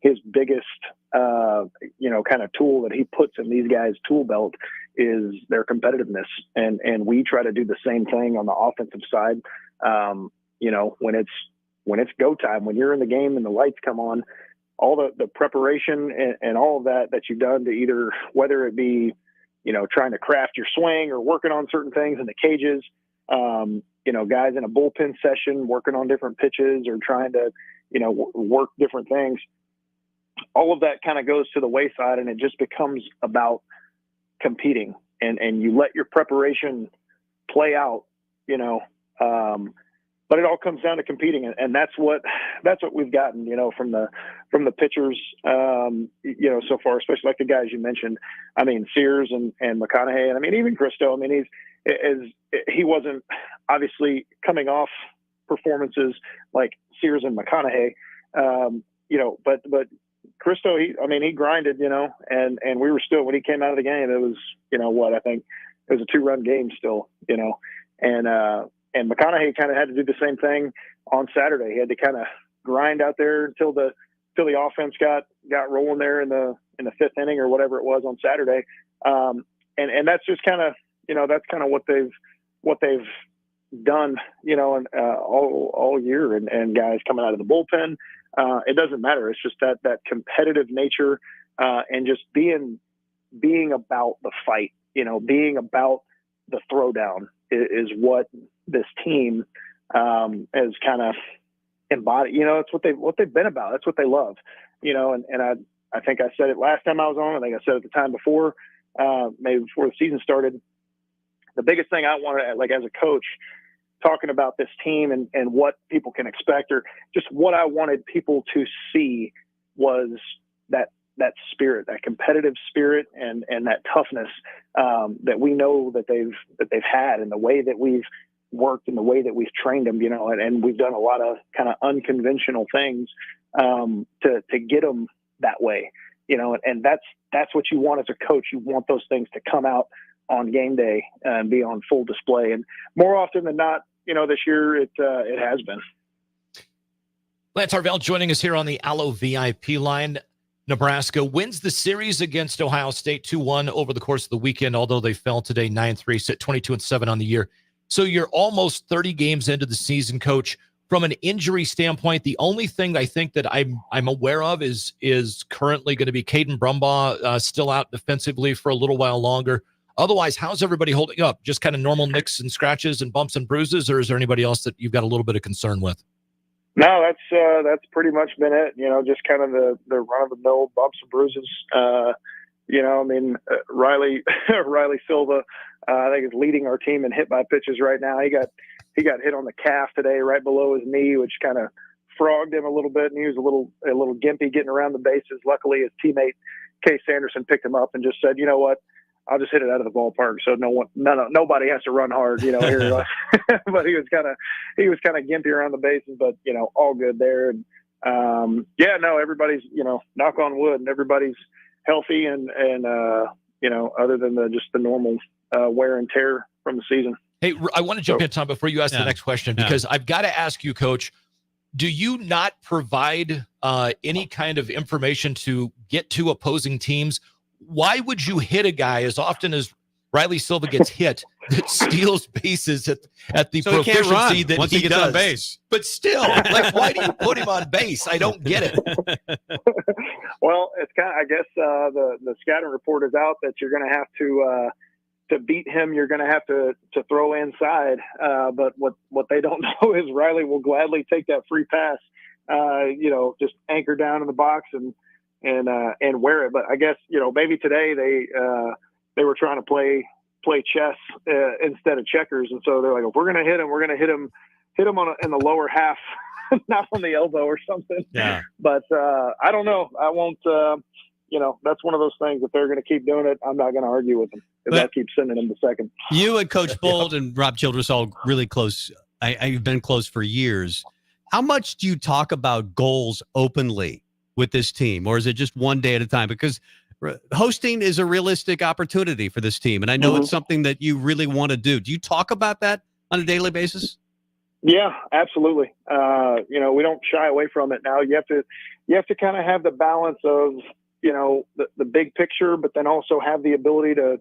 his biggest, kind of tool that he puts in these guys' tool belt is their competitiveness. And we try to do the same thing on the offensive side. When it's go time, when you're in the game and the lights come on, all the preparation and all of that you've done to either, whether it be, trying to craft your swing or working on certain things in the cages, guys in a bullpen session working on different pitches or trying to, work different things. All of that kind of goes to the wayside and it just becomes about competing and you let your preparation play out, but it all comes down to competing. And that's what we've gotten, from the pitchers, so far, especially like the guys you mentioned. I mean, Sears and McConaughey, and I mean, even Christo, I mean, he wasn't obviously coming off performances like Sears and McConaughey, but Christo, he grinded, and we were still, when he came out of the game, it was, I think it was a 2-run game still, and McConaughey kind of had to do the same thing on Saturday. He had to kind of grind out there until the offense got rolling there in the 5th inning or whatever it was on Saturday. And that's just kind of, that's kind of what they've done, and all year and guys coming out of the bullpen. It doesn't matter. It's just that competitive nature, and just being about the fight, being about the throwdown is what this team has kind of embodied. It's what they've been about. That's what they love. And I think I said it last time I was on. I think I said it the time before, maybe before the season started. The biggest thing I wanted, like as a coach, talking about this team and what people can expect, or just what I wanted people to see, was that spirit, that competitive spirit, and that toughness that we know that they've had, and the way that we've worked and the way that we've trained them, and we've done a lot of kind of unconventional things to get them that way, and that's what you want as a coach. You want those things to come out on game day and be on full display. And more often than not, this year it has been. Lance Harvell joining us here on the Allo VIP line. Nebraska wins the series against Ohio State 2-1 over the course of the weekend, although they fell today 9-3, sit 22-7 on the year. So you're almost 30 games into the season, Coach. From an injury standpoint, the only thing I think that I'm aware of is currently going to be Caden Brumbaugh still out defensively for a little while longer. Otherwise, how's everybody holding up? Just kind of normal nicks and scratches and bumps and bruises, or is there anybody else that you've got a little bit of concern with? No, that's pretty much been it. Just kind of the run of the mill bumps and bruises. I mean, Riley Silva, I think is leading our team in hit by pitches right now. He got hit on the calf today, right below his knee, which kind of frogged him a little bit, and he was a little gimpy getting around the bases. Luckily, his teammate Case Sanderson picked him up and just said, "You know what? I'll just hit it out of the ballpark, so nobody has to run hard." Here, but he was kind of gimpy around the bases, but all good there. And everybody's knock on wood, and everybody's healthy and other than just the normal wear and tear from the season. Hey, I want to jump in, Tom, before you ask the next question, because I've got to ask you, Coach, do you not provide any kind of information to get to opposing teams? Why would you hit a guy as often as Riley Silva gets hit that steals bases at the so proficiency that once he gets does on base? But still, why do you put him on base? I don't get it. Well, it's kind of, I guess the scouting report is out that you're going to have to beat him. You're going to have to throw inside. But what they don't know is Riley will gladly take that free pass. Just anchor down in the box and wear it. But I guess maybe today they were trying to play chess instead of checkers, and so they're like, if we're going to hit him, we're going to hit him in the lower half, not on the elbow or something. Yeah. But I don't know. I won't. That's one of those things. If they're going to keep doing it, I'm not going to argue with them if I keep sending them to second. You and Coach Bold and Rob Childress all really close. I've been close for years. How much do you talk about goals openly with this team, or is it just one day at a time? Because hosting is a realistic opportunity for this team, and I know it's something that you really want to do. Do you talk about that on a daily basis? Yeah, absolutely. We don't shy away from it now. You have to kind of have the balance of the big picture, but then also have the ability to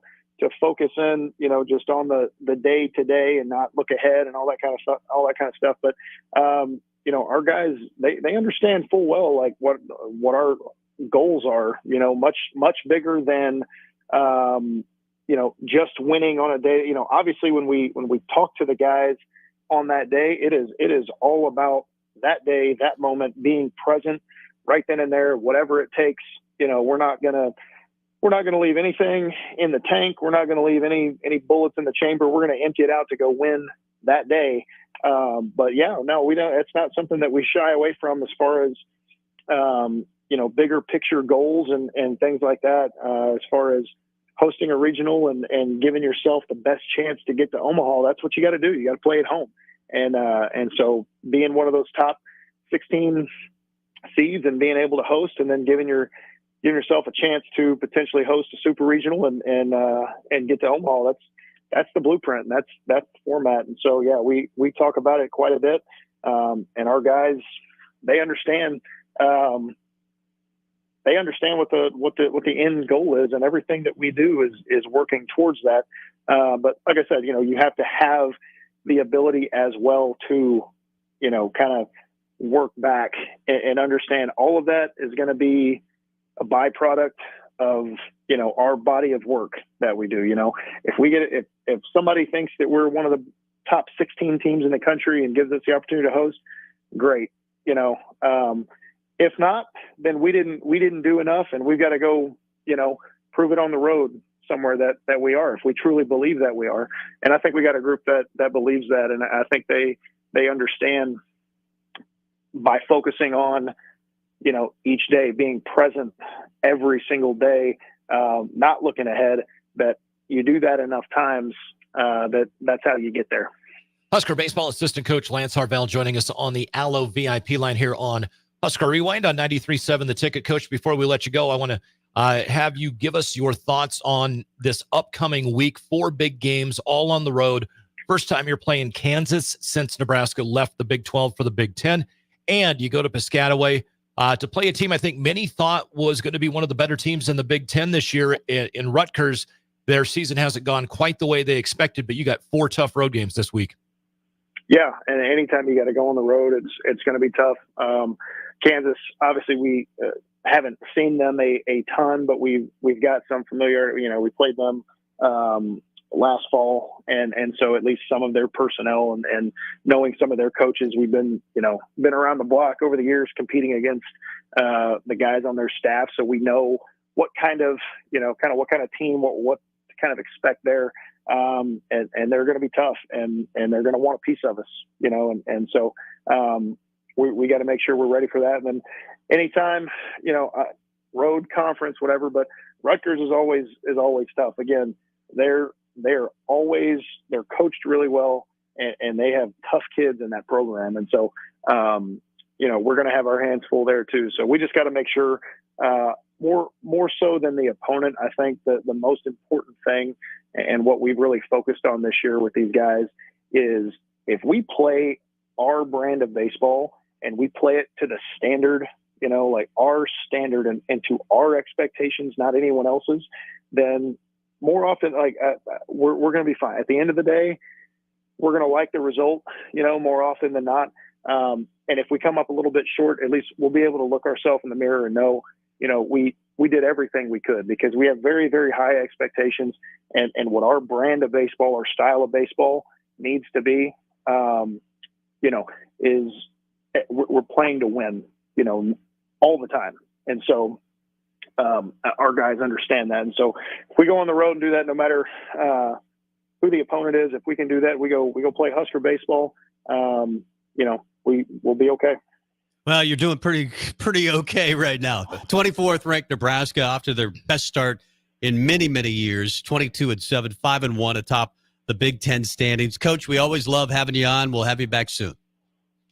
focus in, just on the day to day and not look ahead and all that kind of stuff. But our guys, they understand full well like what our goals are, much bigger than just winning on a day. Obviously when we talk to the guys on that day, it is all about that day, that moment, being present right then and there, whatever it takes. We're not gonna leave anything in the tank. We're not gonna leave any bullets in the chamber. We're gonna empty it out to go win that day. But yeah, no, we don't. It's not something that we shy away from as far as bigger picture goals and things like that. As far as hosting a regional and giving yourself the best chance to get to Omaha, that's what you got to do. You got to play at home, and so being one of those top 16 seeds and being able to host, and then giving yourself a chance to potentially host a super regional and get to Omaha. That's the blueprint. And that's the format. And so, yeah, we talk about it quite a bit. And our guys, they understand what the end goal is, and everything that we do is working towards that. But like I said, you have to have the ability as well to, kind of work back and understand all of that is going to be a byproduct of, our body of work that we do. If somebody thinks that we're one of the top 16 teams in the country and gives us the opportunity to host, great. If not, then we didn't do enough, and we've got to go, prove it on the road somewhere that we are, if we truly believe that we are. And I think we got a group that believes that. And I think they understand by focusing on, each day, being present every single day, not looking ahead, that you do that enough times, that's how you get there. Husker baseball assistant coach Lance Harvell joining us on the Allo VIP line here on Husker Rewind on 93.7 The Ticket. Coach, before we let you go, I want to have you give us your thoughts on this upcoming week. 4 big games, all on the road. First time you're playing Kansas since Nebraska left the Big 12 for the Big 10. And you go to Piscataway to play a team I think many thought was going to be one of the better teams in the Big 10 this year in Rutgers. Their season hasn't gone quite the way they expected, but you got 4 tough road games this week. Yeah, and anytime you got to go on the road, it's going to be tough. Kansas, obviously, we haven't seen them a ton, but we've got some familiarity. We played them last fall, and so at least some of their personnel and knowing some of their coaches, we've been around the block over the years competing against the guys on their staff, so we know what kind of team, what to kind of expect there. And they're going to be tough, and they're going to want a piece of us, and so we got to make sure we're ready for that. And then anytime, road conference, whatever, but Rutgers is always tough. Again, they're coached really well, and they have tough kids in that program. And so, we're going to have our hands full there too. So we just got to make sure, more so than the opponent, I think the most important thing and what we've really focused on this year with these guys is if we play our brand of baseball and we play it to the standard, like our standard and to our expectations, not anyone else's, then more often, we're going to be fine. At the end of the day, we're going to like the result, more often than not. And if we come up a little bit short, at least we'll be able to look ourselves in the mirror and know, we did everything we could, because we have very, very high expectations, and what our brand of baseball, our style of baseball needs to be, is we're playing to win, all the time. And so our guys understand that. And so if we go on the road and do that, no matter who the opponent is, if we can do that, we go play Husker baseball, we'll be okay. Well, you're doing pretty okay right now. 24th ranked Nebraska off to their best start in many, many years. 22-7, 5-1 atop the Big Ten standings. Coach, we always love having you on. We'll have you back soon.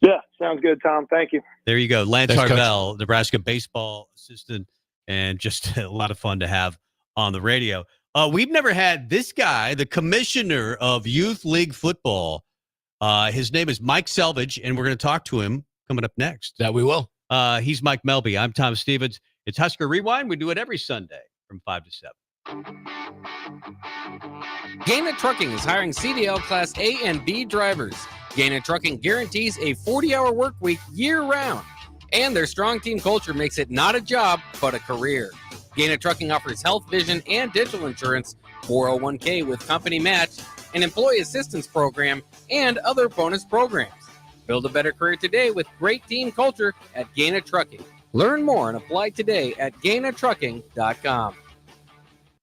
Yeah, sounds good, Tom. Thank you. There you go. Lance Thanks, Harvell, Nebraska baseball assistant, and just a lot of fun to have on the radio. We've never had this guy, the commissioner of Youth League Football. His name is Mike Selvage, and we're going to talk to him coming up next. That we will. He's Mike Melby. I'm Tom Stevens. It's Husker Rewind. We do it every Sunday from 5 to 7. Gaina Trucking is hiring CDL Class A and B drivers. Gaina Trucking guarantees a 40-hour work week year-round, and their strong team culture makes it not a job, but a career. Gaina Trucking offers health, vision, and dental insurance, 401k with company match, an employee assistance program, and other bonus programs. Build a better career today with great team culture at Gaina Trucking. Learn more and apply today at GainaTrucking.com.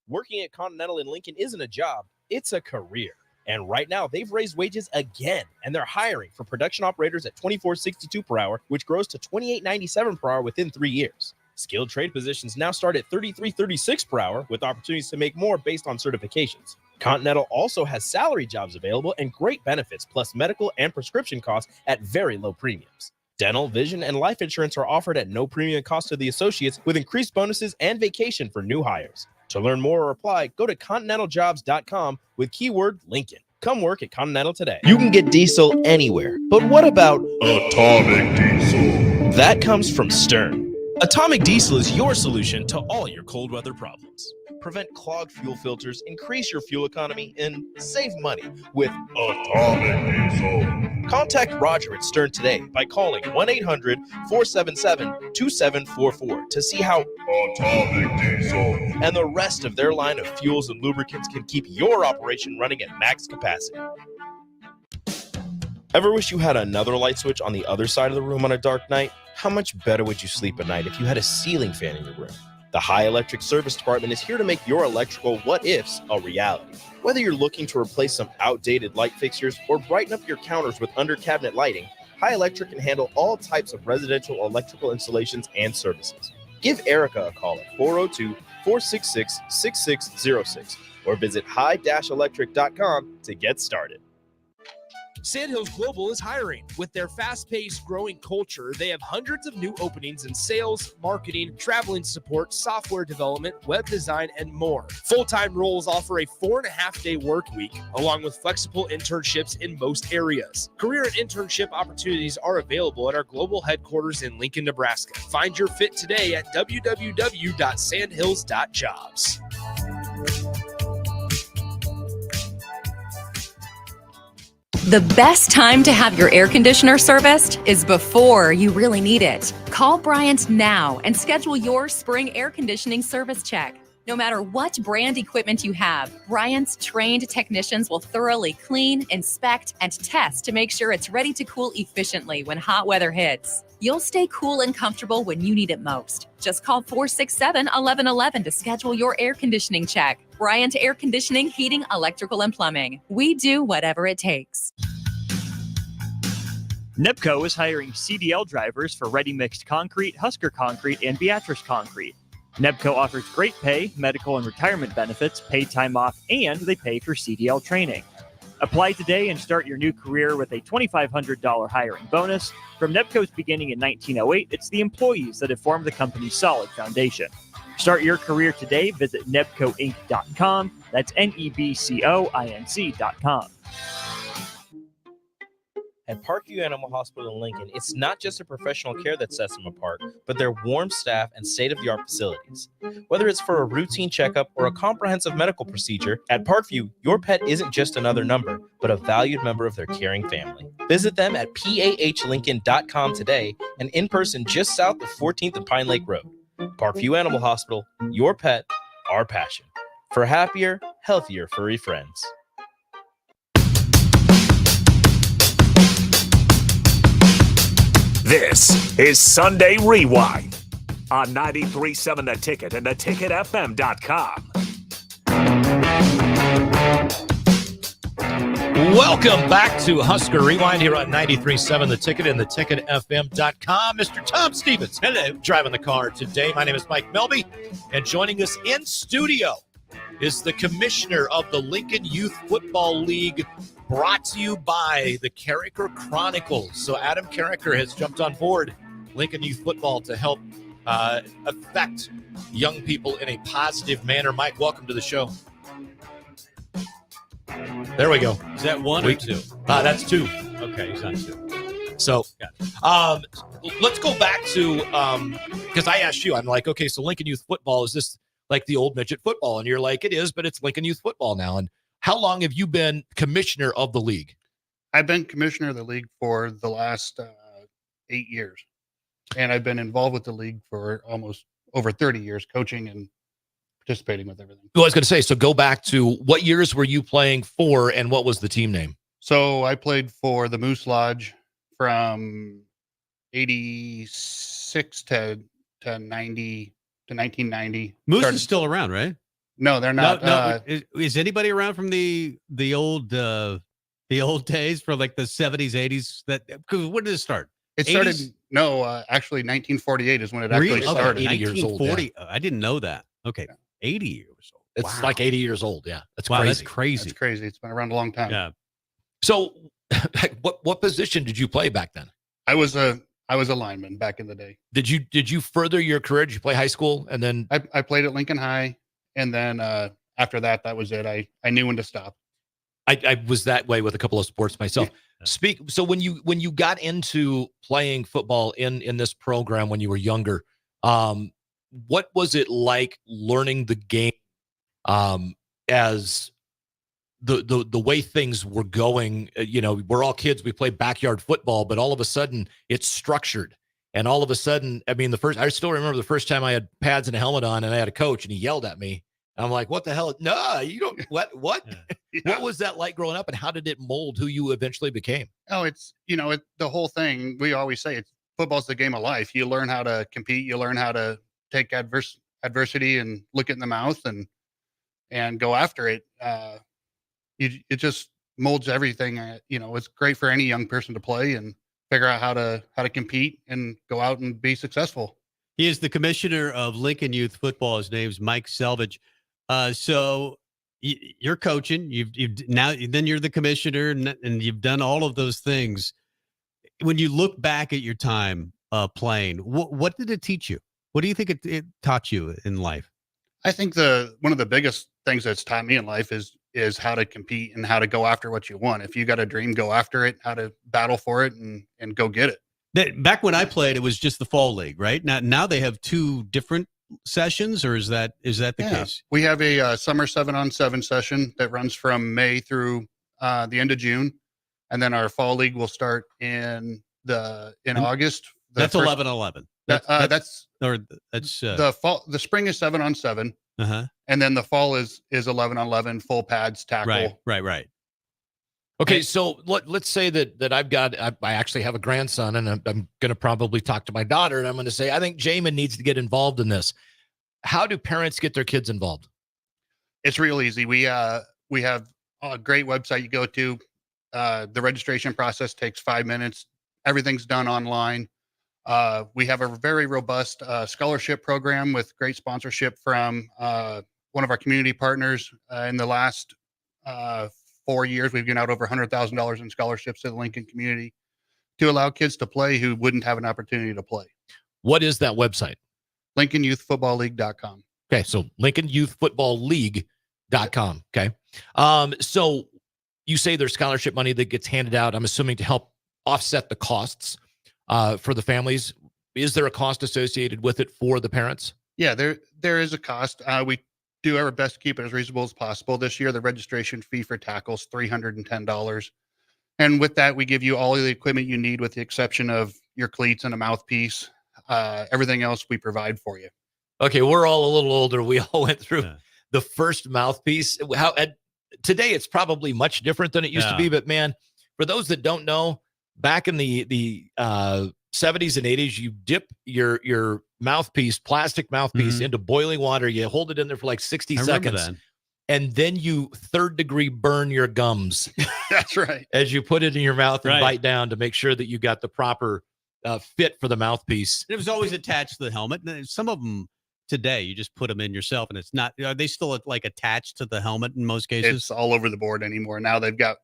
Working at Continental in Lincoln isn't a job, it's a career. And right now, they've raised wages again, and they're hiring for production operators at $24.62 per hour, which grows to $28.97 per hour within 3 years. Skilled trade positions now start at $33.36 per hour, with opportunities to make more based on certifications. Continental also has salary jobs available and great benefits, plus medical and prescription costs at very low premiums. Dental, vision, and life insurance are offered at no premium cost to the associates, with increased bonuses and vacation for new hires. To learn more or apply, go to continentaljobs.com with keyword Lincoln. Come work at Continental today. You can get diesel anywhere, but what about Atomic Diesel? That comes from Stern. Atomic Diesel is your solution to all your cold weather problems. Prevent clogged fuel filters, increase your fuel economy, and save money with Atomic Diesel. Contact Roger at Stern today by calling 1-800-477-2744 to see how Atomic Diesel and the rest of their line of fuels and lubricants can keep your operation running at max capacity. Ever wish you had another light switch on the other side of the room on a dark night? How much better would you sleep at night if you had a ceiling fan in your room? The High Electric Service Department is here to make your electrical what-ifs a reality. Whether you're looking to replace some outdated light fixtures or brighten up your counters with under-cabinet lighting, High Electric can handle all types of residential electrical installations and services. Give Erica a call at 402-466-6606 or visit high-electric.com to get started. Sandhills Global is hiring. With their fast-paced, growing culture, they have hundreds of new openings in sales, marketing, traveling support, software development, web design, and more. Full-time roles offer a 4.5-day work week, along with flexible internships in most areas. Career and internship opportunities are available at our global headquarters in Lincoln, Nebraska. Find your fit today at www.sandhills.jobs. The best time to have your air conditioner serviced is before you really need it. Call Bryant now and schedule your spring air conditioning service check. No matter what brand equipment you have, Bryant's trained technicians will thoroughly clean, inspect, and test to make sure it's ready to cool efficiently when hot weather hits. You'll stay cool and comfortable when you need it most. Just call 467-1111 to schedule your air conditioning check. Bryant Air Conditioning, Heating, Electrical, and Plumbing. We do whatever it takes. NEPCO is hiring CDL drivers for ready mixed concrete, Husker Concrete, and Beatrice Concrete. NEPCO offers great pay, medical and retirement benefits, paid time off, and they pay for CDL training. Apply today and start your new career with a $2,500 hiring bonus. From NEPCO's beginning in 1908, it's the employees that have formed the company's solid foundation. Start your career today. Visit nebcoinc.com. That's NEBCOINC.com. At Parkview Animal Hospital in Lincoln, it's not just a professional care that sets them apart, but their warm staff and state-of-the-art facilities. Whether it's for a routine checkup or a comprehensive medical procedure, at Parkview, your pet isn't just another number, but a valued member of their caring family. Visit them at PAHLincoln.com today and in person just south of 14th and Pine Lake Road. Parkview Animal Hospital, your pet, our passion. For happier, healthier furry friends. This is Sunday Rewind on 93.7 The Ticket and theticketfm.com. Welcome back to Husker Rewind here on 93.7 The Ticket and theticketfm.com. Mr. Tom Stevens, hello, driving the car today. My name is Mike Melby, and joining us in studio is the commissioner of the Lincoln Youth Football League, brought to you by the Carricker Chronicles. So Adam Carricker has jumped on board Lincoln Youth Football to help affect young people in a positive manner. Mike, welcome to the show. There we go. Is that one or two? That's two. Okay, he's on two. So let's go back to, because I asked you, I'm like, okay, so Lincoln Youth Football, is this like the old midget football? And you're like, it is, but it's Lincoln Youth Football now. And how long have you been commissioner of the league? I've been commissioner of the league for the last 8 years. And I've been involved with the league for almost over 30 years, coaching and participating with everything. Well, I was going to say, so go back to what years were you playing for and what was the team name? So I played for the Moose Lodge from 86 to 1990. Moose is still around, right? No, they're not. No. Is anybody around from the old days, for like the 70s, 80s? Because when did it start? It started. 80s? No, actually, 1948 is when it actually started. 80 years old. Yeah. I didn't know that. Okay, 80 years old. It's like 80 years old. Yeah, that's crazy. That's crazy. That's crazy. It's been around a long time. Yeah. So, what position did you play back then? I was a lineman back in the day. Did you further your career? Did you play high school and then? I played at Lincoln High. And then after that was it. I knew when to stop. I was that way with a couple of sports myself. Yeah. So when you got into playing football in this program when you were younger, what was it like learning the game as the way things were going? We're all kids. We play backyard football, but all of a sudden it's structured. And all of a sudden, I still remember the first time I had pads and a helmet on and I had a coach and he yelled at me. I'm like, what the hell? No, you don't. What? Yeah. What was that like growing up and how did it mold who you eventually became? Oh, it's, the whole thing. We always say football's the game of life. You learn how to compete. You learn how to take adversity and look it in the mouth and go after it. It just molds everything. It's great for any young person to play and figure out how to compete and go out and be successful. He is the commissioner of Lincoln Youth Football. His name's Mike Selvage. So you're coaching. Then you're the commissioner, and you've done all of those things. When you look back at your time playing, what did it teach you? What do you think it taught you in life? I think one of the biggest things that's taught me in life is how to compete and how to go after what you want. If you got a dream, go after it, how to battle for it and go get it. Back when I played, it was just the fall league, right? Now they have two different sessions, or is that the case? We have a summer 7-on-7 session that runs from May through the end of June. And then our fall league will start in August. That's 11-11. The spring is 7-on-7. And then the fall is 11 on 11, full pads, tackle. Right. Okay, so let's say that I actually have a grandson, and I'm going to probably talk to my daughter, and I'm going to say, I think Jamin needs to get involved in this. How do parents get their kids involved? It's real easy. We have a great website you go to. The registration process takes 5 minutes. Everything's done online. We have a very robust scholarship program with great sponsorship from one of our community partners. In the last 4 years, we've given out over $100,000 in scholarships to the Lincoln community to allow kids to play who wouldn't have an opportunity to play. What is that website? LincolnYouthFootballLeague.com. Okay, so LincolnYouthFootballLeague.com. Okay. So you say there's scholarship money that gets handed out, I'm assuming to help offset the costs for the families. Is there a cost associated with it for the parents? Yeah, there is a cost. We do our best to keep it as reasonable as possible. This year, the registration fee for tackle is $310. And with that, we give you all of the equipment you need with the exception of your cleats and a mouthpiece. Everything else we provide for you. Okay, we're all a little older. We all went through the first mouthpiece. Today, it's probably much different than it used to be. But man, for those that don't know, back in the 70s and 80s, you dip your mouthpiece, plastic mouthpiece, into boiling water. You hold it in there for like 60 seconds. And then you third-degree burn your gums. That's right. As you put it in your mouth and bite down to make sure that you got the proper fit for the mouthpiece. It was always attached to the helmet. Some of them today, you just put them in yourself, and it's not. Are they still like attached to the helmet in most cases? It's all over the board anymore. Now they've got,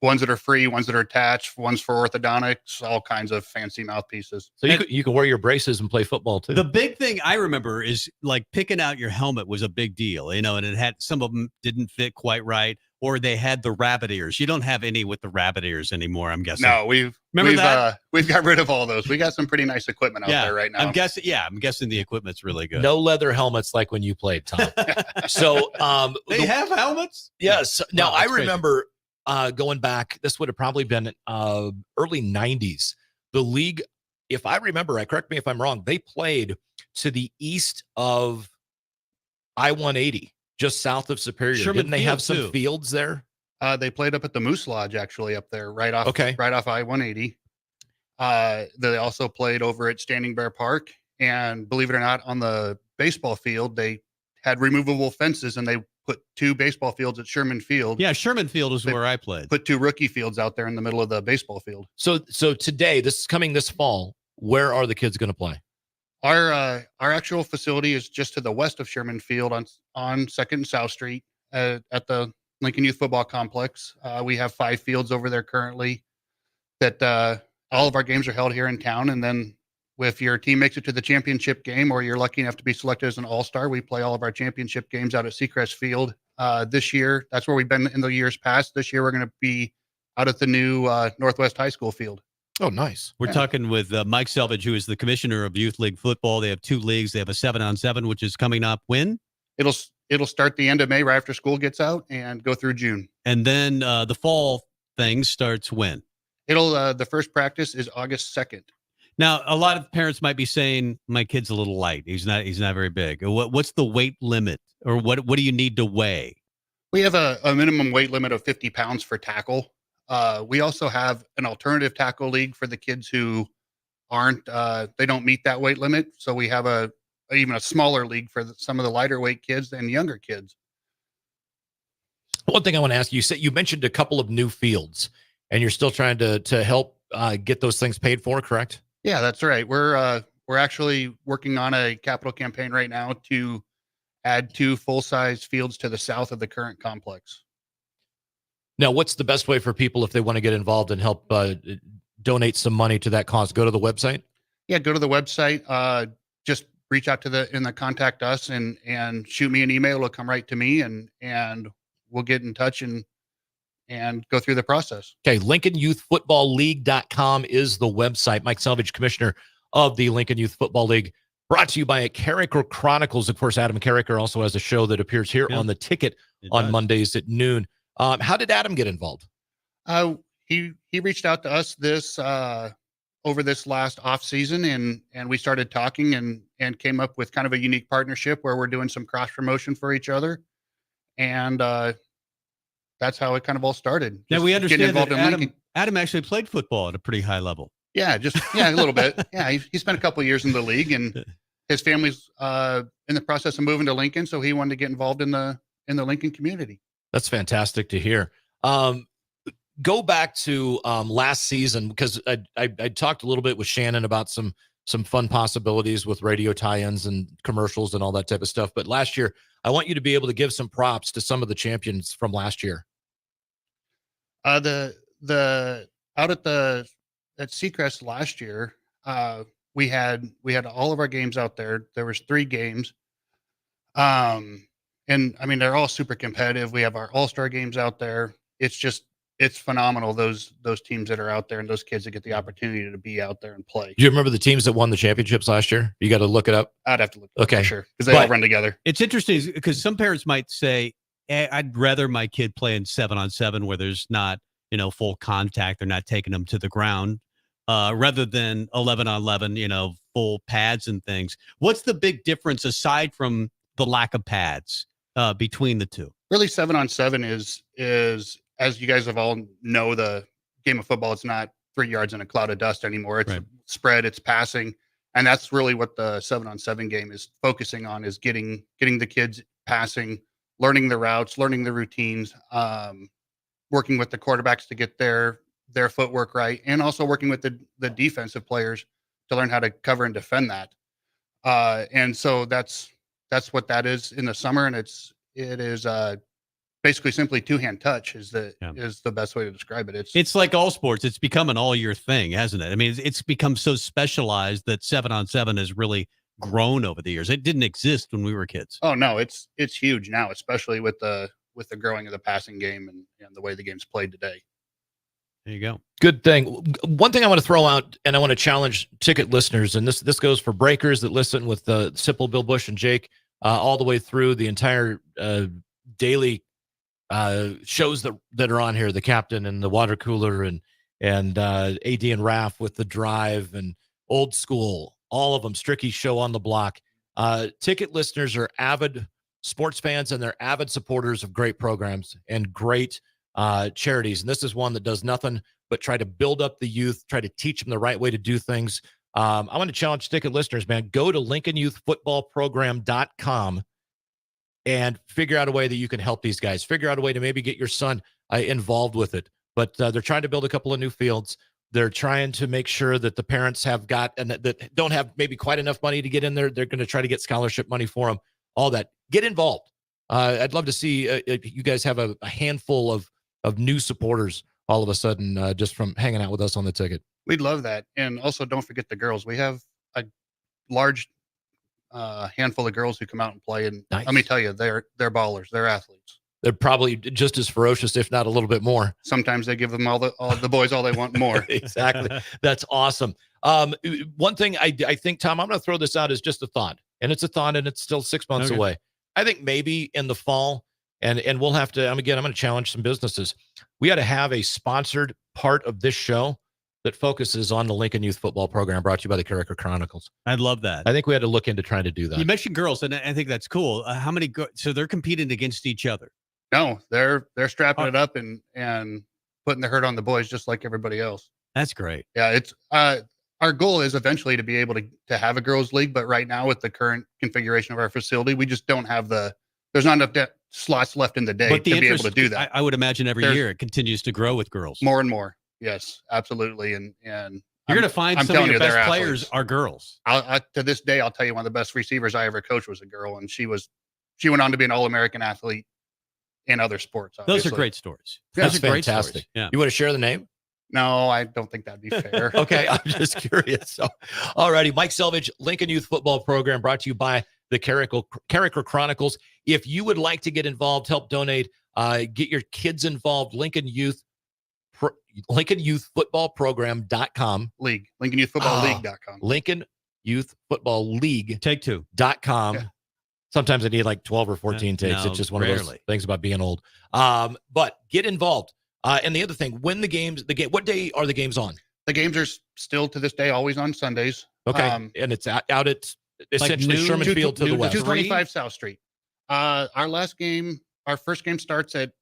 ones that are free, ones that are attached, ones for orthodontics, all kinds of fancy mouthpieces. So you can wear your braces and play football too. The big thing I remember is like picking out your helmet was a big deal, and it had some of them didn't fit quite right, or they had the rabbit ears. You don't have any with the rabbit ears anymore, I'm guessing. No, we've got rid of all those. We got some pretty nice equipment out there right now. I'm guessing the equipment's really good. No leather helmets like when you played, Tom. So they have helmets? Yes. Now I remember going back, this would have probably been early 90s. The league, if I remember, correct me if I'm wrong, they played to the east of I-180, just south of Superior. Didn't they have some fields there? They played up at the Moose Lodge, actually, up there, right off I-180. They also played over at Standing Bear Park, and believe it or not, on the baseball field, they had removable fences, and they put 2 baseball fields at Sherman Field. Yeah, Sherman Field is where I played. Put 2 rookie fields out there in the middle of the baseball field. So today, this is coming this fall. Where are the kids going to play? Our actual facility is just to the west of Sherman Field on 2nd and South Street at the Lincoln Youth Football Complex. We have 5 fields over there currently that all of our games are held here in town. And then if your team makes it to the championship game or you're lucky enough to be selected as an all-star, we play all of our championship games out at Seacrest Field. This year, that's where we've been in the years past. This year, we're going to be out at the new Northwest High School field. Oh, nice. We're talking with Mike Selvage, who is the commissioner of Youth League Football. They have 2 leagues. They have a 7-on-7, which is coming up when? It'll start the end of May, right after school gets out, and go through June. And then the fall thing starts when? The first practice is August 2nd. Now, a lot of parents might be saying, my kid's a little light. He's not very big. What's the weight limit, or what do you need to weigh? We have a minimum weight limit of 50 pounds for tackle. We also have an alternative tackle league for the kids who they don't meet that weight limit. So we have even a smaller league for some of the lighter weight kids and younger kids. One thing I want to ask you, you mentioned a couple of new fields, and you're still trying to help get those things paid for, correct? Yeah, that's right. We're actually working on a capital campaign right now to add 2 full-size fields to the south of the current complex. Now, what's the best way for people if they want to get involved and help donate some money to that cause? Go to the website? Yeah, go to the website. Just reach out to contact us and shoot me an email. It'll come right to me, and we'll get in touch and go through the process. Okay, LincolnYouthFootballLeague.com is the website. Mike Selvage, commissioner of the Lincoln Youth Football League, brought to you by Carricker Chronicles. Of course, Adam Carricker also has a show that appears here on the Ticket on Mondays at noon. How did Adam get involved? He reached out to us this over this last off season, and we started talking and came up with kind of a unique partnership where we're doing some cross promotion for each other, and that's how it kind of all started. Now we understand that Lincoln. Adam actually played football at a pretty high level. Yeah, a little bit. Yeah, he spent a couple of years in the league, and his family's in the process of moving to Lincoln, so he wanted to get involved in the Lincoln community. That's fantastic to hear. Go back to last season, because I talked a little bit with Shannon about some fun possibilities with radio tie-ins and commercials and all that type of stuff. But last year, I want you to be able to give some props to some of the champions from last year. The out at Seacrest last year, we had all of our games out there. There was 3 games. And I mean, they're all super competitive. We have our all-star games out there. It's phenomenal. Those teams that are out there and those kids that get the opportunity to be out there and play. Do you remember the teams that won the championships last year? You got to look it up. I'd have to look it up for sure, because they all run together. It's interesting because some parents might say, I'd rather my kid play in 7-on-7 where there's not, full contact. They're not taking them to the ground, rather than 11-on-11, full pads and things. What's the big difference aside from the lack of pads between the two? Really, 7-on-7 is, as you guys have all know, the game of football, it's not 3 yards in a cloud of dust anymore. It's spread, it's passing. And that's really what the 7-on-7 game is focusing on, is getting the kids passing, learning the routes, learning the routines, working with the quarterbacks to get their footwork right, and also working with the defensive players to learn how to cover and defend that. And so that's what that is in the summer. And it is basically simply 2-hand touch is the best way to describe it. It's like all sports. It's become an all year thing, hasn't it? I mean, it's become so specialized that 7-on-7 has really grown over the years. It didn't exist when we were kids. Oh no, it's huge now, especially with the growing of the passing game and the way the game's played today. There you go. Good thing. One thing I want to throw out, and I want to challenge ticket listeners, and this goes for breakers that listen with Sipple, Bill Bush, and Jake all the way through the entire daily shows that are on here, the captain and the water cooler and AD and Raph with the drive and old school, all of them, Stricky's show on the block. Ticket listeners are avid sports fans, and they're avid supporters of great programs and great charities. And this is one that does nothing but try to build up the youth, try to teach them the right way to do things. I want to challenge ticket listeners, man, go to LincolnYouthFootballProgram.com and figure out a way that you can help these guys. Figure out a way to maybe get your son involved with it. But they're trying to build a couple of new fields. They're trying to make sure that the parents have got, and that don't have maybe quite enough money to get in there. They're going to try to get scholarship money for them. All that. Get involved. I'd love to see you guys have a handful of new supporters all of a sudden just from hanging out with us on the ticket. We'd love that. And also don't forget the girls. We have a large handful of girls who come out and play. And nice. Let me tell you, they're ballers. They're athletes. They're probably just as ferocious, if not a little bit more. Sometimes they give them all the boys all they want more. Exactly. That's awesome. One thing I think, Tom, I'm going to throw this out as just a thought, and it's a thought, and it's still 6 months away. I think maybe in the fall, and we'll have to, I'm going to challenge some businesses. We ought to have a sponsored part of this show that focuses on the Lincoln Youth Football Program, brought to you by the Character Chronicles. I'd love that. I think we had to look into trying to do that. You mentioned girls, and I think that's cool. How many so they're competing against each other? No, they're strapping it up and putting the hurt on the boys just like everybody else. That's great. Yeah, it's our goal is eventually to be able to have a girls league, but right now with the current configuration of our facility, we just don't have there's not enough slots left in the day to be able to do that. I would imagine every year it continues to grow with girls. More and more. Yes, absolutely. And you're going to find some of your best players are girls. To this day, I'll tell you, one of the best receivers I ever coached was a girl, and she went on to be an All-American athlete in other sports. Obviously. Those are great stories. Yeah, that's fantastic. Yeah. You want to share the name? No, I don't think that'd be fair. Okay, I'm just curious. So, all righty, Mike Selvage, Lincoln Youth Football Program, brought to you by the Character Chronicles. If you would like to get involved, help donate, get your kids involved, LincolnYouthFootballProgram.com. League. LincolnYouthFootballLeague.com. LincolnYouthFootballLeague.com. Yeah. Sometimes I need like 12 or 14 takes. It's just one of those things about being old. But get involved. And the other thing, what day are the games on? The games are still to this day always on Sundays. Okay, and it's out at essentially noon, Sherman Field to the west. 225 South Street. Our first game starts at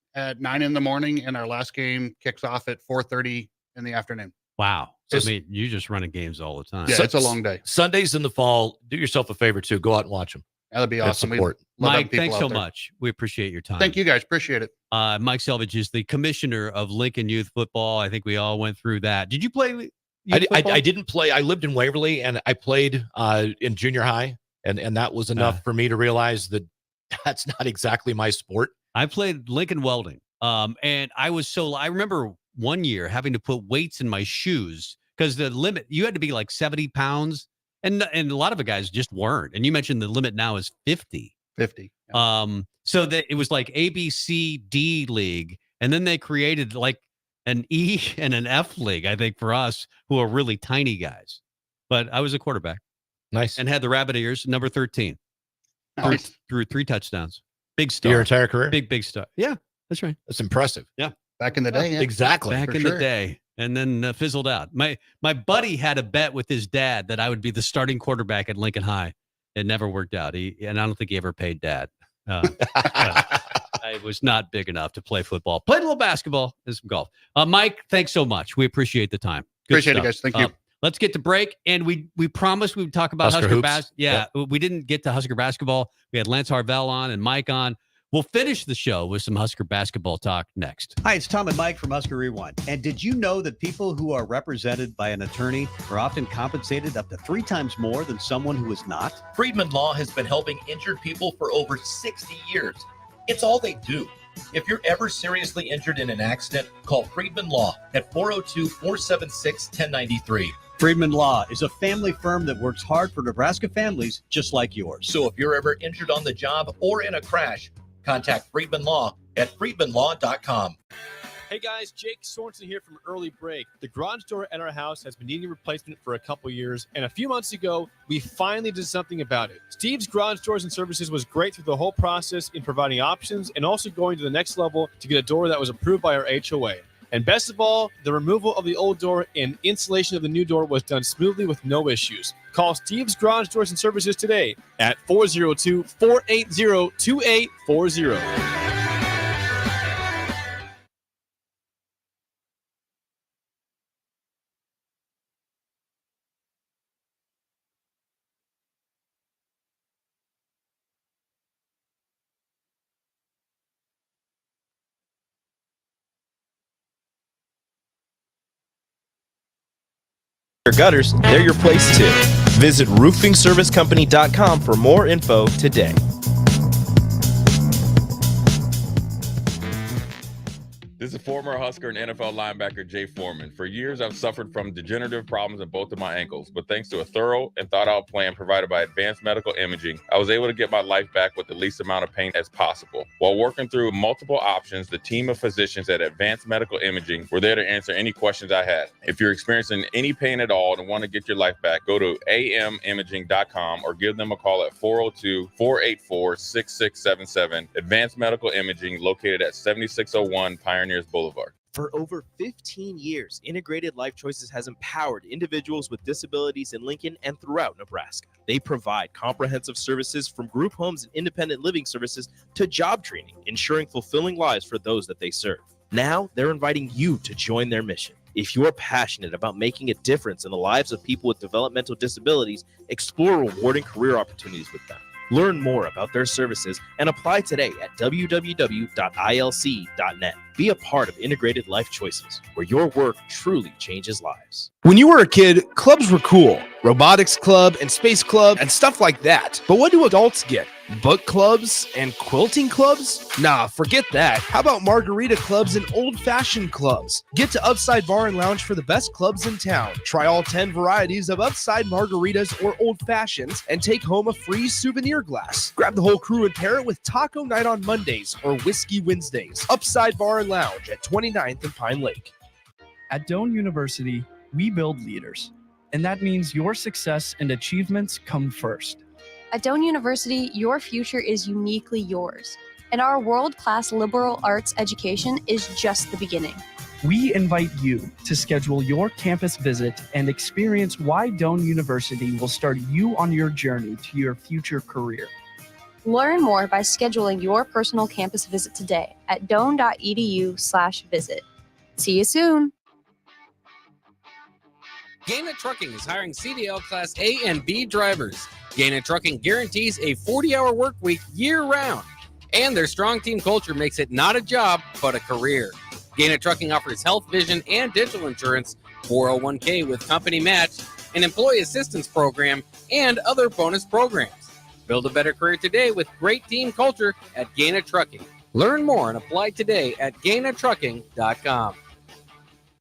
9 in the morning, and our last game kicks off at 4:30 in the afternoon. Wow. So, I mean, you're just running games all the time. Yeah, it's a long day. Sundays in the fall, do yourself a favor, too. Go out and watch them. That'd be awesome. Support. Mike, thanks so much. We appreciate your time. Thank you, guys. Appreciate it. Mike Selvage is the commissioner of Lincoln Youth Football. I think we all went through that. Did you play I didn't play. I lived in Waverly, and I played in junior high, and that was enough for me to realize that that's not exactly my sport. I played Lincoln Welding, and I remember one year having to put weights in my shoes because the limit, you had to be like 70 pounds, and a lot of the guys just weren't. And you mentioned the limit now is 50. 50. Yeah. So that it was like A, B, C, D league, and then they created like an E and an F league, I think, for us who are really tiny guys. But I was a quarterback. Nice. And had the rabbit ears, number 13. Nice. Threw 3 touchdowns. Big star. Your entire career? Big star. Yeah, that's right. That's impressive. Yeah. Back in the day. Yeah. Exactly. Back in the day. And then fizzled out. My buddy had a bet with his dad that I would be the starting quarterback at Lincoln High. It never worked out. And I don't think he ever paid dad. I was not big enough to play football. Played a little basketball and some golf. Mike, thanks so much. We appreciate the time. Good Appreciate stuff. it, guys. Thank you. Let's get to break. And we promised we would talk about Husker Husker hoops. basketball. Yeah, we didn't get to Husker basketball. We had Lance Harvell on and Mike on. We'll finish the show with some Husker basketball talk next. Hi, it's Tom and Mike from Husker Rewind. And did you know that people who are represented by an attorney are often compensated up to 3 times more than someone who is not? Friedman Law has been helping injured people for over 60 years. It's all they do. If you're ever seriously injured in an accident, call Friedman Law at 402-476-1093. Friedman Law is a family firm that works hard for Nebraska families just like yours. So if you're ever injured on the job or in a crash, contact Friedman Law at friedmanlaw.com. Hey guys, Jake Sorensen here from Early Break. The garage door at our house has been needing replacement for a couple years, and a few months ago, we finally did something about it. Steve's Garage Doors and Services was great through the whole process in providing options and also going to the next level to get a door that was approved by our HOA. And best of all, the removal of the old door and installation of the new door was done smoothly with no issues. Call Steve's Garage Doors and Services today at 402-480-2840. Your gutters, they're your place too. Visit roofingservicecompany.com for more info today. This is former Husker and NFL linebacker Jay Foreman. For years, I've suffered from degenerative problems in both of my ankles, but thanks to a thorough and thought-out plan provided by Advanced Medical Imaging, I was able to get my life back with the least amount of pain as possible. While working through multiple options, the team of physicians at Advanced Medical Imaging were there to answer any questions I had. If you're experiencing any pain at all and want to get your life back, go to amimaging.com or give them a call at 402-484-6677. Advanced Medical Imaging, located at 7601 Pioneers Boulevard. For over 15 years, Integrated Life Choices has empowered individuals with disabilities in Lincoln and throughout Nebraska. They provide comprehensive services from group homes and independent living services to job training, ensuring fulfilling lives for those that they serve. Now, they're inviting you to join their mission. If you're passionate about making a difference in the lives of people with developmental disabilities, explore rewarding career opportunities with them. Learn more about their services and apply today at www.ilc.net. Be a part of Integrated Life Choices, where your work truly changes lives. When you were a kid, clubs were cool. Robotics club and space club and stuff like that. But what do adults get? Book clubs and quilting clubs? Nah, forget that. How about margarita clubs and old-fashioned clubs? Get to Upside Bar and Lounge for the best clubs in town. Try all 10 varieties of Upside margaritas or old fashions and take home a free souvenir glass. Grab the whole crew and pair it with taco night on Mondays or whiskey Wednesdays. Upside Bar and Lounge at 29th and Pine Lake. At Doane University, we build leaders, and that means your success and achievements come first. At Doane University, your future is uniquely yours, and our world-class liberal arts education is just the beginning. We invite you to schedule your campus visit and experience why Doane University will start you on your journey to your future career. Learn more by scheduling your personal campus visit today at doane.edu/visit. See you soon. Gaina Trucking is hiring CDL Class A and B drivers. Gaina Trucking guarantees a 40-hour work week year-round. And their strong team culture makes it not a job, but a career. Gaina Trucking offers health, vision, and dental insurance, 401k with company match, an employee assistance program, and other bonus programs. Build a better career today with great team culture at Gaina Trucking. Learn more and apply today at GainaTrucking.com.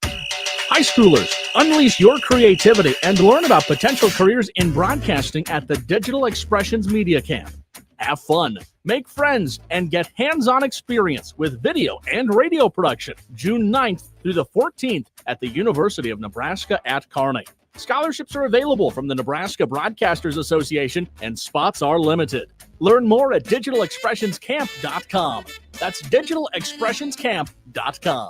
High schoolers, unleash your creativity and learn about potential careers in broadcasting at the Digital Expressions Media Camp. Have fun, make friends, and get hands-on experience with video and radio production June 9th through the 14th at the University of Nebraska at Kearney. Scholarships are available from the Nebraska Broadcasters Association and spots are limited. Learn more at digitalexpressionscamp.com. That's digitalexpressionscamp.com.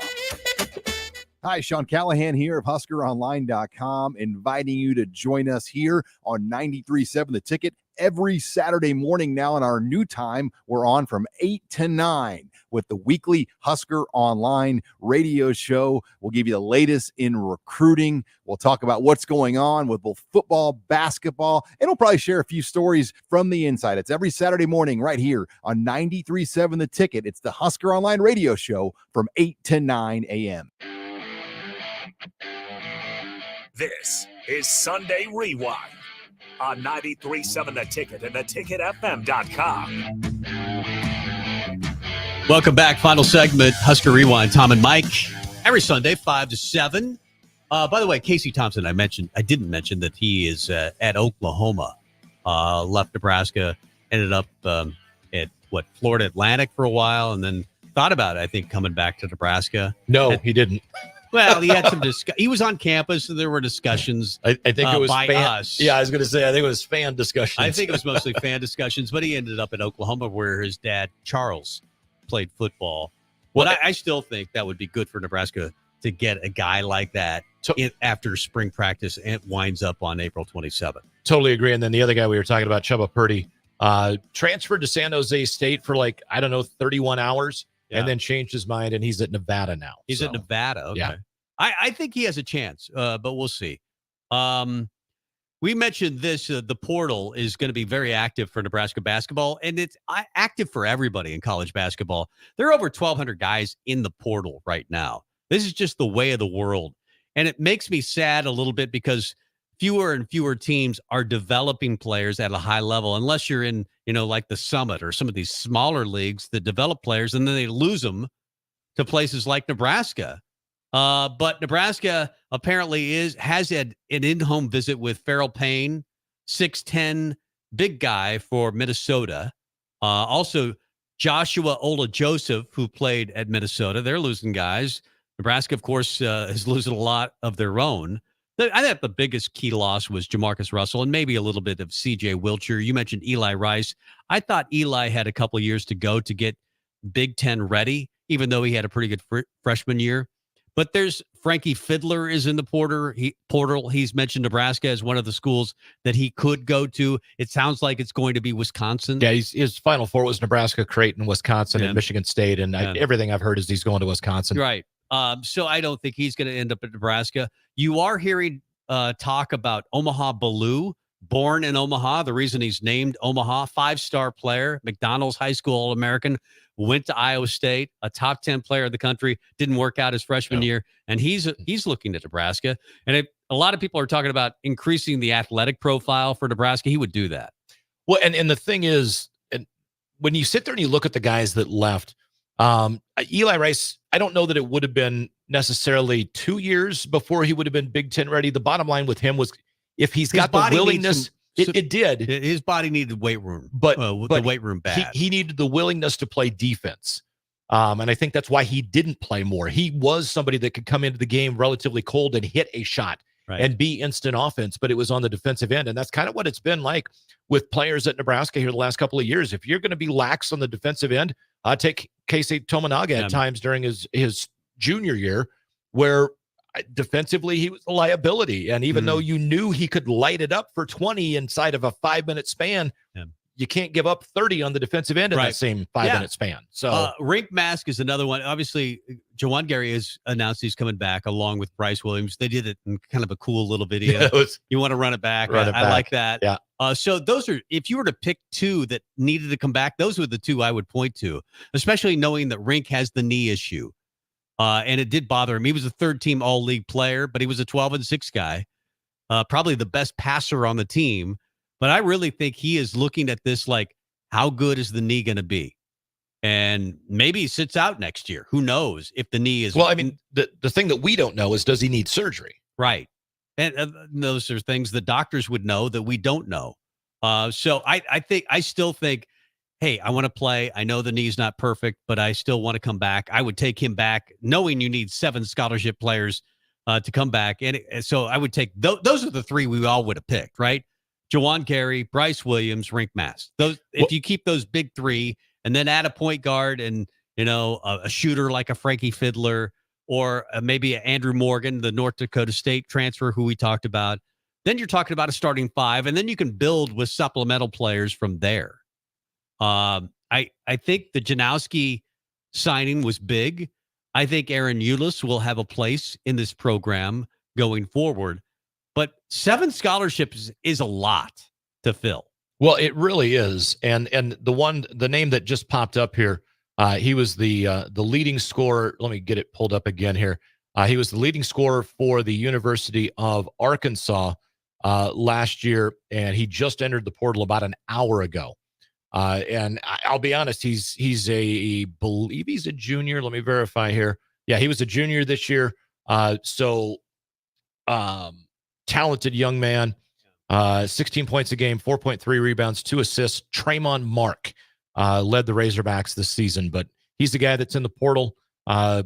Hi, Sean Callahan here of HuskerOnline.com, inviting you to join us here on 93.7 The Ticket every Saturday morning now in our new time. We're on from 8 to 9 with the weekly Husker Online radio show. We'll give you the latest in recruiting. We'll talk about what's going on with both football, basketball, and we'll probably share a few stories from the inside. It's every Saturday morning right here on 93.7 The Ticket. It's the Husker Online radio show from 8 to 9 a.m. This is Sunday Rewind on 93.7 The Ticket and theticketfm.com. Welcome back. Final segment, Husker Rewind. Tom and Mike, every Sunday, 5 to 7. By the way, Casey Thompson, I didn't mention that he is at Oklahoma. Left Nebraska, ended up at Florida Atlantic for a while, and then thought about it, I think, coming back to Nebraska. No, he didn't. Well, he had some he was on campus, and there were discussions. I think it was by us. Yeah, I was going to say, I think it was fan discussions. I think it was mostly fan discussions, but he ended up in Oklahoma where his dad, Charles, played football. Well, I still think that would be good for Nebraska to get a guy like that after spring practice and it winds up on April 27th. Totally agree. And then the other guy we were talking about, Chubba Purdy, transferred to San Jose State for 31 hours. Yeah. And then changed his mind, and he's at Nevada now. He's at Nevada. Okay. Yeah. I think he has a chance, but we'll see. We mentioned this. The portal is going to be very active for Nebraska basketball, and it's active for everybody in college basketball. There are over 1,200 guys in the portal right now. This is just the way of the world. And it makes me sad a little bit because fewer and fewer teams are developing players at a high level, unless you're in, like the Summit or some of these smaller leagues that develop players and then they lose them to places like Nebraska. But Nebraska apparently has had an in-home visit with Farrell Payne, 6'10", big guy for Minnesota. Also, Joshua Ola Joseph, who played at Minnesota. They're losing guys. Nebraska, of course, is losing a lot of their own. I think the biggest key loss was Jamarcus Russell and maybe a little bit of C.J. Wilcher. You mentioned Eli Rice. I thought Eli had a couple of years to go to get Big Ten ready, even though he had a pretty good freshman year. But there's Frankie Fiddler is in the portal. He's mentioned Nebraska as one of the schools that he could go to. It sounds like it's going to be Wisconsin. Yeah, his Final Four was Nebraska, Creighton, Wisconsin, and Michigan State. And everything I've heard is he's going to Wisconsin. Right. So I don't think he's going to end up at Nebraska. You are hearing talk about Omaha Ballou, born in Omaha. The reason he's named Omaha, 5-star player, McDonald's High School All-American, went to Iowa State, a top 10 player of the country, didn't work out his freshman year, and he's looking at Nebraska. And a lot of people are talking about increasing the athletic profile for Nebraska. He would do that. Well, and the thing is, and when you sit there and you look at the guys that left, Eli Rice, I don't know that it would have been necessarily 2 years before he would have been Big Ten ready. The bottom line with him was if he's got the willingness, it did. His body needed weight room, but the weight room bad. He needed the willingness to play defense. And I think that's why he didn't play more. He was somebody that could come into the game relatively cold and hit a shot and be instant offense, but it was on the defensive end. And that's kind of what it's been like with players at Nebraska here the last couple of years. If you're going to be lax on the defensive end, take Casey Tominaga at times during his junior year. where defensively he was a liability. And even though you knew he could light it up for 20 inside of a 5-minute span, you can't give up 30 on the defensive end in that same 5-minute span. So Rink Mask is another one. Obviously, Jawan Gary has announced he's coming back along with Bryce Williams. They did it in kind of a cool little video. You want to run it back? I like that. Yeah. So those are, if you were to pick two that needed to come back, those were the two I would point to, especially knowing that Rink has the knee issue. And it did bother him. He was a third-team all-league player, but he was a 12-6 guy, probably the best passer on the team. But I really think he is looking at this like, how good is the knee going to be? And maybe he sits out next year. Who knows if the knee is... Well, I mean, the thing that we don't know is, does he need surgery? Right. And those are things the doctors would know that we don't know. So I still think, hey, I want to play. I know the knee's not perfect, but I still want to come back. I would take him back, knowing you need 7 scholarship players to come back. And so I would take those are the 3 we all would have picked, right? Jawan Gary, Bryce Williams, Rink Mask. Those, if you keep those big 3 and then add a point guard and, a shooter like a Frankie Fiddler or maybe Andrew Morgan, the North Dakota State transfer who we talked about, then you're talking about a starting 5, and then you can build with supplemental players from there. I think the Janowski signing was big. I think Aaron Eulis will have a place in this program going forward. But 7 scholarships is a lot to fill. Well, it really is. And the name that just popped up here, he was the leading scorer. Let me get it pulled up again here. He was the leading scorer for the University of Arkansas last year, and he just entered the portal about an hour ago. And I'll be honest, he's I believe he's a junior. Let me verify here. Yeah, he was a junior this year. Talented young man, 16 points a game, 4.3 rebounds, 2 assists. Tremont Mark led the Razorbacks this season, but he's the guy that's in the portal. I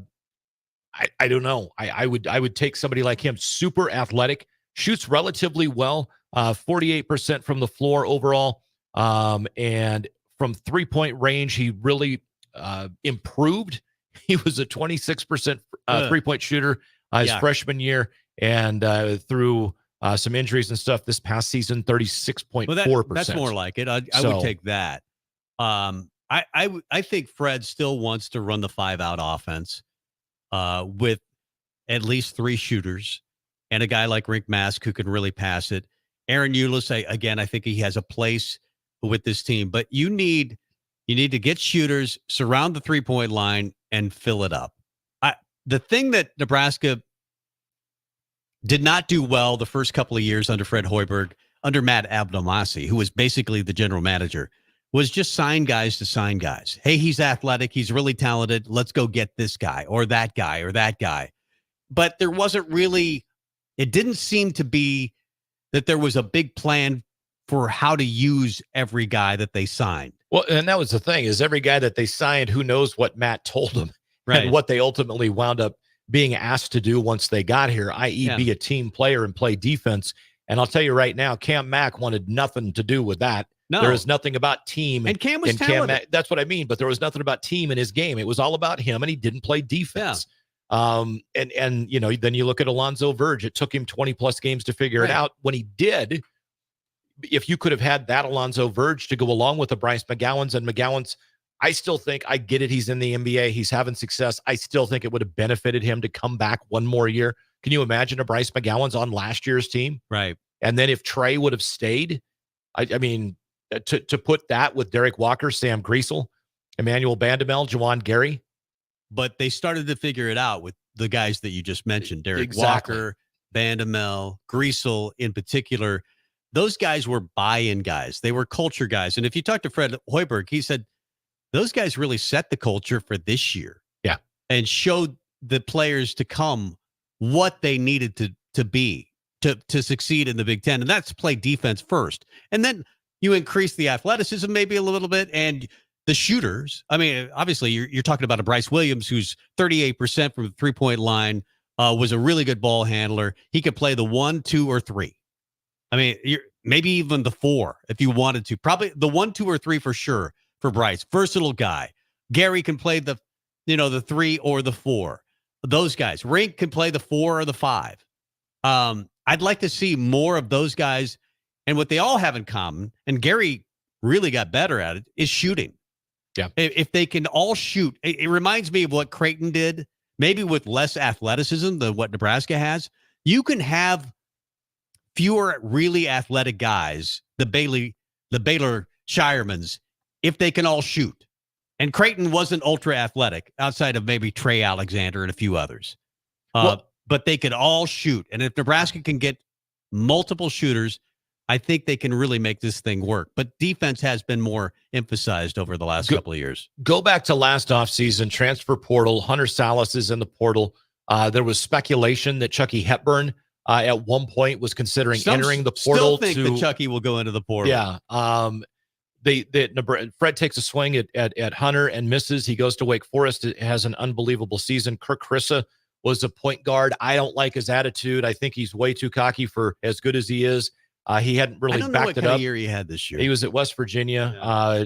don't know. I would take somebody like him, super athletic, shoots relatively well, 48% from the floor overall. And from 3-point range, he really improved. He was a 26% 3-point shooter his freshman year, and through some injuries and stuff this past season, 36.4%. That's more like it. I would take that. I think Fred still wants to run the 5-out offense with at least 3 shooters and a guy like Rink Mask who can really pass it. Aaron Eulis, I think he has a place with this team, but you need to get shooters, surround the 3-point line, and fill it up. The thing that Nebraska did not do well the first couple of years under Fred Hoiberg, under Matt Abdelmassih, who was basically the general manager, was just sign guys to sign guys. Hey, he's athletic. He's really talented. Let's go get this guy or that guy or that guy. But there wasn't really, it didn't seem to be that there was a big plan for how to use every guy that they signed. Well, and that was the thing, is every guy that they signed, who knows what Matt told them, right, and what they ultimately wound up being asked to do once they got here, i.e. be a team player and play defense. And I'll tell you right now, Cam Mack wanted nothing to do with that. No. There is nothing about team. And Cam was talented. That's what I mean. But there was nothing about team in his game. It was all about him, and he didn't play defense. And then you look at Alonzo Verge. It took him 20-plus games to figure it out. When he did, if you could have had that Alonzo Verge to go along with the Bryce McGowan's, and McGowan's, I still think, I get it, he's in the NBA, he's having success. I still think it would have benefited him to come back one more year. Can you imagine a Bryce McGowan's on last year's team? Right. And then if Trey would have stayed, I mean, to put that with Derek Walker, Sam Griesel, Emmanuel Bandamel, Jawan Gary. But they started to figure it out with the guys that you just mentioned, Derek Walker, Bandamel, Griesel in particular. Those guys were buy-in guys. They were culture guys. And if you talk to Fred Hoiberg, he said, those guys really set the culture for this year. Yeah. And showed the players to come what they needed to be to succeed in the Big Ten. And that's play defense first. And then you increase the athleticism maybe a little bit and the shooters. I mean, obviously you're talking about a Bryce Williams who's 38% from the 3-point line, was a really good ball handler. He could play the 1, 2, or 3. I mean, maybe even the 4 if you wanted to. Probably the 1, 2, or 3 for sure. For Bryce, versatile guy. Gary can play the 3 or the 4. those guys. Rink can play the 4 or the 5. I'd like to see more of those guys. And what they all have in common, and Gary really got better at it, is shooting. Yeah. If they can all shoot, it reminds me of what Creighton did, maybe with less athleticism than what Nebraska has. You can have fewer really athletic guys, the Baylor Shiremans, if they can all shoot. And Creighton wasn't ultra athletic outside of maybe Trey Alexander and a few others. But they could all shoot. And if Nebraska can get multiple shooters, I think they can really make this thing work. But defense has been more emphasized over the last couple of years. Go back to last offseason, transfer portal. Hunter Salas is in the portal. There was speculation that Chucky Hepburn at one point was considering entering the portal. Still think that Chucky will go into the portal. Yeah. Fred takes a swing at Hunter and misses. He goes to Wake Forest. It has an unbelievable season. Kirk Krissa was a point guard. I don't like his attitude. I think he's way too cocky for as good as he is. He hadn't really backed it up. I don't know what kind of year he had this year. He was at West Virginia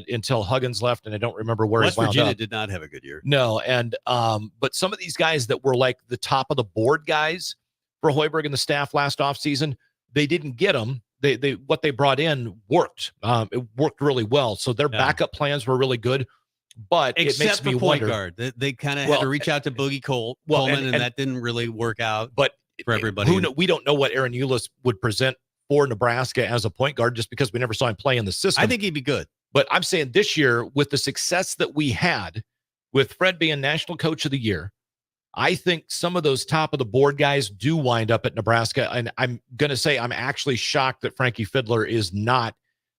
until Huggins left, and I don't remember where West he wound up. Virginia did not have a good year. No, and but some of these guys that were like the top of the board guys for Hoiberg and the staff last offseason, they didn't get them. They what they brought in worked. It worked really well. So their backup plans were really good. But except it makes me point wonder. Guard. They kind of had to reach out to Boogie Coleman, and that didn't really work out. But for everybody, we don't know what Aaron Eulis would present for Nebraska as a point guard, just because we never saw him play in the system. I think he'd be good. But I'm saying this year, with the success that we had, with Fred being National Coach of the Year, I think some of those top of the board guys do wind up at Nebraska. And I'm going to say I'm actually shocked that Frankie Fiddler is not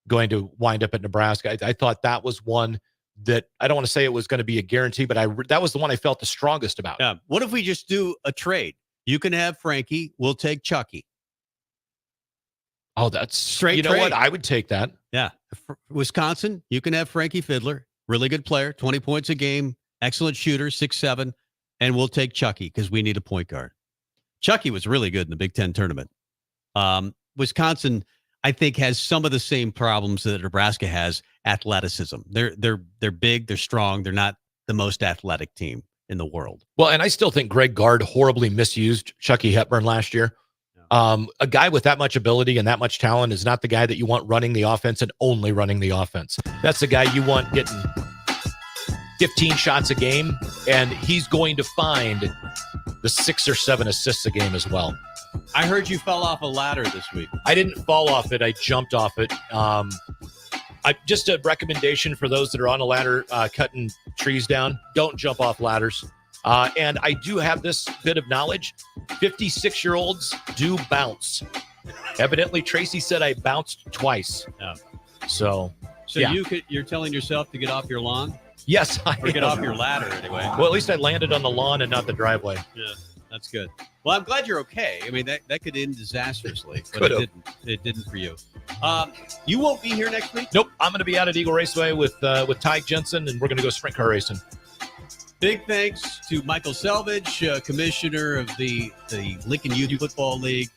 going to wind up at Nebraska. I thought that was one that I don't want to say it was going to be a guarantee, but that was the one I felt the strongest about. Yeah. What if we just do a trade? You can have Frankie. We'll take Chucky. Oh, that's straight. You know trade. what? I would take that. Yeah. Wisconsin, you can have Frankie Fiddler, really good player, 20 points a game, excellent shooter, 6'7", and we'll take Chucky because we need a point guard. Chucky was really good in the Big Ten tournament. Wisconsin, I think, has some of the same problems that Nebraska has. Athleticism. They're big, they're strong, they're not the most athletic team in the world. Well, and I still think Greg Gard horribly misused Chucky Hepburn last year. A guy with that much ability and that much talent is not the guy that you want running the offense and only running the offense. That's the guy you want getting 15 shots a game, and he's going to find the 6 or 7 assists a game as well. I heard you fell off a ladder this week. I didn't fall off it. I jumped off it. Just a recommendation for those that are on a ladder cutting trees down. Don't jump off ladders. And I do have this bit of knowledge. 56-year-olds do bounce. Evidently, Tracy said I bounced twice. Yeah. So yeah. You're telling yourself to get off your lawn? Yes, or get off your ladder anyway. Well, at least I landed on the lawn and not the driveway. Yeah, that's good. Well, I'm glad you're okay. I mean, that could end disastrously, but it didn't for you. You won't be here next week? Nope. I'm going to be out at Eagle Raceway with Ty Jensen, and we're going to go sprint car racing. Big thanks to Michael Selvage, commissioner of the Lincoln Youth Football League,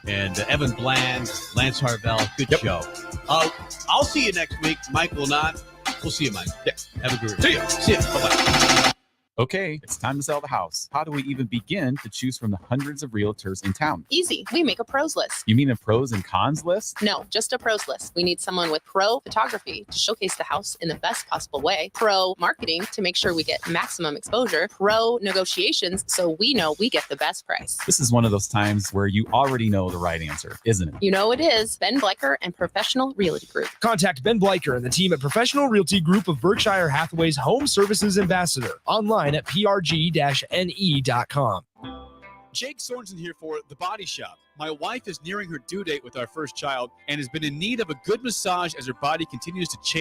and Evan Bland, Lance Harvell. Good show. I'll see you next week. Mike will not. We'll see you, Mike. Yeah. Have a good See week. See you. Bye-bye. Okay, it's time to sell the house. How do we even begin to choose from the hundreds of realtors in town? Easy. We make a pros list. You mean a pros and cons list? No, just a pros list. We need someone with pro photography to showcase the house in the best possible way, pro marketing to make sure we get maximum exposure, pro negotiations so we know we get the best price. This is one of those times where you already know the right answer, isn't it? You know it is. Ben Bleicher and Professional Realty Group. Contact Ben Bleicher and the team at Professional Realty Group of Berkshire Hathaway's Home Services Ambassador. Online at prg-ne.com. Jake Sorensen here for The Body Shop. My wife is nearing her due date with our first child and has been in need of a good massage as her body continues to change.